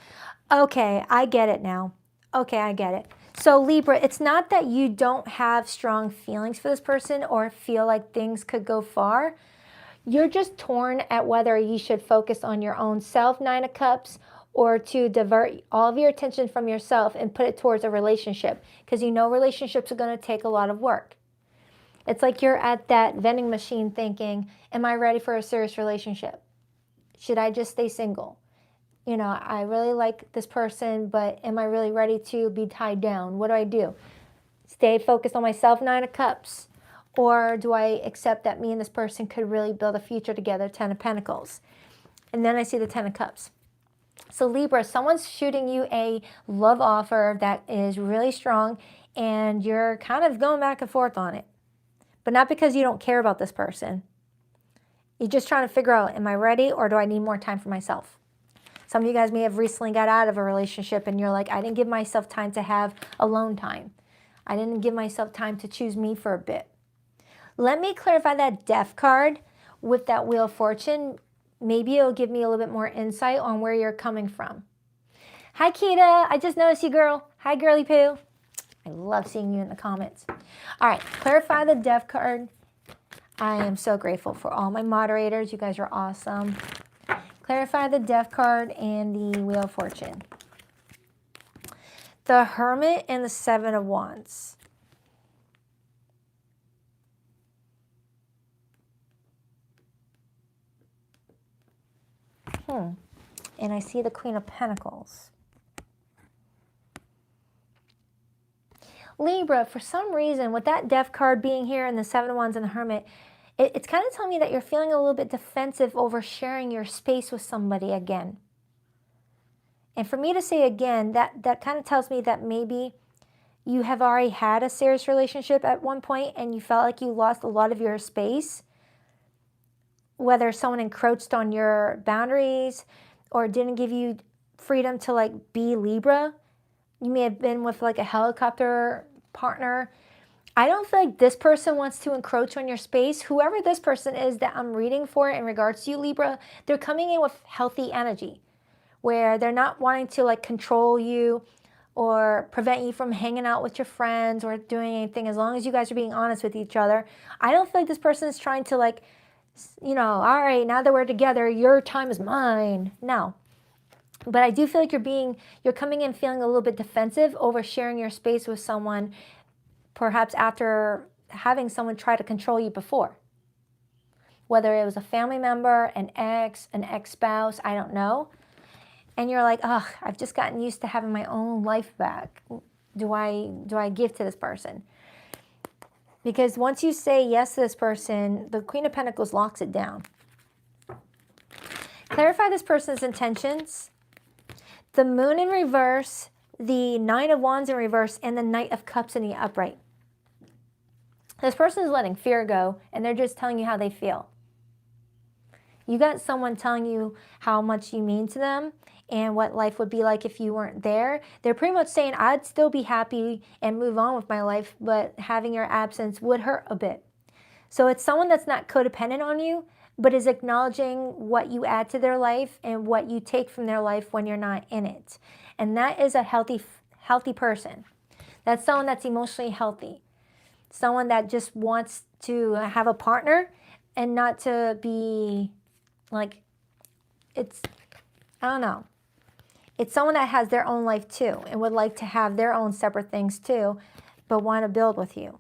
Okay, I get it now. Okay, I get it. So Libra, it's not that you don't have strong feelings for this person or feel like things could go far. You're just torn at whether you should focus on your own self, Nine of Cups, or to divert all of your attention from yourself and put it towards a relationship, because you know relationships are going to take a lot of work. It's like you're at that vending machine thinking, am I ready for a serious relationship? Should I just stay single? You know, I really like this person, but am I really ready to be tied down? What do I do? Stay focused on myself, Nine of Cups? Or do I accept that me and this person could really build a future together, Ten of Pentacles? And then I see the Ten of Cups. So Libra, someone's shooting you a love offer that is really strong, and you're kind of going back and forth on it. But not because you don't care about this person. You're just trying to figure out, am I ready, or do I need more time for myself? Some of you guys may have recently got out of a relationship and you're like, I didn't give myself time to have alone time. I didn't give myself time to choose me for a bit. Let me clarify that Death card with that Wheel of Fortune. Maybe it'll give me a little bit more insight on where you're coming from. Hi, Kita. I just noticed you, girl. Hi, girly poo. I love seeing you in the comments. All right, clarify the Death card. I am so grateful for all my moderators. You guys are awesome. Clarify the Death card and the Wheel of Fortune. The Hermit and the Seven of Wands. And I see the Queen of Pentacles. Libra, for some reason, with that Death card being here and the Seven of Wands and the Hermit, it's kind of telling me that you're feeling a little bit defensive over sharing your space with somebody again. And for me to say again, that kind of tells me that maybe you have already had a serious relationship at one point and you felt like you lost a lot of your space. Whether someone encroached on your boundaries or didn't give you freedom to like be Libra. You may have been with like a helicopter partner. I don't feel like this person wants to encroach on your space. Whoever this person is that I'm reading for in regards to you, Libra, they're coming in with healthy energy where they're not wanting to like control you or prevent you from hanging out with your friends or doing anything, as long as you guys are being honest with each other. I don't feel like this person is trying to like, you know, all right, now that we're together, your time is mine. No. But I do feel like you're coming in feeling a little bit defensive over sharing your space with someone, perhaps after having someone try to control you before. Whether it was a family member, an ex-spouse, I don't know. And you're like, oh, I've just gotten used to having my own life back. Do I give to this person? Because once you say yes to this person, the Queen of Pentacles locks it down. Clarify this person's intentions. The Moon in reverse, the Nine of Wands in reverse, and the Knight of Cups in the upright. This person is letting fear go, and they're just telling you how they feel. You got someone telling you how much you mean to them and what life would be like if you weren't there. They're pretty much saying, I'd still be happy and move on with my life, but having your absence would hurt a bit. So it's someone that's not codependent on you, but is acknowledging what you add to their life and what you take from their life when you're not in it. And that is a healthy person. That's someone that's emotionally healthy. Someone that just wants to have a partner and not to be like, it's, I don't know. It's someone that has their own life too and would like to have their own separate things too, but want to build with you.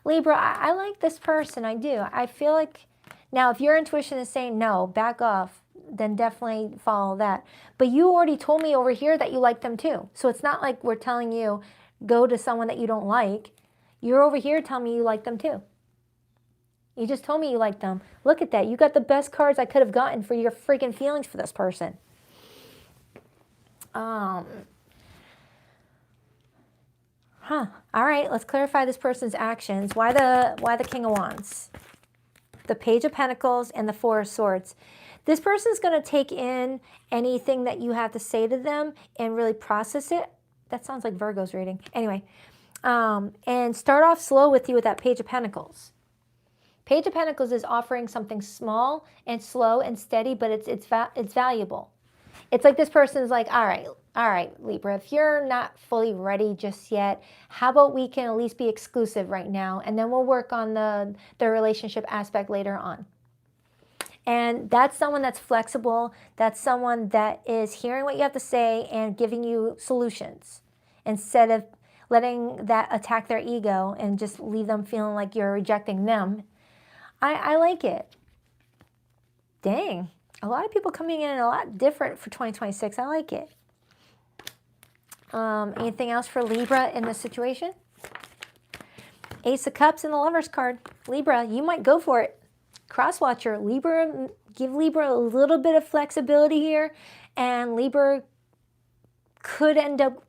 Libra, I like this person. I do. I feel like, now if your intuition is saying no, back off, then definitely follow that. But you already told me over here that you like them too. So it's not like we're telling you go to someone that you don't like. You're over here telling me you like them too. You just told me you like them. Look at that. You got the best cards I could have gotten for your freaking feelings for this person. All right, let's clarify this person's actions. Why the King of Wands? The Page of Pentacles and the Four of Swords. This person's going to take in anything that you have to say to them and really process it. That sounds like Virgo's reading. Anyway, and start off slow with you with that Page of Pentacles. Page of Pentacles is offering something small and slow and steady, but it's valuable. It's like this person's like, all right, Libra, if you're not fully ready just yet, how about we can at least be exclusive right now, and then we'll work on the relationship aspect later on. And that's someone that's flexible. That's someone that is hearing what you have to say and giving you solutions instead of letting that attack their ego and just leave them feeling like you're rejecting them. I like it. Dang. A lot of people coming in a lot different for 2026. I like it. Anything else for Libra in this situation? Ace of Cups and the Lover's card. Libra, you might go for it. Crosswatcher. Libra, give Libra a little bit of flexibility here, and Libra could end up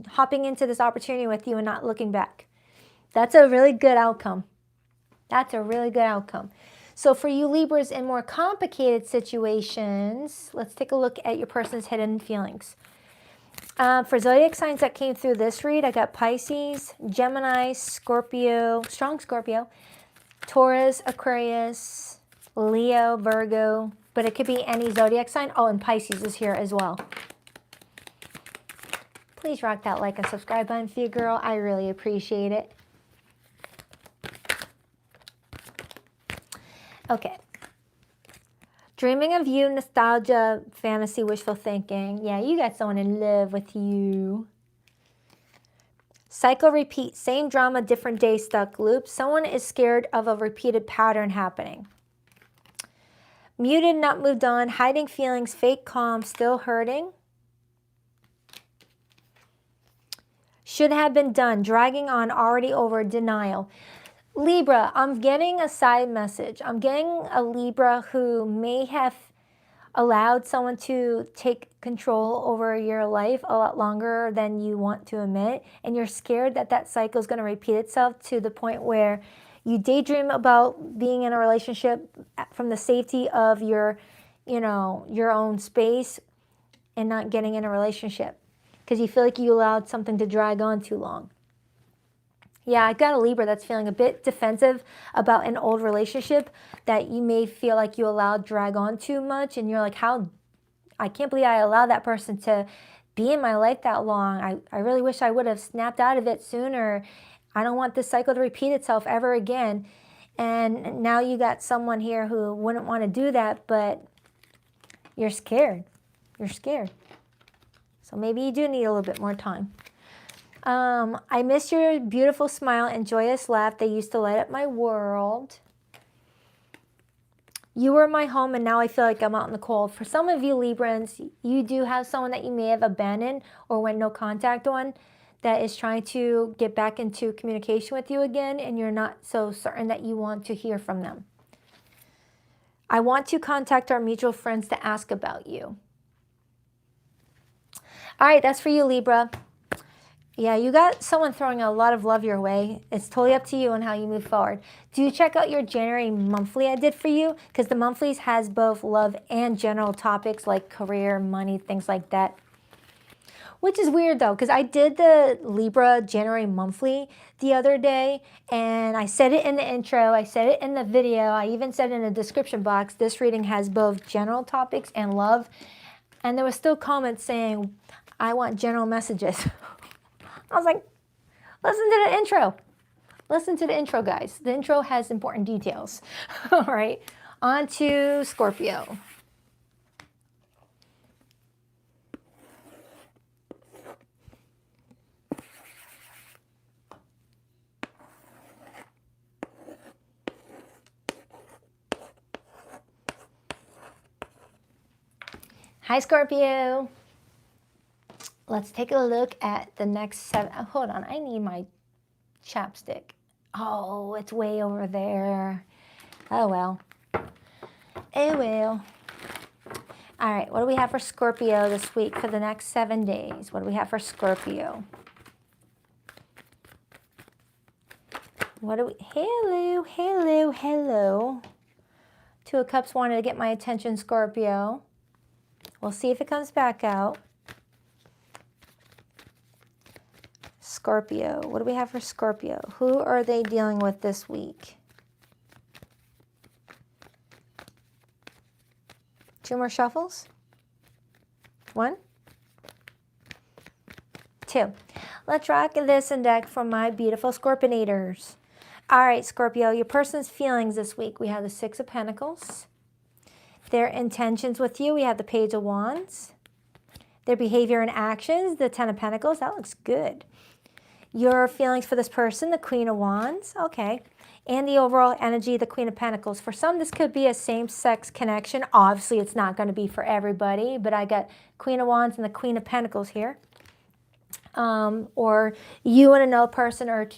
hopping into this opportunity with you and not looking back. That's a really good outcome. That's a really good outcome. So for you Libras in more complicated situations, let's take a look at your person's hidden feelings. For zodiac signs that came through this read, I got Pisces, Gemini, Scorpio, strong Scorpio, Taurus, Aquarius, Leo, Virgo, but it could be any zodiac sign. Oh, and Pisces is here as well. Please rock that like and subscribe button for you, girl. I really appreciate it. Okay. Dreaming of you, nostalgia, fantasy, wishful thinking. Yeah, you got someone in love with you. Cycle, repeat, same drama, different day, stuck loop. Someone is scared of a repeated pattern happening. Muted, not moved on, hiding feelings, fake calm, still hurting. Should have been done, dragging on, already over, denial. Libra, I'm getting a side message. I'm getting a Libra who may have allowed someone to take control over your life a lot longer than you want to admit, and you're scared that that cycle is going to repeat itself to the point where you daydream about being in a relationship from the safety of your, your own space and not getting in a relationship because you feel like you allowed something to drag on too long. Yeah, I got a Libra that's feeling a bit defensive about an old relationship that you may feel like you allowed drag on too much. And you're like, I can't believe I allowed that person to be in my life that long. I really wish I would have snapped out of it sooner. I don't want this cycle to repeat itself ever again. And now you got someone here who wouldn't want to do that, but you're scared. You're scared. So maybe you do need a little bit more time. I miss your beautiful smile and joyous laugh. They used to light up my world. You were my home, and now I feel like I'm out in the cold. For some of you Librans, you do have someone that you may have abandoned or went no contact on that is trying to get back into communication with you again, and you're not so certain that you want to hear from them. I want to contact our mutual friends to ask about you. All right, that's for you, Libra. Yeah, you got someone throwing a lot of love your way. It's totally up to you on how you move forward. Do check out your January monthly I did for you, because the monthlies has both love and general topics like career, money, things like that. Which is weird though, because I did the Libra January monthly the other day, and I said it in the intro, I said it in the video, I even said in the description box, this reading has both general topics and love. And there was still comments saying, I want general messages. I was like, listen to the intro. Listen to the intro, guys. The intro has important details. All right, on to Scorpio. Hi, Scorpio. Let's take a look at the next 7. Oh, hold on, I need my chapstick. Oh, it's way over there. Oh, well. Oh, well. All right, what do we have for Scorpio this week for the next 7 days? What do we have for Scorpio? What do we... Hello, hello, hello. 2 of Cups wanted to get my attention, Scorpio. We'll see if it comes back out. Scorpio. What do we have for Scorpio? Who are they dealing with this week? 2 more shuffles? 1? 2. Let's rock this and deck for my beautiful Scorpionators. All right, Scorpio, your person's feelings this week. We have the 6 of Pentacles. Their intentions with you, we have the Page of Wands. Their behavior and actions, the 10 of Pentacles. That looks good. Your feelings for this person, the Queen of Wands. Okay. And the overall energy, the Queen of Pentacles. For some, this could be a same-sex connection. Obviously, it's not going to be for everybody, but I got Queen of Wands and the Queen of Pentacles here. Or you and another person are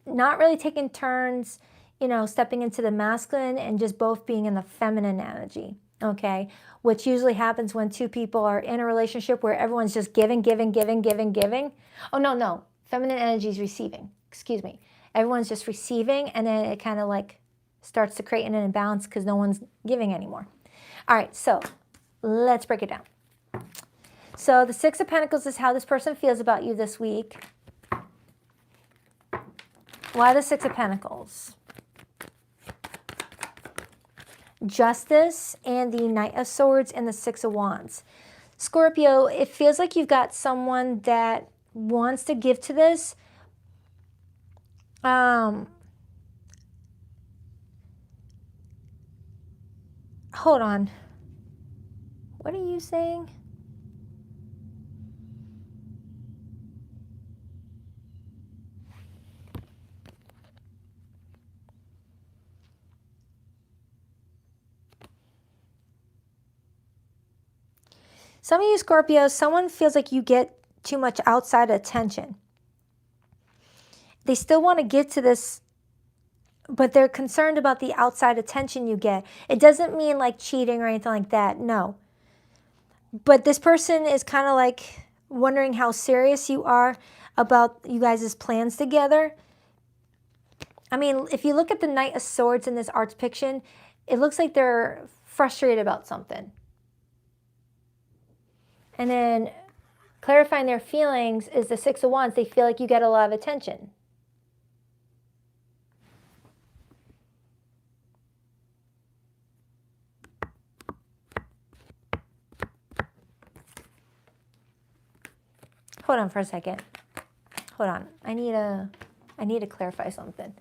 not really taking turns, you know, stepping into the masculine and just both being in the feminine energy. Okay, which usually happens when 2 people are in a relationship where everyone's just giving, giving, giving, giving, giving. Oh, no. Feminine energy is receiving. Excuse me. Everyone's just receiving, and then it kind of like starts to create an imbalance because no one's giving anymore. All right, so let's break it down. So the 6 of Pentacles is how this person feels about you this week. Why the 6 of Pentacles? Justice and the Knight of Swords and the 6 of Wands. Scorpio, it feels like you've got someone that wants to give to this. Hold on. What are you saying? Some of you Scorpios, someone feels like you get too much outside attention. They still want to get to this, but they're concerned about the outside attention you get. It doesn't mean like cheating or anything like that, no. But this person is kind of like wondering how serious you are about you guys' plans together. I mean, if you look at the Knight of Swords in this art depiction, it looks like they're frustrated about something. And then clarifying their feelings is the 6 of Wands. They feel like you get a lot of attention. Hold on for a second. Hold on. I need to clarify something.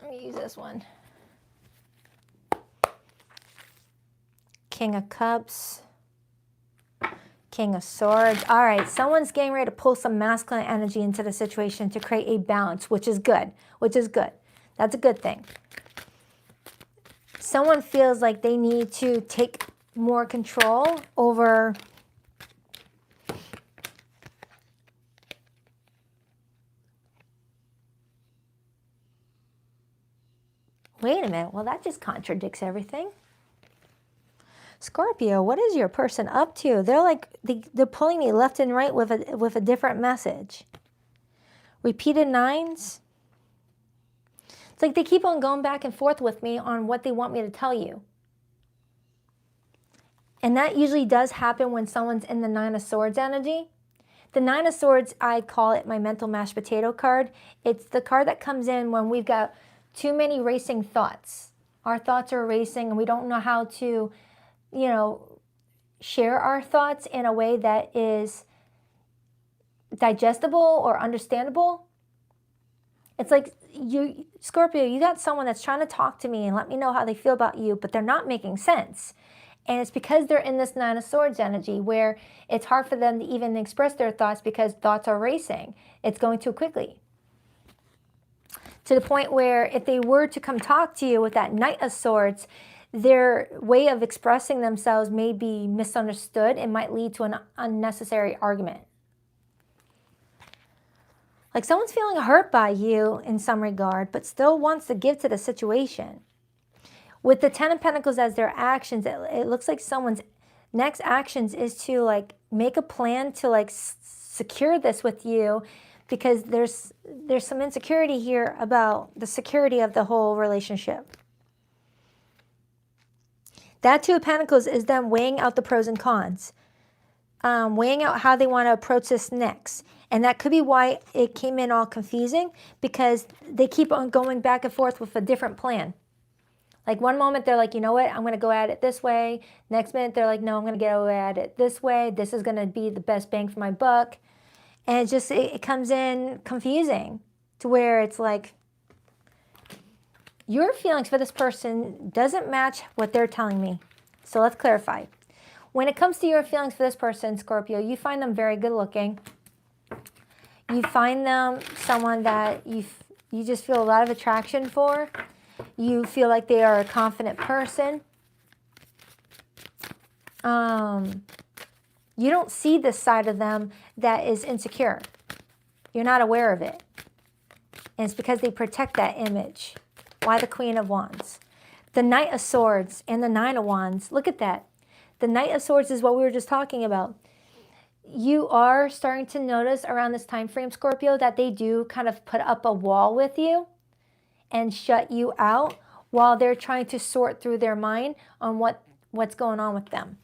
Let me use this one. King of Cups. King of Swords. All right, someone's getting ready to pull some masculine energy into the situation to create a balance, which is good, That's a good thing. Someone feels like they need to take more control over wait a minute, well, that just contradicts everything. Scorpio, what is your person up to? They're like, they're pulling me left and right with a different message. Repeated 9s. It's like they keep on going back and forth with me on what they want me to tell you. And that usually does happen when someone's in the 9 of Swords energy. The Nine of Swords, I call it my mental mashed potato card. It's the card that comes in when we've got too many racing thoughts. Our thoughts are racing and we don't know how to, share our thoughts in a way that is digestible or understandable. It's like, Scorpio, you got someone that's trying to talk to me and let me know how they feel about you, but they're not making sense. And it's because they're in this Nine of Swords energy where it's hard for them to even express their thoughts because thoughts are racing. It's going too quickly. To the point where if they were to come talk to you with that Knight of Swords, their way of expressing themselves may be misunderstood and might lead to an unnecessary argument. Like someone's feeling hurt by you in some regard, but still wants to give to the situation. With the Ten of Pentacles as their actions, it looks like someone's next actions is to make a plan to secure this with you, because there's some insecurity here about the security of the whole relationship. That Two of Pentacles is them weighing out the pros and cons, weighing out how they want to approach this next. And that could be why it came in all confusing, because they keep on going back and forth with a different plan. Like one moment they're like, you know what, I'm going to go at it this way. Next minute they're like, no, I'm going to go at it this way. This is going to be the best bang for my buck. And it comes in confusing to where it's like your feelings for this person doesn't match what they're telling me. So let's clarify. When it comes to your feelings for this person, Scorpio, you find them very good looking. You find them someone that you just feel a lot of attraction for. You feel like they are a confident person. You don't see this side of them that is insecure. You're not aware of it. And it's because they protect that image. Why the Queen of Wands? The Knight of Swords and the Nine of Wands. Look at that. The Knight of Swords is what we were just talking about. You are starting to notice around this time frame, Scorpio, that they do kind of put up a wall with you and shut you out while they're trying to sort through their mind on what's going on with them,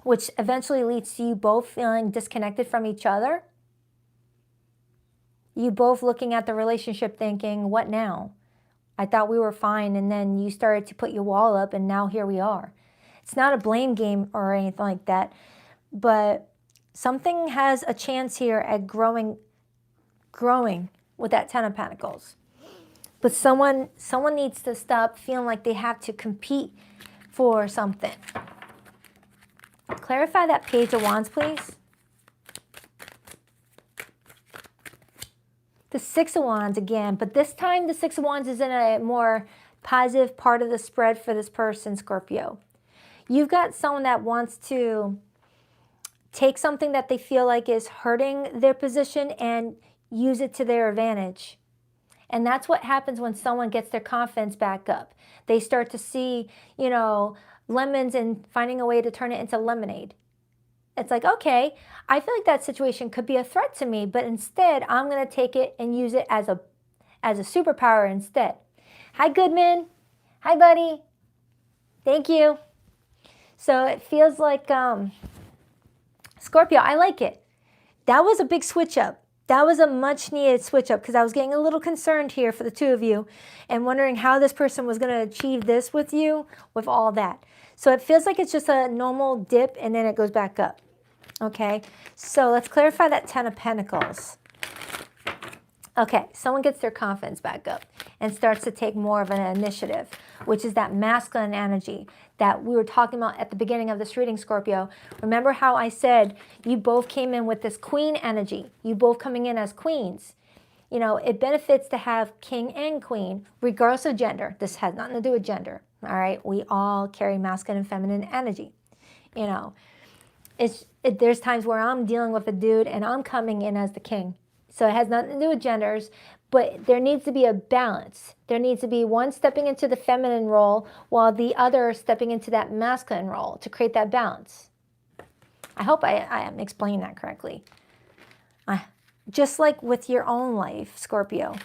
which eventually leads to you both feeling disconnected from each other. You both looking at the relationship thinking, what now? I thought we were fine, and then you started to put your wall up, and now here we are. It's not a blame game or anything like that, but something has a chance here at growing with that Ten of Pentacles. But someone needs to stop feeling like they have to compete for something. Clarify that Page of Wands, please. The Six of Wands again, but this time the Six of Wands is in a more positive part of the spread for this person, Scorpio. You've got someone that wants to take something that they feel like is hurting their position and use it to their advantage. And that's what happens when someone gets their confidence back up. They start to see, lemons and finding a way to turn it into lemonade. It's like, okay, I feel like that situation could be a threat to me, but instead I'm going to take it and use it as a superpower instead. Hi, Goodman. Hi, buddy. Thank you. So it feels like, Scorpio, I like it. That was a big switch up. That was a much needed switch up, because I was getting a little concerned here for the two of you and wondering how this person was going to achieve this with you with all that. So it feels like it's just a normal dip and then it goes back up. Okay, so let's clarify that Ten of Pentacles. Okay, someone gets their confidence back up and starts to take more of an initiative, which is that masculine energy that we were talking about at the beginning of this reading, Scorpio. Remember how I said you both came in with this queen energy, you both coming in as queens. It benefits to have king and queen, regardless of gender. This has nothing to do with gender, all right? We all carry masculine and feminine energy. There's times where I'm dealing with a dude and I'm coming in as the king. So it has nothing to do with genders, but there needs to be a balance. There needs to be one stepping into the feminine role while the other stepping into that masculine role to create that balance. I hope I am explaining that correctly. Just like with your own life, Scorpio,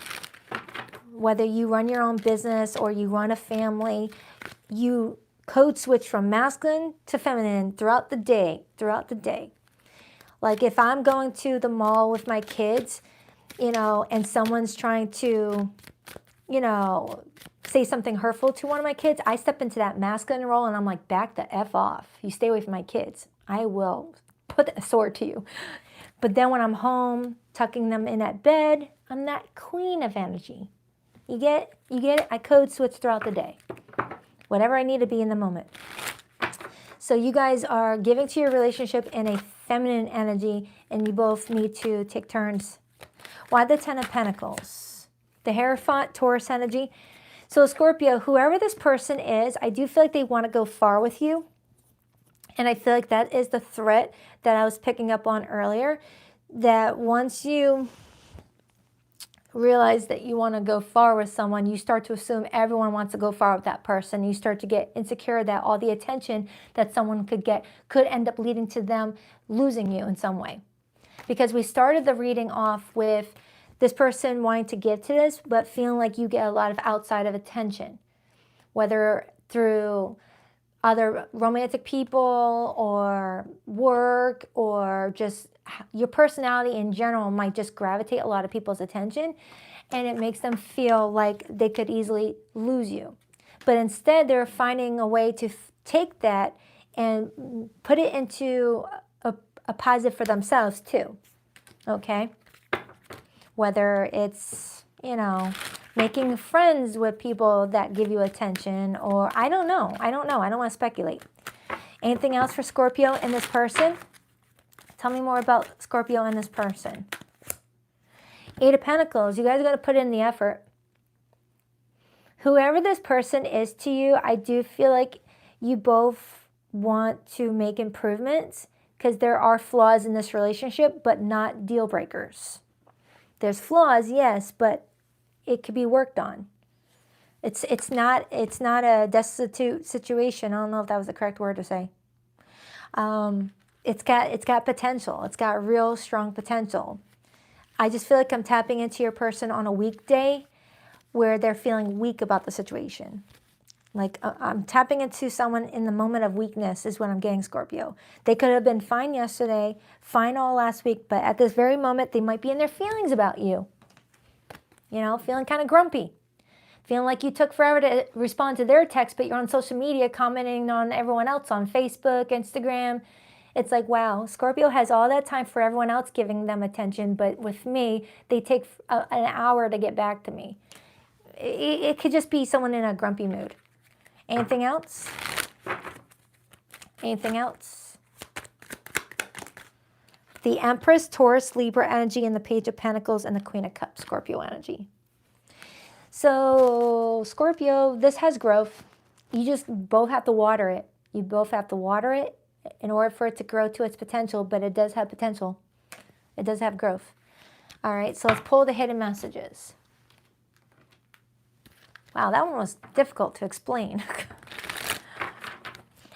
whether you run your own business or you run a family, you code switch from masculine to feminine throughout the day. Like if I'm going to the mall with my kids, you know, and someone's trying to, you know, say something hurtful to one of my kids, I step into that masculine role and I'm like, back the F off. You stay away from my kids. I will put a sword to you. But then when I'm home, tucking them in at bed, I'm that queen of energy. You get it? I code switch throughout the day. Whatever I need to be in the moment. So you guys are giving to your relationship in a feminine energy, and you both need to take turns. Why the Ten of Pentacles? The Hierophant, Taurus energy. So Scorpio, whoever this person is, I do feel like they want to go far with you. And I feel like that is the threat that I was picking up on earlier. That once you realize that you want to go far with someone, you start to assume everyone wants to go far with that person. You start to get insecure that all the attention that someone could get could end up leading to them losing you in some way. Because we started the reading off with this person wanting to give to this, but feeling like you get a lot of outside of attention, whether through other romantic people or work or just your personality in general might just gravitate a lot of people's attention, and it makes them feel like they could easily lose you. But instead, they're finding a way to take that and put it into a positive for themselves too, okay? Whether it's, you know, making friends with people that give you attention, or I don't know. I don't want to speculate. Anything else for Scorpio and this person? Tell me more about Scorpio and this person. Eight of Pentacles. You guys got to put in the effort. Whoever this person is to you, I do feel like you both want to make improvements, because there are flaws in this relationship, but not deal breakers. There's flaws, yes, but it could be worked on. It's not a destitute situation. I don't know if that was the correct word to say. It's got potential. It's got real strong potential. I just feel like I'm tapping into your person on a weekday where they're feeling weak about the situation. Like I'm tapping into someone in the moment of weakness is what I'm getting, Scorpio. They could have been fine yesterday, fine all last week, but at this very moment, they might be in their feelings about you. You know, feeling kind of grumpy. Feeling like you took forever to respond to their text, but you're on social media commenting on everyone else on Facebook, Instagram. It's like, wow, Scorpio has all that time for everyone else giving them attention, but with me, they take an hour to get back to me. It could just be someone in a grumpy mood. Anything else? Anything else? The Empress, Taurus, Libra energy, and the Page of Pentacles, and the Queen of Cups, Scorpio energy. So, Scorpio, this has growth. You just both have to water it. You both have to water it in order for it to grow to its potential, but it does have potential. It does have growth. All right, so let's pull the hidden messages. Wow, that one was difficult to explain.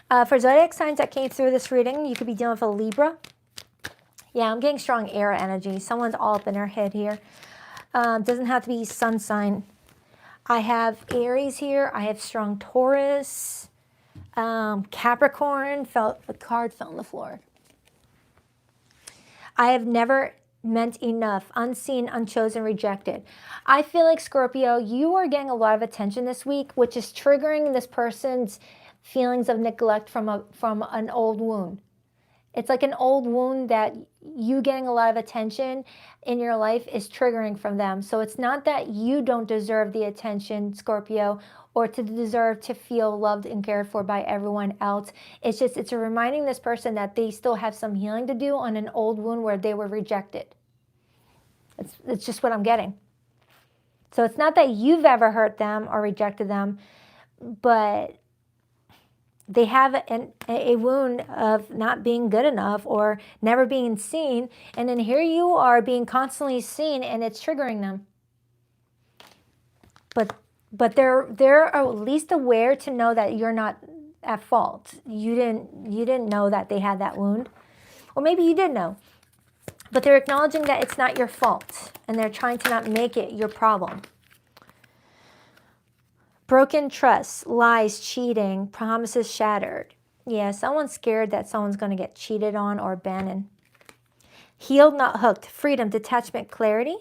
For zodiac signs that came through this reading, you could be dealing with a Libra. Yeah, I'm getting strong air energy. Someone's all up in their head here. Doesn't have to be sun sign. I have Aries here. I have strong Taurus. Capricorn. The card fell on the floor. I have never meant enough, unseen, unchosen, rejected. I feel like, Scorpio, you are getting a lot of attention this week, which is triggering this person's feelings of neglect from an old wound. It's like an old wound that you getting a lot of attention in your life is triggering from them. So it's not that you don't deserve the attention, Scorpio, or to deserve to feel loved and cared for by everyone else. It's just, it's reminding this person that they still have some healing to do on an old wound where they were rejected. It's just what I'm getting. So it's not that you've ever hurt them or rejected them, but they have a wound of not being good enough or never being seen. And then here you are being constantly seen, and it's triggering them. But they're at least aware to know that you're not at fault. You didn't know that they had that wound. Or maybe you did know. But they're acknowledging that it's not your fault, and they're trying to not make it your problem. Broken trust, lies, cheating, promises shattered. Yeah, someone's scared that someone's going to get cheated on or abandoned. Healed, not hooked. Freedom, detachment, clarity.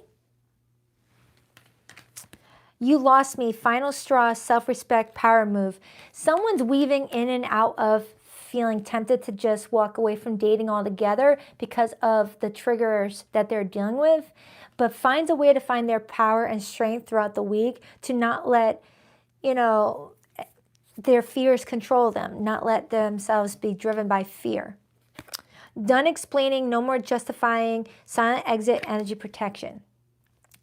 You lost me. Final straw, self-respect, power move. Someone's weaving in and out of feeling tempted to just walk away from dating altogether because of the triggers that they're dealing with, but finds a way to find their power and strength throughout the week to not let, you know, their fears control them, not let themselves be driven by fear. Done explaining, no more justifying, silent exit, energy protection.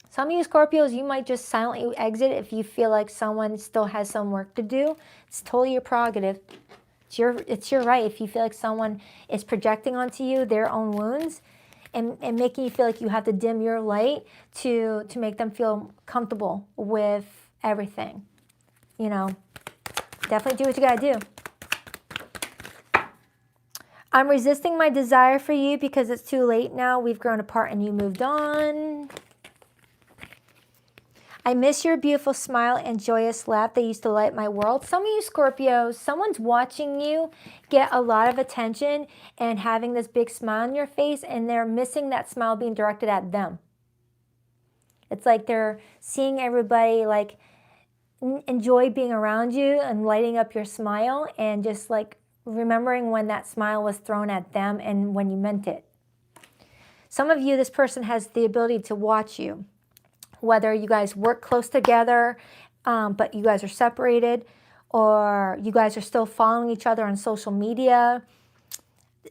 Some of you Scorpios, you might just silently exit if you feel like someone still has some work to do. It's totally your prerogative. It's your right. If you feel like someone is projecting onto you their own wounds and making you feel like you have to dim your light to make them feel comfortable with everything. You know, definitely do what you gotta do. I'm resisting my desire for you because it's too late now. We've grown apart and you moved on. I miss your beautiful smile and joyous laugh that used to light my world. Some of you Scorpios, someone's watching you get a lot of attention and having this big smile on your face, and they're missing that smile being directed at them. It's like they're seeing everybody like enjoy being around you and lighting up your smile, and just like remembering when that smile was thrown at them and when you meant it. Some of you, this person has the ability to watch you. Whether you guys work close together, but you guys are separated, or you guys are still following each other on social media,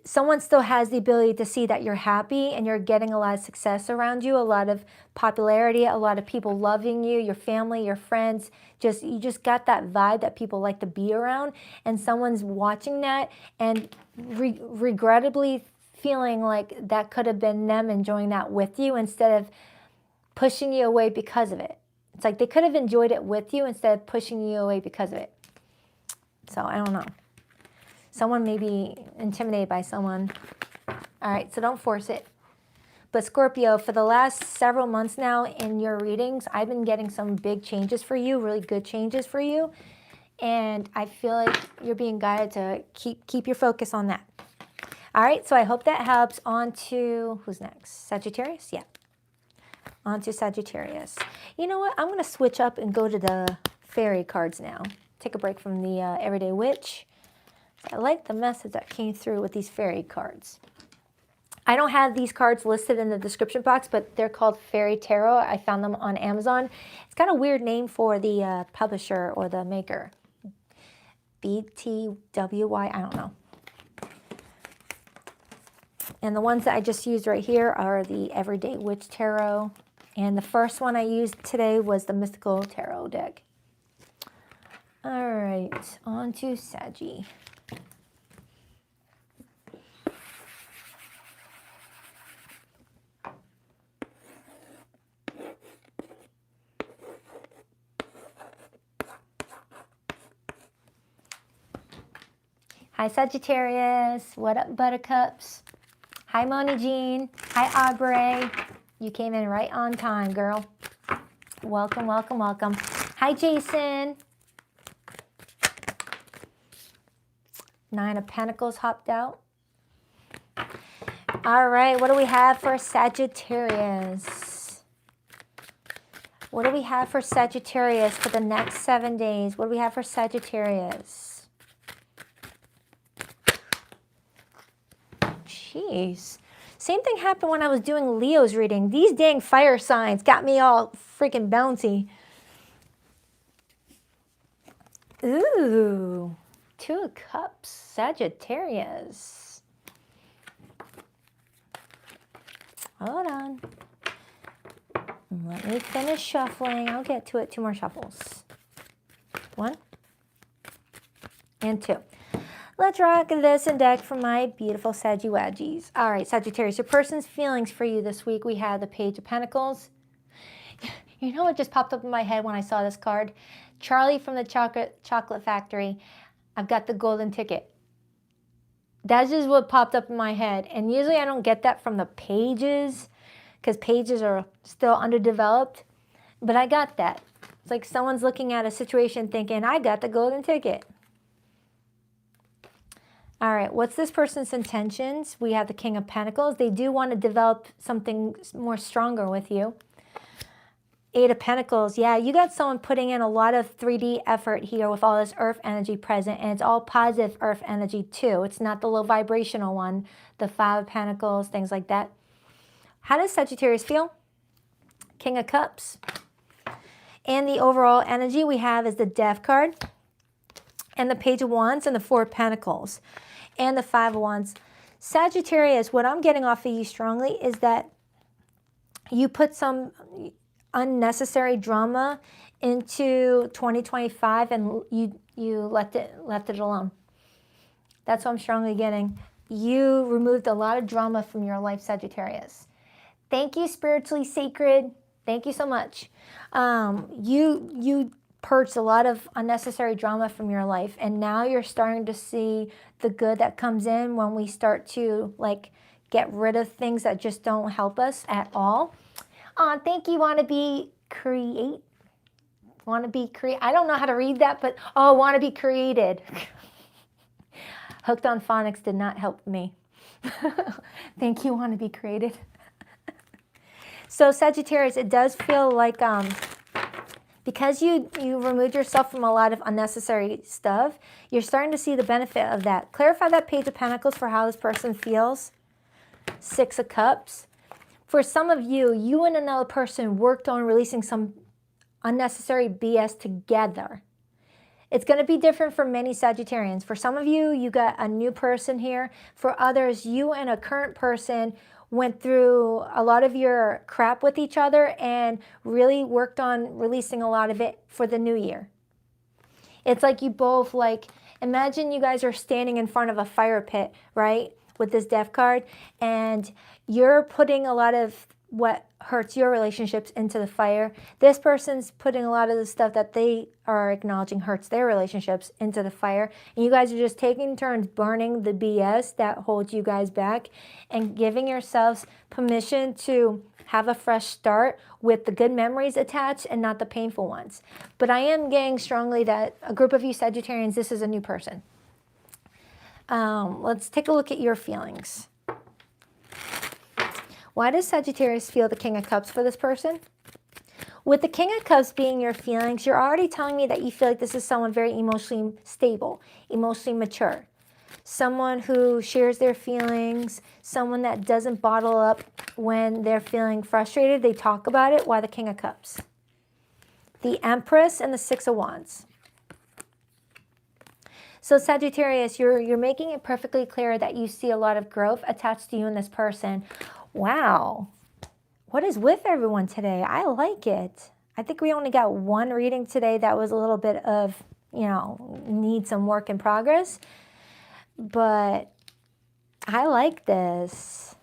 someone still has the ability to see that you're happy and you're getting a lot of success around you, a lot of popularity, a lot of people loving you, your family, your friends. You just got that vibe that people like to be around, and someone's watching that and regrettably feeling like that could have been them enjoying that with you instead of pushing you away because of it. It's like they could have enjoyed it with you instead of pushing you away because of it. So I don't know. Someone may be intimidated by someone. All right, so don't force it. But Scorpio, for the last several months now in your readings, I've been getting some big changes for you, really good changes for you. And I feel like you're being guided to keep your focus on that. All right, so I hope that helps. On to, who's next? Sagittarius? Yeah. On to Sagittarius. You know what? I'm going to switch up and go to the fairy cards now. Take a break from the Everyday Witch. I like the message that came through with these fairy cards. I don't have these cards listed in the description box, but they're called Fairy Tarot. I found them on Amazon. It's got a weird name for the publisher or the maker. BTWY, I don't know. And the ones that I just used right here are the Everyday Witch Tarot. And the first one I used today was the Mystical Tarot deck. All right, on to Saggy. Hi, Sagittarius. What up, Buttercups? Hi, Moni Jean. Hi, Aubrey. You came in right on time, girl. Welcome, welcome, welcome. Hi, Jason. Nine of Pentacles hopped out. All right, what do we have for Sagittarius? What do we have for Sagittarius for the next 7 days? What do we have for Sagittarius? Jeez. Same thing happened when I was doing Leo's reading. These dang fire signs got me all freaking bouncy. Ooh. Two of Cups. Sagittarius. Hold on. Let me finish shuffling. I'll get to it. 2 more shuffles. 1 and 2. Let's rock this and deck for my beautiful Saggy-Waggies. All right, Sagittarius, your person's feelings for you this week. We have the Page of Pentacles. You know what just popped up in my head when I saw this card? Charlie from the Chocolate Factory. I've got the golden ticket. That's just what popped up in my head. And usually I don't get that from the pages because pages are still underdeveloped. But I got that. It's like someone's looking at a situation thinking, I got the golden ticket. All right, what's this person's intentions? We have the King of Pentacles. They do want to develop something more stronger with you. Eight of Pentacles. Yeah, you got someone putting in a lot of 3D effort here with all this earth energy present, and it's all positive earth energy too. It's not the low vibrational one, the Five of Pentacles, things like that. How does Sagittarius feel? King of Cups. And the overall energy we have is the Death card, and the Page of Wands, and the Four of Pentacles, and the Five of Wands. Sagittarius, what I'm getting off of you strongly is that you put some unnecessary drama into 2025 and you left it alone. That's what I'm strongly getting. You removed a lot of drama from your life, Sagittarius. Thank you, Spiritually Sacred. Thank you so much. You purged a lot of unnecessary drama from your life, and now you're starting to see the good that comes in when we start to like get rid of things that just don't help us at all. Thank you, I don't know how to read that, but want to be created. Hooked on Phonics did not help me. Thank you, want to be created. So Sagittarius, it does feel like because you removed yourself from a lot of unnecessary stuff, you're starting to see the benefit of that. Clarify that Page of Pentacles for how this person feels. Six of Cups. For some of you, you and another person worked on releasing some unnecessary BS together. It's going to be different for many Sagittarians. For some of you, you got a new person here. For others, you and a current person went through a lot of your crap with each other and really worked on releasing a lot of it for the new year. It's like you both, like, imagine you guys are standing in front of a fire pit, right, with this Death card, and you're putting a lot of what hurts your relationships into the fire. This person's putting a lot of the stuff that they are acknowledging hurts their relationships into the fire. And you guys are just taking turns burning the BS that holds you guys back and giving yourselves permission to have a fresh start with the good memories attached and not the painful ones. But I am getting strongly that a group of you Sagittarians, this is a new person. Let's take a look at your feelings. Why does Sagittarius feel the King of Cups for this person? With the King of Cups being your feelings, you're already telling me that you feel like this is someone very emotionally stable, emotionally mature. Someone who shares their feelings, someone that doesn't bottle up when they're feeling frustrated. They talk about it. Why the King of Cups? The Empress and the Six of Wands. So Sagittarius, you're making it perfectly clear that you see a lot of growth attached to you and this person. Wow. What is with everyone today? I like it. I think we only got one reading today that was a little bit of, need some work in progress. But I like this.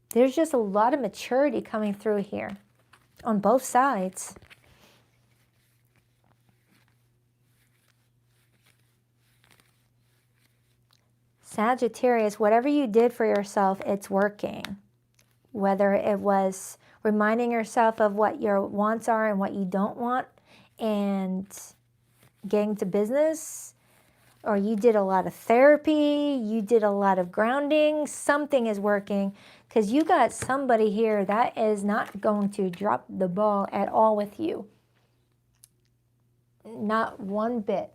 There's just a lot of maturity coming through here on both sides. Sagittarius, whatever you did for yourself, it's working. Whether it was reminding yourself of what your wants are and what you don't want and getting to business, or you did a lot of therapy, you did a lot of grounding, something is working because you got somebody here that is not going to drop the ball at all with you. Not one bit.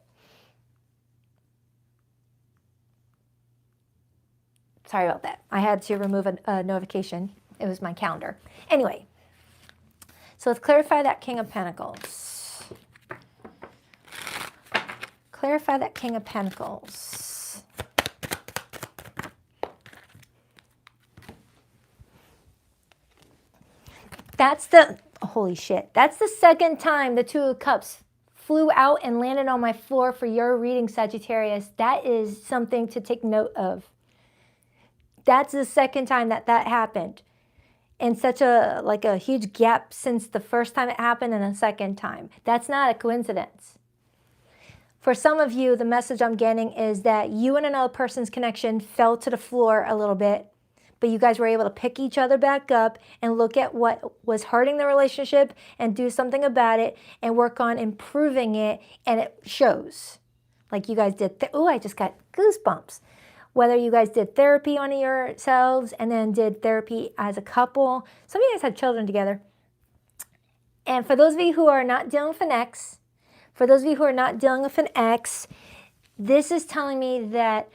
Sorry about that. I had to remove a notification. It was my calendar. Anyway, so let's clarify that King of Pentacles. Clarify that King of Pentacles. That's the, holy shit. That's the second time the Two of Cups flew out and landed on my floor for your reading, Sagittarius. That is something to take note of. That's the second time that happened. And such a huge gap since the first time it happened and the second time. That's not a coincidence. For some of you, the message I'm getting is that you and another person's connection fell to the floor a little bit, but you guys were able to pick each other back up and look at what was hurting the relationship and do something about it and work on improving it, and it shows. Like you guys did, oh, I just got goosebumps. Whether you guys did therapy on yourselves and then did therapy as a couple. Some of you guys had children together. And for those of you who are not dealing with an ex, this is telling me that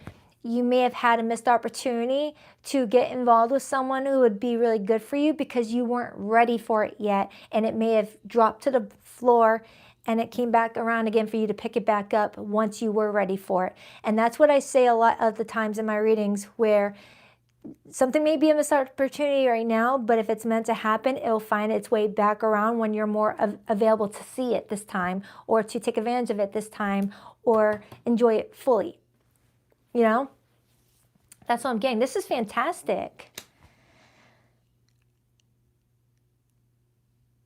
you may have had a missed opportunity to get involved with someone who would be really good for you because you weren't ready for it yet, and it may have dropped to the floor and it came back around again for you to pick it back up once you were ready for it. And that's what I say a lot of the times in my readings, where something may be a missed opportunity right now, but if it's meant to happen, it'll find its way back around when you're more available to see it this time, or to take advantage of it this time, or enjoy it fully. You know? That's what I'm getting. This is fantastic.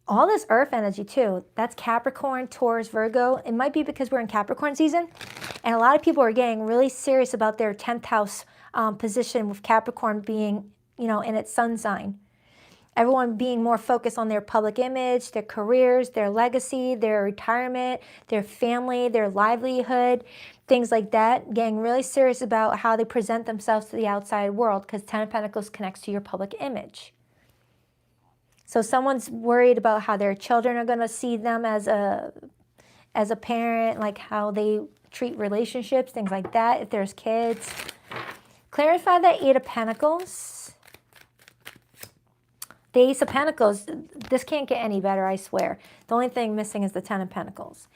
All this earth energy too. That's Capricorn, Taurus, Virgo. It might be because we're in Capricorn season, and a lot of people are getting really serious about their 10th house position, with Capricorn being, you know, in its sun sign. Everyone being more focused on their public image, their careers, their legacy, their retirement, their family, their livelihood, things like that. Getting really serious about how they present themselves to the outside world, because 10 of Pentacles connects to your public image. So someone's worried about how their children are going to see them as a parent, like how they treat relationships, things like that, if there's kids. Clarify the 8 of Pentacles. The Ace of Pentacles, this can't get any better, I swear. The only thing missing is the 10 of Pentacles.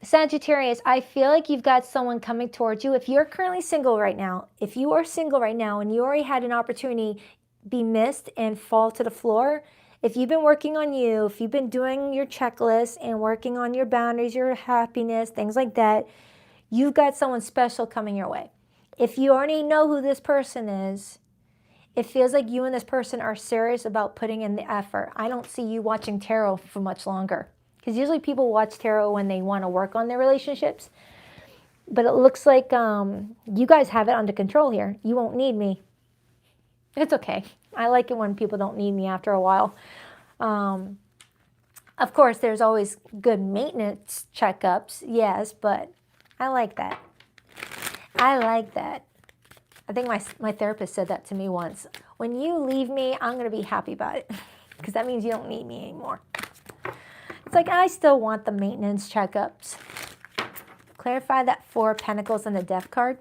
Sagittarius, I feel like you've got someone coming towards you. If you're currently single right now, if you are single right now and you already had an opportunity be missed and fall to the floor, if you've been working on you, if you've been doing your checklist and working on your boundaries, your happiness, things like that, you've got someone special coming your way. If you already know who this person is, it feels like you and this person are serious about putting in the effort. I don't see you watching tarot for much longer, because usually people watch tarot when they want to work on their relationships. But it looks like you guys have it under control here. You won't need me. It's okay. I like it when people don't need me after a while. Of course, there's always good maintenance checkups, yes, but I like that. I like that. I think my therapist said that to me once. When you leave me, I'm going to be happy about it, because that means you don't need me anymore. It's like, I still want the maintenance checkups. Clarify that 4 of Pentacles and the Death card.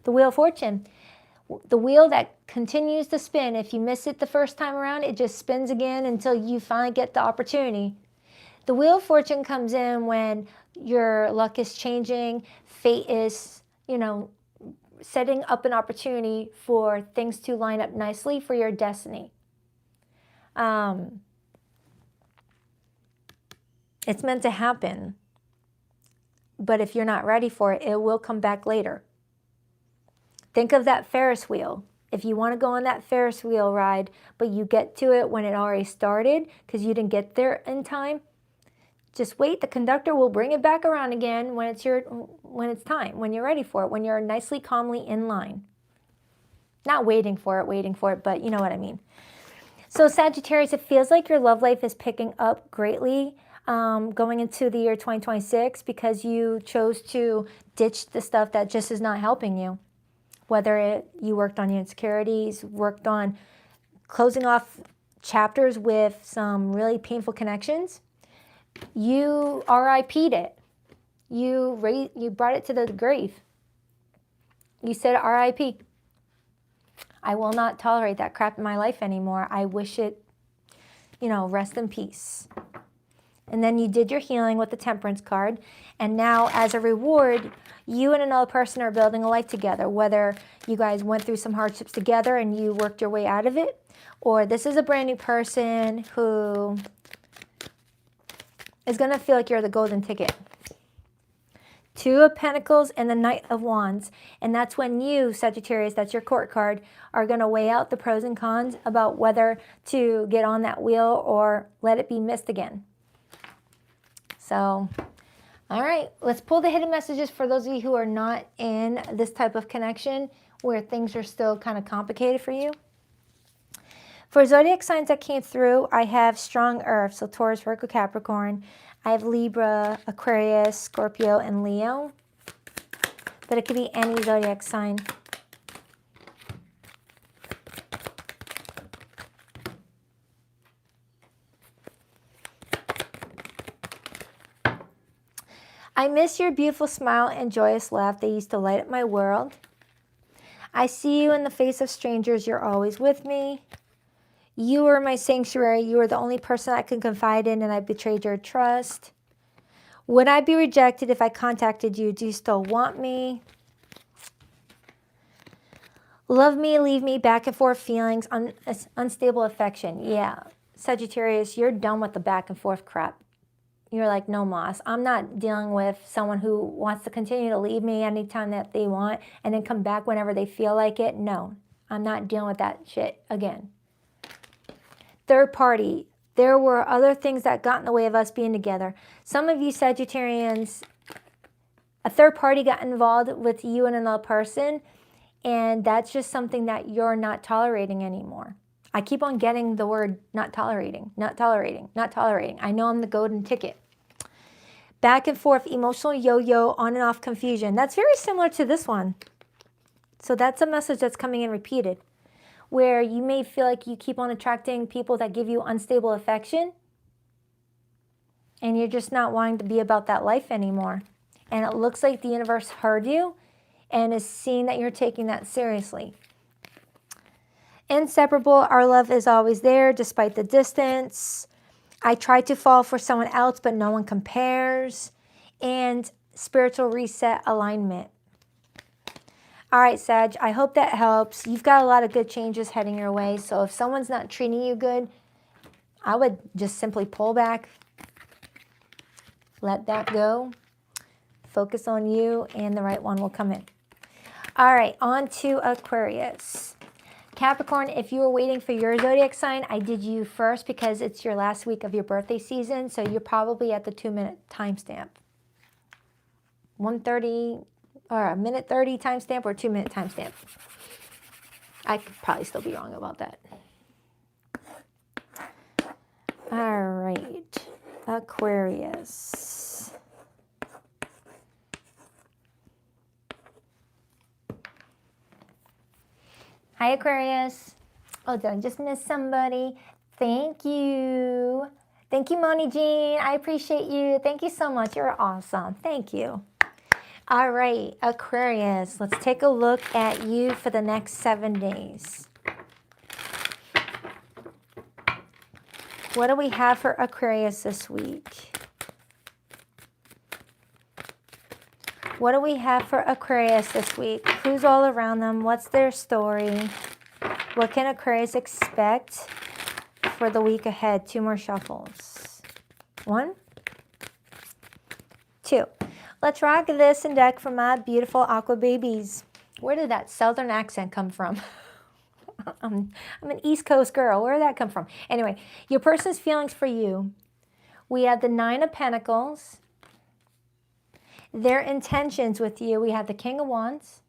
The Wheel of Fortune. The wheel that continues to spin. If you miss it the first time around, it just spins again until you finally get the opportunity. The Wheel of Fortune comes in when your luck is changing, fate is, you know, setting up an opportunity for things to line up nicely for your destiny. It's meant to happen, but if you're not ready for it, it will come back later. Think of that Ferris wheel. If you want to go on that Ferris wheel ride, but you get to it when it already started because you didn't get there in time, just wait. The conductor will bring it back around again when it's time, when you're ready for it, when you're nicely, calmly in line. Not waiting for it, but you know what I mean. So Sagittarius, it feels like your love life is picking up greatly going into the year 2026, because you chose to ditch the stuff that just is not helping you. Whether you worked on your insecurities, worked on closing off chapters with some really painful connections, you RIP'd it. You brought it to the grave. You said RIP. I will not tolerate that crap in my life anymore. I wish it, rest in peace. And then you did your healing with the Temperance card. And now, as a reward, you and another person are building a life together. Whether you guys went through some hardships together and you worked your way out of it, or this is a brand new person who is going to feel like you're the golden ticket. 2 of Pentacles and the Knight of Wands. And that's when you, Sagittarius, that's your court card, are going to weigh out the pros and cons about whether to get on that wheel or let it be missed again. So, all right, let's pull the hidden messages for those of you who are not in this type of connection. where things are still kind of complicated for you. For zodiac signs that came through, I have strong earth, so Taurus, Virgo, Capricorn. I have Libra, Aquarius, Scorpio, and Leo. But it could be any zodiac sign. I miss your beautiful smile and joyous laugh. They used to light up my world. I see you in the face of strangers. You're always with me. You are my sanctuary. You are the only person I can confide in, and I betrayed your trust. Would I be rejected if I contacted you? Do you still want me? Love me, leave me, back and forth feelings, unstable affection. Yeah, Sagittarius, you're done with the back and forth crap. You're like, no mas, I'm not dealing with someone who wants to continue to leave me anytime that they want and then come back whenever they feel like it. No, I'm not dealing with that shit again. Third party, there were other things that got in the way of us being together. Some of you Sagittarians, a third party got involved with you and another person, and that's just something that you're not tolerating anymore. I keep on getting the word not tolerating, not tolerating, not tolerating. I know I'm the golden ticket. Back and forth, emotional yo-yo, on and off confusion. That's very similar to this one. So that's a message that's coming in repeated, where you may feel like you keep on attracting people that give you unstable affection, and you're just not wanting to be about that life anymore. And it looks like the universe heard you and is seeing that you're taking that seriously. Inseparable, our love is always there despite the distance. I try to fall for someone else, but no one compares. And spiritual reset alignment. All right, Sag, I hope that helps. You've got a lot of good changes heading your way. So if someone's not treating you good, I would just simply pull back. Let that go. Focus on you, and the right one will come in. All right, on to Aquarius. Capricorn, if you were waiting for your zodiac sign, I did you first because it's your last week of your birthday season, so you're probably at the 2-minute timestamp. 1:30 or a minute 30 timestamp or 2-minute timestamp. I could probably still be wrong about that. All right, Aquarius. Hi, Aquarius. Oh, did I just miss somebody? Thank you. Thank you, Moni Jean. I appreciate you. Thank you so much. You're awesome. Thank you. All right, Aquarius. Let's take a look at you for the next 7 days. What do we have for Aquarius this week? What do we have for Aquarius this week? Who's all around them? What's their story? What can Aquarius expect for the week ahead? 2 more shuffles. 1, 2. Let's rock this and deck for my beautiful aqua babies. Where did that southern accent come from? I'm an East Coast girl. Where did that come from? Anyway, your person's feelings for you. We have the 9 of Pentacles. Their intentions with you, we have the King of Wands.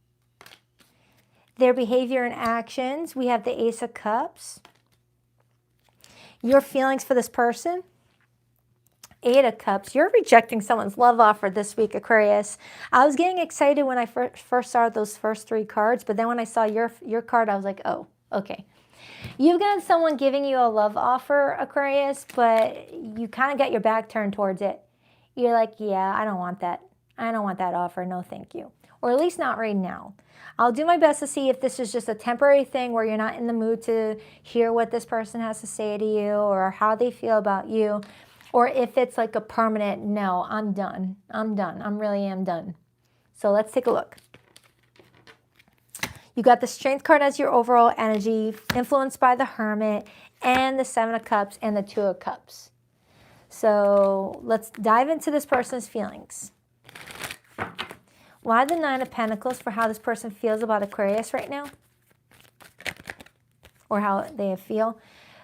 Their behavior and actions, we have the Ace of Cups. Your feelings for this person, 8 of Cups. You're rejecting someone's love offer this week, Aquarius. I was getting excited when I first saw those first 3 cards, but then when I saw your card, I was like, oh, okay. You've got someone giving you a love offer, Aquarius, but you kind of got your back turned towards it. You're like, yeah, I don't want that. I don't want that offer, no thank you. Or at least not right now. I'll do my best to see if this is just a temporary thing where you're not in the mood to hear what this person has to say to you or how they feel about you, or if it's like a permanent, no, I'm done. I'm done. I really am done. So let's take a look. You got the Strength card as your overall energy, influenced by the Hermit, and the 7 of Cups and the 2 of Cups. So let's dive into this person's feelings. Why the 9 of Pentacles for how this person feels about Aquarius right now? Or how they feel.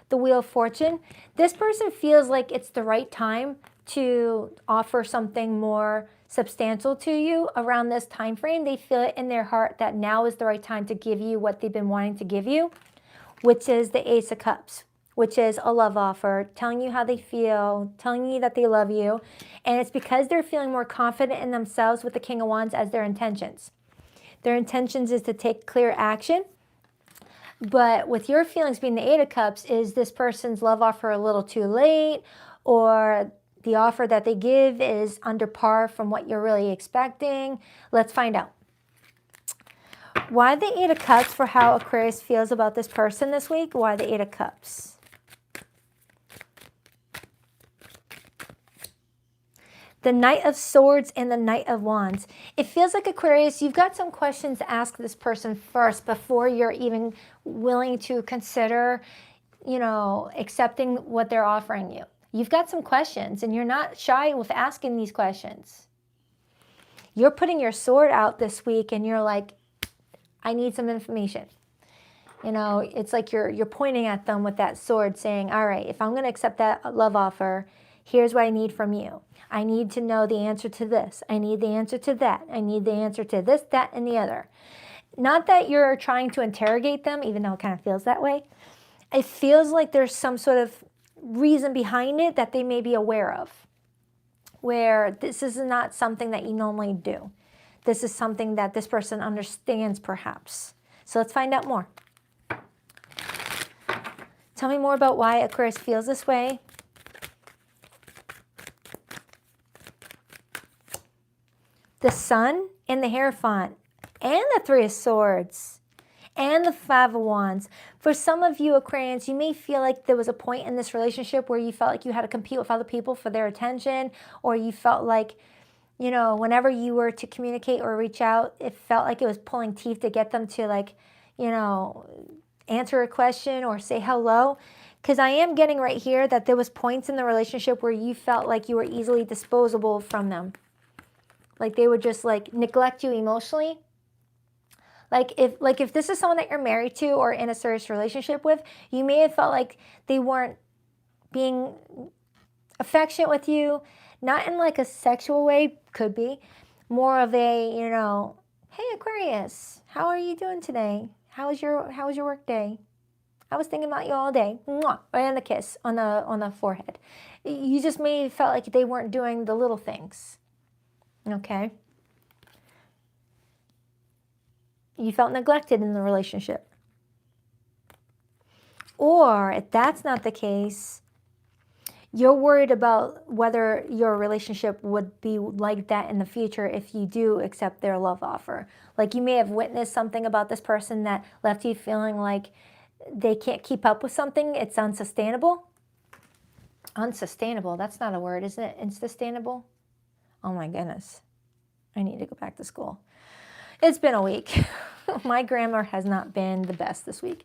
The Wheel of Fortune. This person feels like it's the right time to offer something more substantial to you around this time frame. They feel it in their heart that now is the right time to give you what they've been wanting to give you, which is the Ace of Cups, which is a love offer, telling you how they feel, telling you that they love you. And it's because they're feeling more confident in themselves with the King of Wands as their intentions. Their intentions is to take clear action. But with your feelings being the Eight of Cups, is this person's love offer a little too late, or the offer that they give is under par from what you're really expecting? Let's find out. Why the Eight of Cups for how Aquarius feels about this person this week? Why the Eight of Cups? The Knight of Swords and the Knight of Wands. It feels like, Aquarius, you've got some questions to ask this person first before you're even willing to consider, accepting what they're offering you. You've got some questions and you're not shy with asking these questions. You're putting your sword out this week and you're like, I need some information. It's like you're pointing at them with that sword saying, all right, if I'm going to accept that love offer, here's what I need from you. I need to know the answer to this. I need the answer to that. I need the answer to this, that, and the other. Not that you're trying to interrogate them, even though it kind of feels that way. It feels like there's some sort of reason behind it that they may be aware of, where this is not something that you normally do. This is something that this person understands, perhaps. So let's find out more. Tell me more about why Aquarius feels this way. The Sun and the Hierophant and the Three of Swords and the Five of Wands. For some of you Aquarians, you may feel like there was a point in this relationship where you felt like you had to compete with other people for their attention, or you felt like, whenever you were to communicate or reach out, it felt like it was pulling teeth to get them to answer a question or say hello. Because I am getting right here that there was points in the relationship where you felt like you were easily disposable from them. Like they would just neglect you emotionally. Like if this is someone that you're married to or in a serious relationship with, you may have felt like they weren't being affectionate with you, not in like a sexual way, could be more of a, hey Aquarius, how are you doing today? How was your work day? I was thinking about you all day. Mwah, right on the kiss on the forehead. You just may have felt like they weren't doing the little things. Okay. You felt neglected in the relationship. Or if that's not the case, you're worried about whether your relationship would be like that in the future if you do accept their love offer. Like you may have witnessed something about this person that left you feeling like they can't keep up with something. It's unsustainable. Unsustainable, that's not a word, isn't it? Unsustainable? Oh my goodness. I need to go back to school. It's been a week. My grammar has not been the best this week.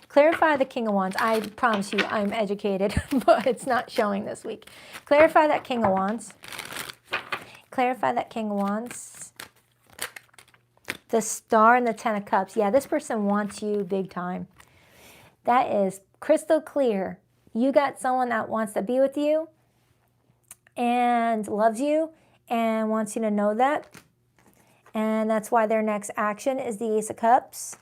Clarify the King of Wands. I promise you I'm educated, but it's not showing this week. Clarify that King of Wands. Clarify that King of Wands. The Star and the Ten of Cups. Yeah, this person wants you big time. That is crystal clear. You got someone that wants to be with you and loves you and wants you to know that. And that's why their next action is the Ace of Cups.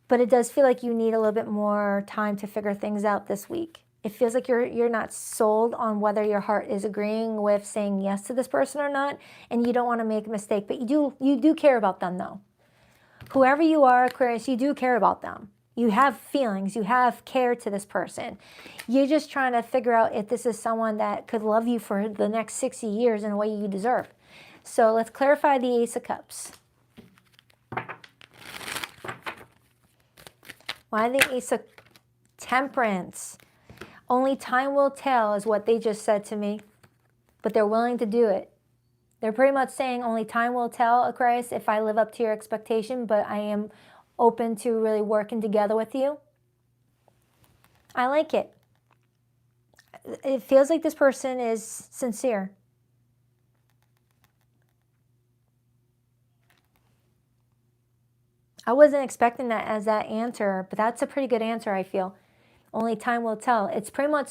But it does feel like you need a little bit more time to figure things out this week. It feels like you're not sold on whether your heart is agreeing with saying yes to this person or not, and you don't want to make a mistake. But you do care about them, though. Whoever you are, Aquarius, you do care about them. You have feelings. You have care to this person. You're just trying to figure out if this is someone that could love you for the next 60 years in a way you deserve. So let's clarify the Ace of Cups. Why the Ace of Temperance? Only time will tell is what they just said to me, but they're willing to do it. They're pretty much saying only time will tell, Aquarius, if I live up to your expectation, but I am open to really working together with you. I like it. It feels like this person is sincere. I wasn't expecting that as that answer, but that's a pretty good answer, I feel. Only time will tell. It's pretty much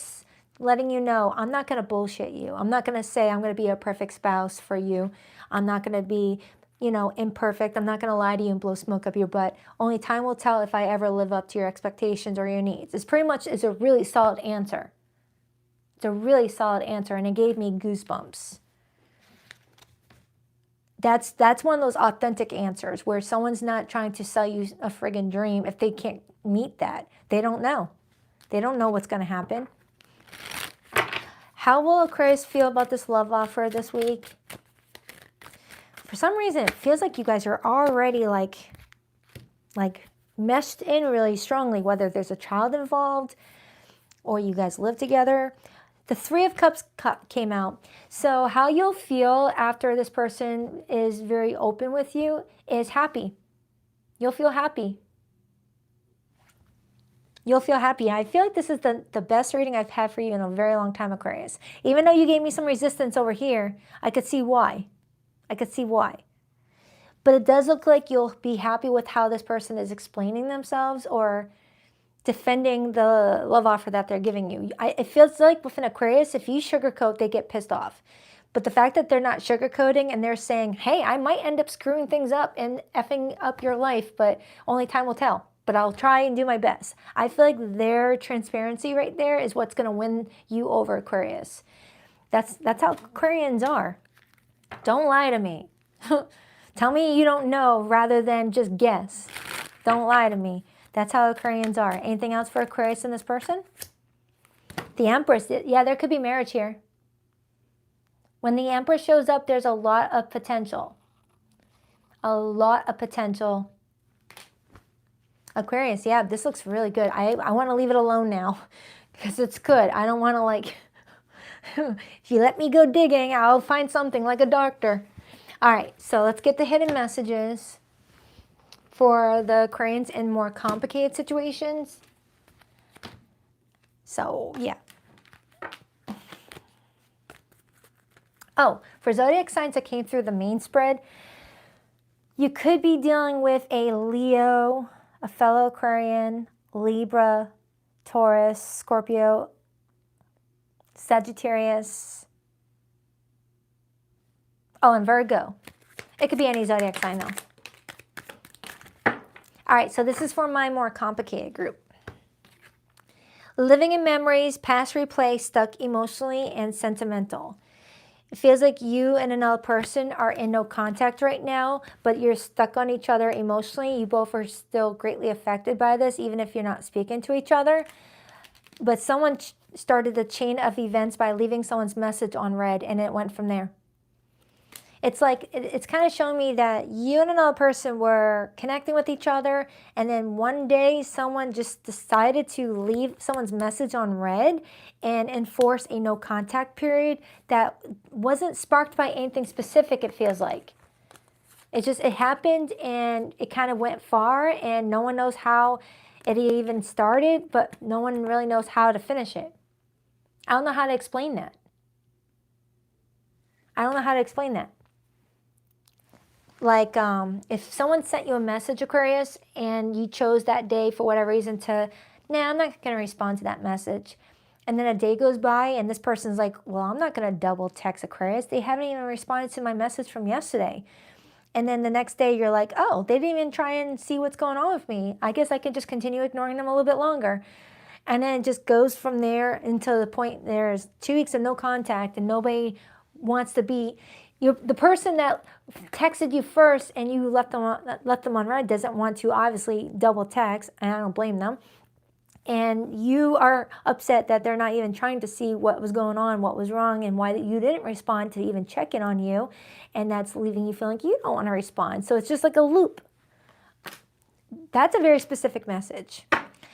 letting you know I'm not going to bullshit you. I'm not going to say I'm going to be a perfect spouse for you. I'm not going to be, imperfect. I'm not going to lie to you and blow smoke up your butt. Only time will tell if I ever live up to your expectations or your needs. It's pretty much is a really solid answer. It's a really solid answer, and it gave me goosebumps. That's one of those authentic answers where someone's not trying to sell you a friggin' dream if they can't meet that. They don't know. They don't know what's going to happen. How will Aquarius feel about this love offer this week? For some reason, it feels like you guys are already like meshed in really strongly, whether there's a child involved or you guys live together. The Three of Cups came out. So how you'll feel after this person is very open with you is happy. You'll feel happy. You'll feel happy. I feel like this is the best reading I've had for you in a very long time, Aquarius. Even though you gave me some resistance over here, I could see why. But it does look like you'll be happy with how this person is explaining themselves or defending the love offer that they're giving you. It feels like with an Aquarius, if you sugarcoat, they get pissed off. But the fact that they're not sugarcoating and they're saying, hey, I might end up screwing things up and effing up your life, but only time will tell. But I'll try and do my best. I feel like their transparency right there is what's going to win you over, Aquarius. That's how Aquarians are. Don't lie to me. Tell me you don't know rather than just guess. Don't lie to me. That's how Aquarians are. Anything else for Aquarius in this person? The Empress. Yeah, there could be marriage here. When the Empress shows up, there's a lot of potential. A lot of potential. Aquarius, yeah, this looks really good. I want to leave it alone now because it's good. I don't want to if you let me go digging, I'll find something like a doctor. All right, so let's get the hidden messages for the Aquarians in more complicated situations. So, yeah. Oh, for zodiac signs that came through the main spread, you could be dealing with a Leo, a fellow Aquarian, Libra, Taurus, Scorpio, Sagittarius, and Virgo. It could be any zodiac sign though. All right, so this is for my more complicated group. Living in memories, past replay, stuck emotionally and sentimental. It feels like you and another person are in no contact right now, but you're stuck on each other emotionally. You both are still greatly affected by this, even if you're not speaking to each other. But someone started the chain of events by leaving someone's message on read, and it went from there. It's like, it's kind of showing me that you and another person were connecting with each other, and then one day someone just decided to leave someone's message on read and enforce a no contact period that wasn't sparked by anything specific, it feels like. It happened and it kind of went far, and no one knows how it even started, but no one really knows how to finish it. I don't know how to explain that. Like, if someone sent you a message, Aquarius, and you chose that day for whatever reason to, I'm not going to respond to that message. And then a day goes by and this person's like, well, I'm not going to double text Aquarius. They haven't even responded to my message from yesterday. And then the next day you're like, oh, they didn't even try and see what's going on with me. I guess I could just continue ignoring them a little bit longer. And then it just goes from there until the point there's 2 weeks of no contact and nobody wants to be... the person that texted you first and you left them on read doesn't want to obviously double text, and I don't blame them. And you are upset that they're not even trying to see what was going on, what was wrong, and why you didn't respond to even check in on you. And that's leaving you feeling like you don't want to respond. So it's just like a loop. That's a very specific message.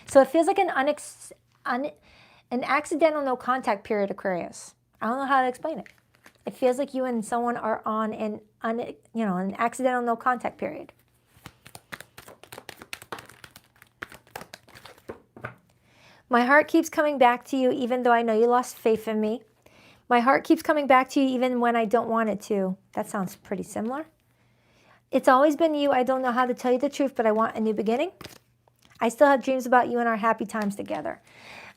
So it feels like an accidental no contact period, Aquarius. I don't know how to explain it. It feels like you and someone are on an accidental no contact period. My heart keeps coming back to you even though I know you lost faith in me. My heart keeps coming back to you even when I don't want it to. That sounds pretty similar. It's always been you. I don't know how to tell you the truth, but I want a new beginning. I still have dreams about you and our happy times together.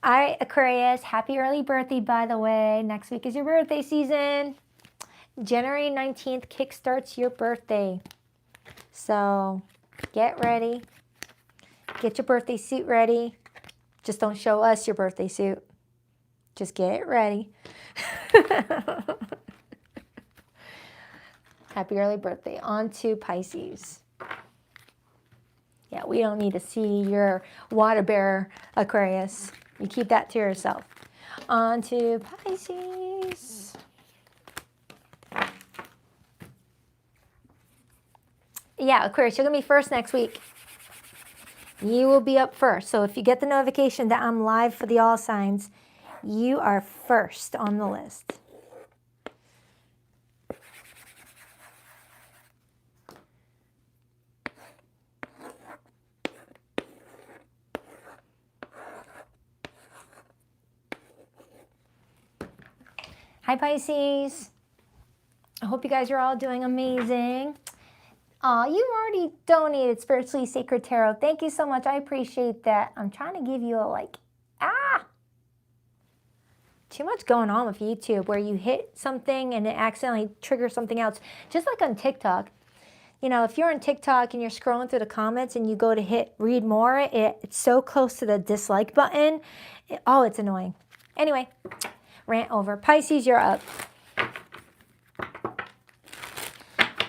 All right, Aquarius, happy early birthday, by the way. Next week is your birthday season. January 19th kickstarts your birthday. So get ready. Get your birthday suit ready. Just don't show us your birthday suit. Just get ready. Happy early birthday. On to Pisces. Yeah, we don't need to see your water bearer, Aquarius. You keep that to yourself. On to Pisces. Yeah, Aquarius, you're going to be first next week. You will be up first. So if you get the notification that I'm live for the all signs, you are first on the list. Hi, Pisces. I hope you guys are all doing amazing. You already donated Spiritually Sacred Tarot. Thank you so much. I appreciate that. I'm trying to give you a too much going on with YouTube where you hit something and it accidentally triggers something else. Just like on TikTok. You know, if you're on TikTok and you're scrolling through the comments and you go to hit read more, it's so close to the dislike button. It's annoying. Anyway, rant over. Pisces, you're up.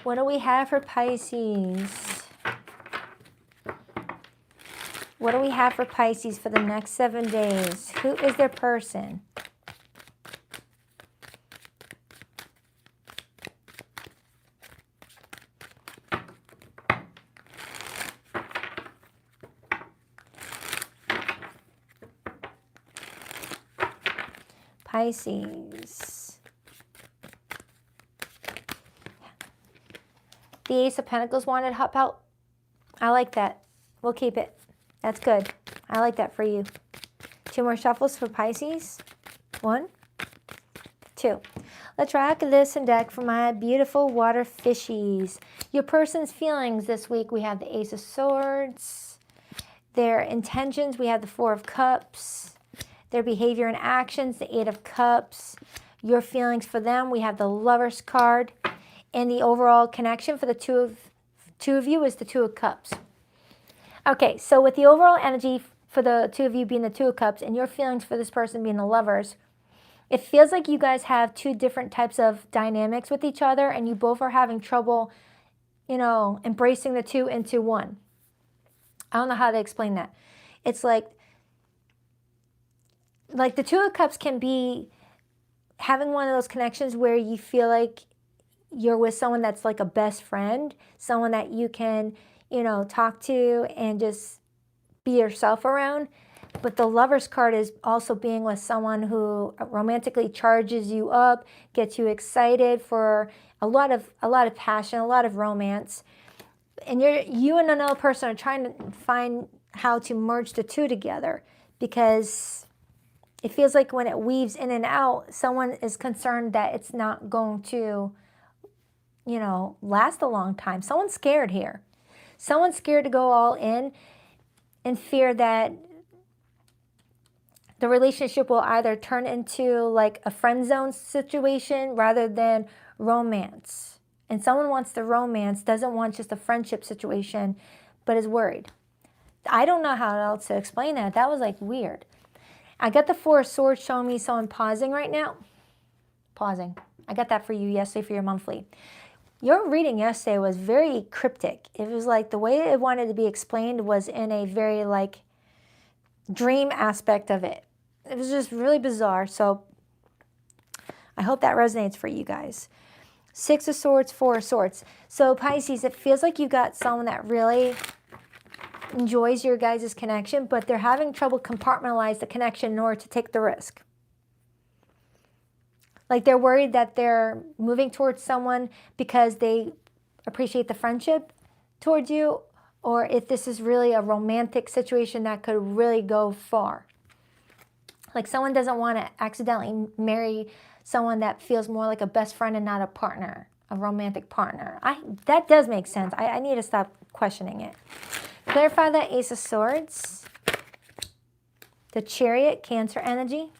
What do we have for Pisces? What do we have for Pisces for the next 7 days? Who is their person? Pisces. The Ace of Pentacles wanted to hop out. I like that. We'll keep it. That's good. I like that for you. 2 more shuffles for Pisces. 1, 2. Let's rock this and deck for my beautiful water fishies. Your person's feelings this week. We have the Ace of Swords. Their intentions. We have the 4 of Cups. Their behavior and actions. The 8 of Cups. Your feelings for them. We have the Lover's card. And the overall connection for the two of you is the 2 of Cups. Okay, so with the overall energy for the 2 of you being the 2 of Cups and your feelings for this person being the Lovers, it feels like you guys have 2 different types of dynamics with each other and you both are having trouble, embracing the 2 into 1. I don't know how to explain that. It's like the 2 of Cups can be having one of those connections where you feel like you're with someone that's like a best friend, someone that you can, talk to and just be yourself around. But the Lover's card is also being with someone who romantically charges you up, gets you excited for a lot of passion, a lot of romance. And you and another person are trying to find how to merge the 2 together because it feels like when it weaves in and out, someone is concerned that it's not going to last a long time. Someone's scared here. Someone's scared to go all in fear that the relationship will either turn into like a friend zone situation rather than romance. And someone wants the romance, doesn't want just a friendship situation, but is worried. I don't know how else to explain that. That was like weird. I got the 4 of Swords showing me someone pausing right now. Pausing. I got that for you yesterday for your monthly. Your reading yesterday was very cryptic. It was like the way it wanted to be explained was in a very like dream aspect of it. It was just really bizarre. So I hope that resonates for you guys. 6 of Swords, 4 of Swords. So Pisces, it feels like you got someone that really enjoys your guys' connection, but they're having trouble compartmentalize the connection in order to take the risk. Like they're worried that they're moving towards someone because they appreciate the friendship towards you, or if this is really a romantic situation that could really go far. Like someone doesn't want to accidentally marry someone that feels more like a best friend and not a partner, a romantic partner. That does make sense. I need to stop questioning it. Clarify the Ace of Swords. The Chariot, Cancer energy.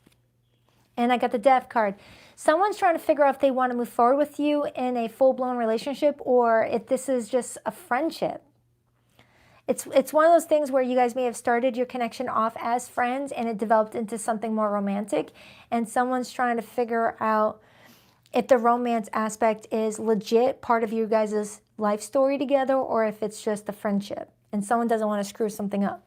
And I got the Death card. Someone's trying to figure out if they want to move forward with you in a full-blown relationship or if this is just a friendship. It's one of those things where you guys may have started your connection off as friends and it developed into something more romantic. And someone's trying to figure out if the romance aspect is legit part of you guys' life story together or if it's just a friendship. And someone doesn't want to screw something up.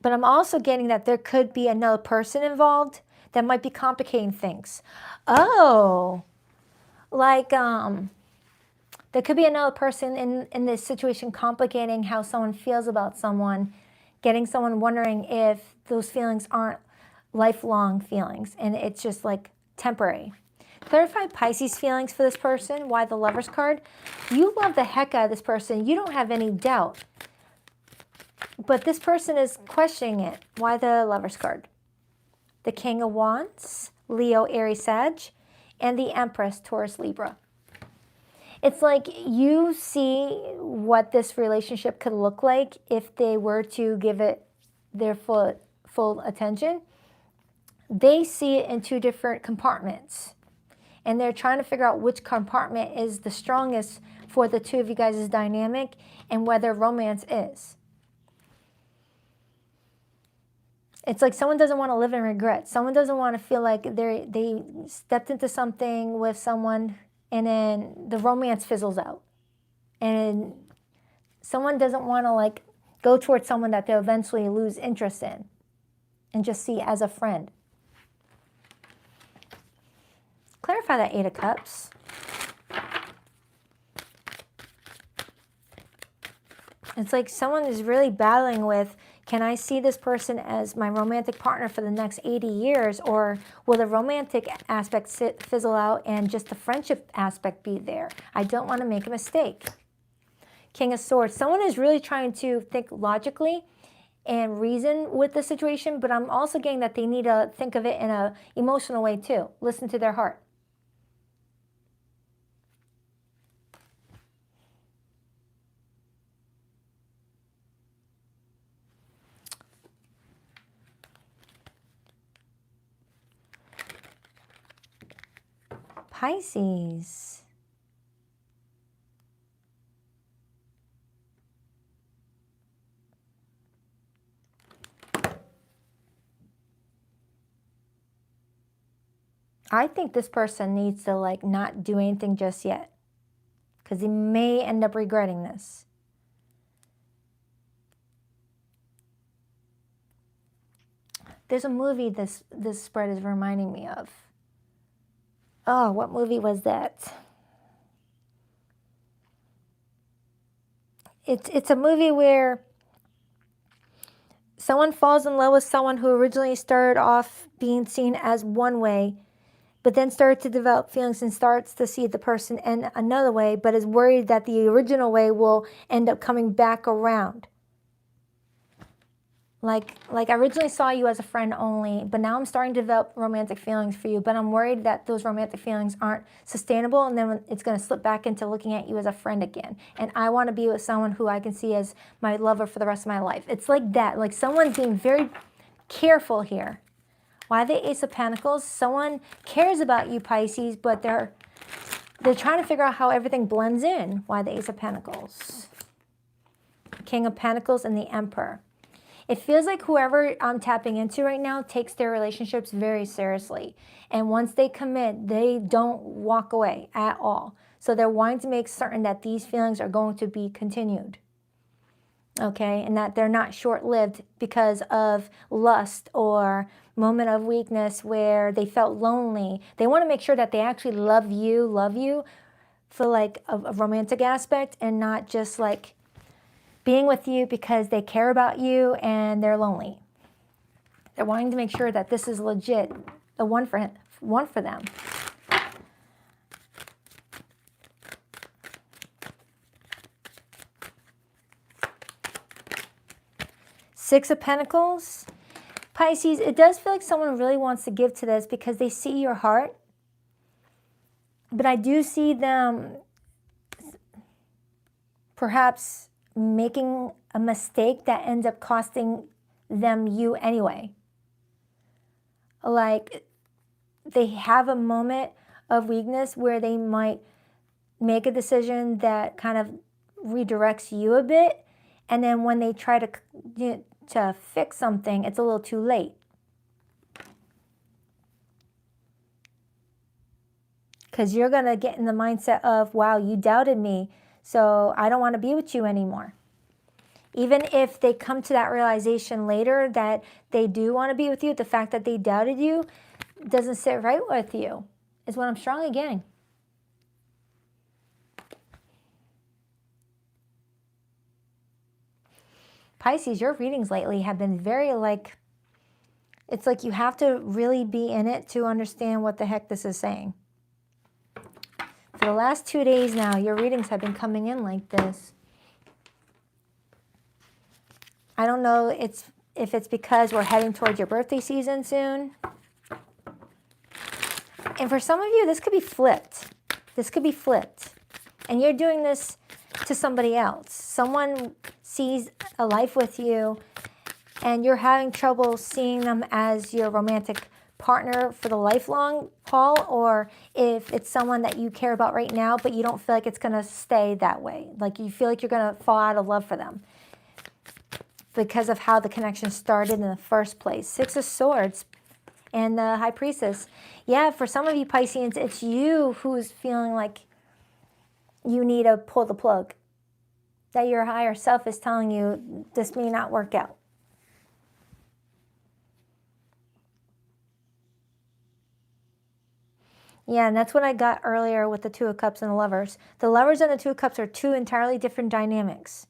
But I'm also getting that there could be another person involved that might be complicating things. Oh, like there could be another person in this situation complicating how someone feels about someone, getting someone wondering if those feelings aren't lifelong feelings and it's just like temporary. Clarify Pisces feelings for this person. Why the Lovers card? You love the heck out of this person. You don't have any doubt. But this person is questioning it. Why the Lovers card? The King of Wands, Leo, Aries, Sag, and the Empress, Taurus, Libra. It's like you see what this relationship could look like if they were to give it their full attention. They see it in two different compartments. And they're trying to figure out which compartment is the strongest for the two of you guys' dynamic and whether romance is. It's like someone doesn't want to live in regret. Someone doesn't want to feel like they stepped into something with someone and then the romance fizzles out. And someone doesn't want to like go towards someone that they'll eventually lose interest in and just see as a friend. Clarify that Eight of Cups. It's like someone is really battling with, can I see this person as my romantic partner for the next 80 years? Or will the romantic aspect fizzle out and just the friendship aspect be there? I don't want to make a mistake. King of Swords. Someone is really trying to think logically and reason with the situation, but I'm also getting that they need to think of it in an emotional way too. Listen to their heart. Pisces. I think this person needs to like not do anything just yet because he may end up regretting this. There's a movie this spread is reminding me of. Oh, what movie was that? It's a movie where someone falls in love with someone who originally started off being seen as one way, but then started to develop feelings and starts to see the person in another way, but is worried that the original way will end up coming back around. Like I originally saw you as a friend only, but now I'm starting to develop romantic feelings for you, but I'm worried that those romantic feelings aren't sustainable and then it's going to slip back into looking at you as a friend again. And I want to be with someone who I can see as my lover for the rest of my life. It's like that, like someone's being very careful here. Why the Ace of Pentacles? Someone cares about you, Pisces, but they're trying to figure out how everything blends in. Why the Ace of Pentacles? King of Pentacles and the Emperor. It feels like whoever I'm tapping into right now takes their relationships very seriously. And once they commit, they don't walk away at all. So they're wanting to make certain that these feelings are going to be continued. Okay, and that they're not short-lived because of lust or moment of weakness where they felt lonely. They want to make sure that they actually love you for like a romantic aspect and not just like being with you because they care about you and they're lonely. They're wanting to make sure that this is legit, the one for them. Six of Pentacles. Pisces, it does feel like someone really wants to give to this because they see your heart. But I do see them perhaps making a mistake that ends up costing them you anyway. Like, they have a moment of weakness where they might make a decision that kind of redirects you a bit, and then when they try to fix something, it's a little too late. Because you're going to get in the mindset of, wow, you doubted me, so I don't want to be with you anymore. Even if they come to that realization later that they do want to be with you, the fact that they doubted you doesn't sit right with you, is what I'm strongly getting. Pisces, your readings lately have been very like, it's like you have to really be in it to understand what the heck this is saying. For the last 2 days now, your readings have been coming in like this. I don't know if it's because we're heading towards your birthday season soon. And for some of you, this could be flipped. This could be flipped. And you're doing this to somebody else. Someone sees a life with you and you're having trouble seeing them as your romantic partner for the lifelong haul, or if it's someone that you care about right now, but you don't feel like it's going to stay that way. Like you feel like you're going to fall out of love for them because of how the connection started in the first place. 6 of Swords and the High Priestess. Yeah, for some of you Pisceans, it's you who's feeling like you need to pull the plug. That your higher self is telling you this may not work out. Yeah, and that's what I got earlier with the Two of Cups and the Lovers. The Lovers and the Two of Cups are two entirely different dynamics.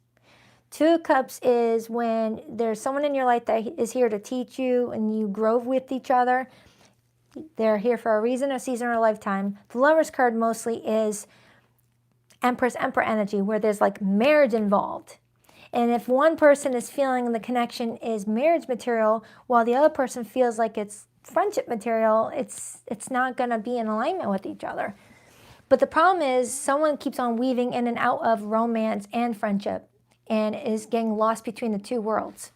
Two of Cups is when there's someone in your life that is here to teach you and you grow with each other. They're here for a reason, a season, or a lifetime. The Lovers card mostly is Empress, Emperor energy, where there's like marriage involved. And if one person is feeling the connection is marriage material, while the other person feels like it's friendship material, it's not going to be in alignment with each other. But the problem is someone keeps on weaving in and out of romance and friendship and is getting lost between the two worlds,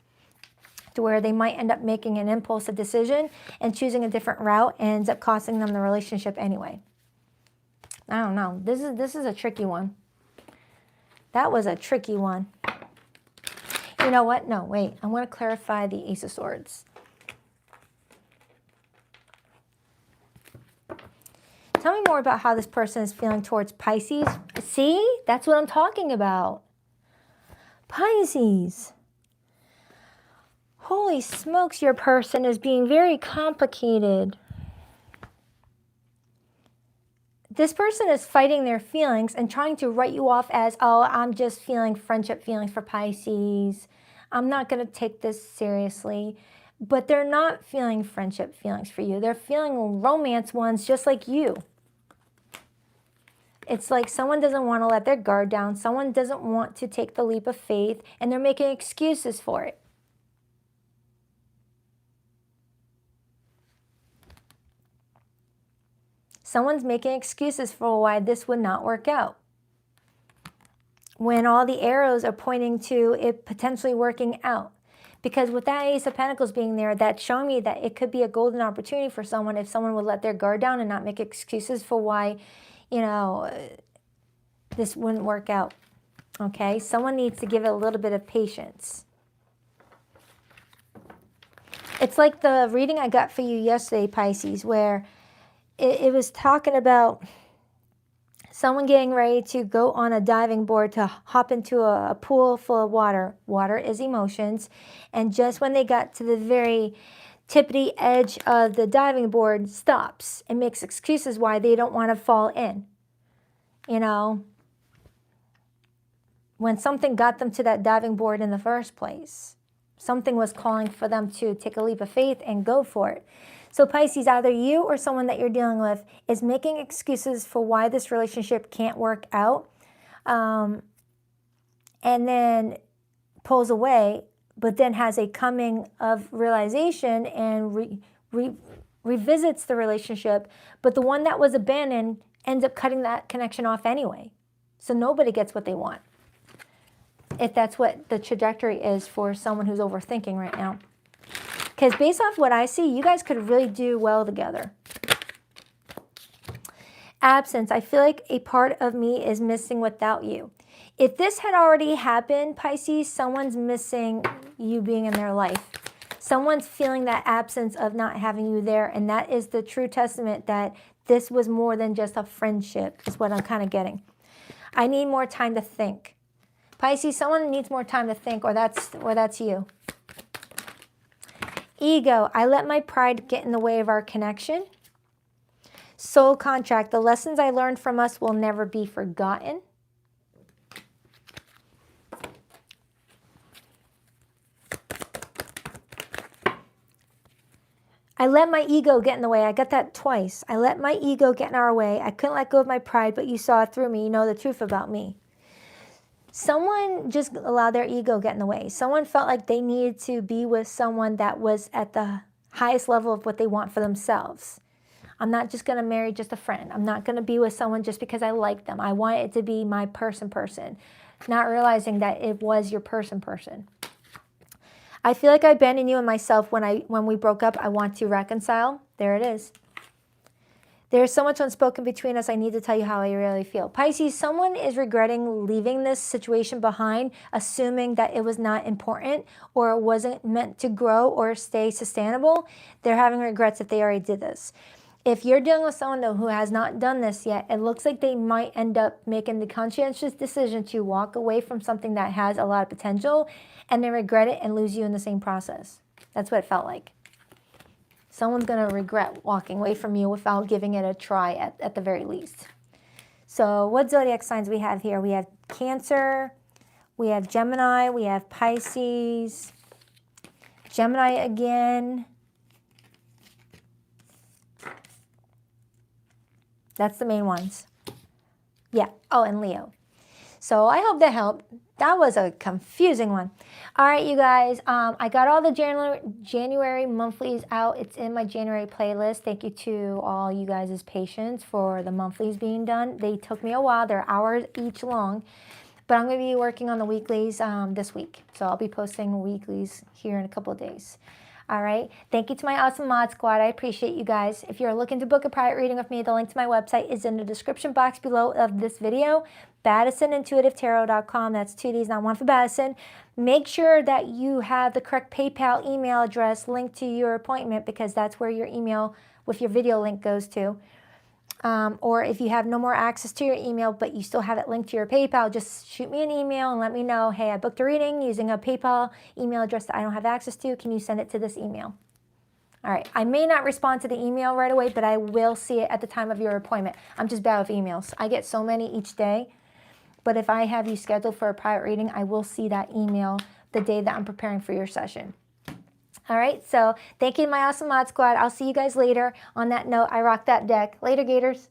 to where they might end up making an impulsive decision and choosing a different route and ends up costing them the relationship anyway. I don't know. This is a tricky one. That was a tricky one. You know what? No, wait. I want to clarify the Ace of Swords. Tell me more about how this person is feeling towards Pisces. See? That's what I'm talking about. Pisces. Holy smokes, your person is being very complicated. This person is fighting their feelings and trying to write you off as, oh, I'm just feeling friendship feelings for Pisces. I'm not going to take this seriously. But they're not feeling friendship feelings for you. They're feeling romance ones just like you. It's like someone doesn't want to let their guard down. Someone doesn't want to take the leap of faith, and they're making excuses for it. Someone's making excuses for why this would not work out, when all the arrows are pointing to it potentially working out. Because with that Ace of Pentacles being there, that's showing me that it could be a golden opportunity for someone if someone would let their guard down and not make excuses for why, you know, this wouldn't work out. Okay? Someone needs to give it a little bit of patience. It's like the reading I got for you yesterday, Pisces, where it was talking about someone getting ready to go on a diving board to hop into a pool full of water. Water is emotions. And just when they got to the very tippity edge of the diving board, stops and makes excuses why they don't want to fall in. You know, when something got them to that diving board in the first place. Something was calling for them to take a leap of faith and go for it. So Pisces, either you or someone that you're dealing with is making excuses for why this relationship can't work out, and then pulls away, but then has a coming of realization and revisits the relationship. But the one that was abandoned ends up cutting that connection off anyway. So nobody gets what they want, if that's what the trajectory is for someone who's overthinking right now. Because based off what I see, you guys could really do well together. Absence. I feel like a part of me is missing without you. If this had already happened, Pisces, someone's missing you being in their life. Someone's feeling that absence of not having you there, and that is the true testament that this was more than just a friendship, is what I'm kind of getting. I need more time to think. Pisces, someone needs more time to think, or that's you. Ego. I let my pride get in the way of our connection. Soul contract. The lessons I learned from us will never be forgotten. I let my ego get in the way. I got that twice. I let my ego get in our way. I couldn't let go of my pride, but you saw it through me. You know the truth about me. Someone just allowed their ego get in the way. Someone felt like they needed to be with someone that was at the highest level of what they want for themselves. I'm not just going to marry just a friend. I'm not going to be with someone just because I like them. I want it to be my person, not realizing that it was your person. I feel like I abandoned you and myself when we broke up. I want to reconcile. There it is. There's so much unspoken between us. I need to tell you how I really feel. Pisces, someone is regretting leaving this situation behind, assuming that it was not important or it wasn't meant to grow or stay sustainable. They're having regrets that they already did this. If you're dealing with someone, though, who has not done this yet, it looks like they might end up making the conscientious decision to walk away from something that has a lot of potential, and they regret it and lose you in the same process. That's what it felt like. Someone's going to regret walking away from you without giving it a try at the very least. So what zodiac signs we have here? We have Cancer, we have Gemini, we have Pisces, Gemini again. That's the main ones. Yeah. Oh, and Leo. So I hope that helped. That was a confusing one. All right, you guys. I got all the January monthlies out. It's in my January playlist. Thank you to all you guys' patience for the monthlies being done. They took me a while. They're hours each long. But I'm going to be working on the weeklies this week. So I'll be posting weeklies here in a couple of days. All right. Thank you to my awesome mod squad. I appreciate you guys. If you're looking to book a private reading with me, the link to my website is in the description box below of this video. BaddisonIntuitiveTarot.com. That's 2 Ds, not one for Baddison. Make sure that you have the correct PayPal email address linked to your appointment, because that's where your email with your video link goes to. Or if you have no more access to your email, but you still have it linked to your PayPal, just shoot me an email and let me know, hey, I booked a reading using a PayPal email address that I don't have access to. Can you send it to this email? All right. I may not respond to the email right away, but I will see it at the time of your appointment. I'm just bad with emails. I get so many each day. But if I have you scheduled for a private reading, I will see that email the day that I'm preparing for your session. All right, so thank you to my awesome mod squad. I'll see you guys later. On that note, I rock that deck. Later, Gators.